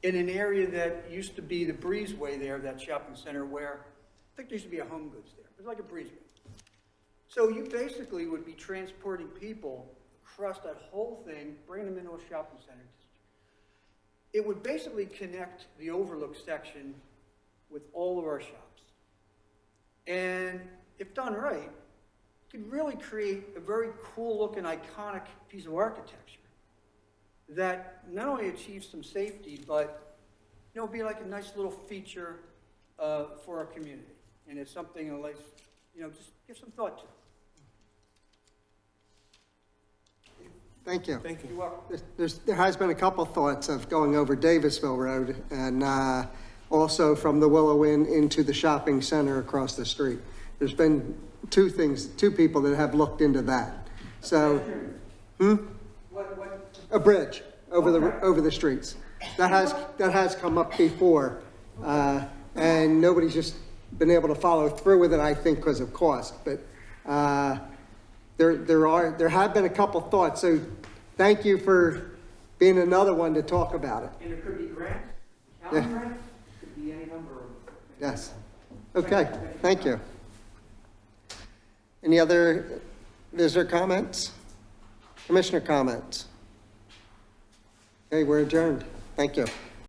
in an area that used to be the breezeway there, that shopping center where, I think there used to be a Home Goods there. It was like a breezeway. So you basically would be transporting people across that whole thing, bringing them into a shopping center. It would basically connect the Overlook section with all of our shops. And if done right, it could really create a very cool looking, iconic piece of architecture that not only achieves some safety, but be like a nice little feature for our community. And it's something I'd like, just give some thought to. Thank you. Thank you. There has been a couple thoughts of going over Davisville Road and also from the Willow Inn into the shopping center across the street. There's been two people that have looked into that. So, a bridge over the streets. That has come up before, and nobody's just been able to follow through with it, I think, because of cost. But there have been a couple thoughts. So thank you for being another one to talk about it. And there could be grants, county grants, could be any number of. Yes. Okay. Thank you. Any other visitor comments? Commissioner comments? Okay, we're adjourned. Thank you.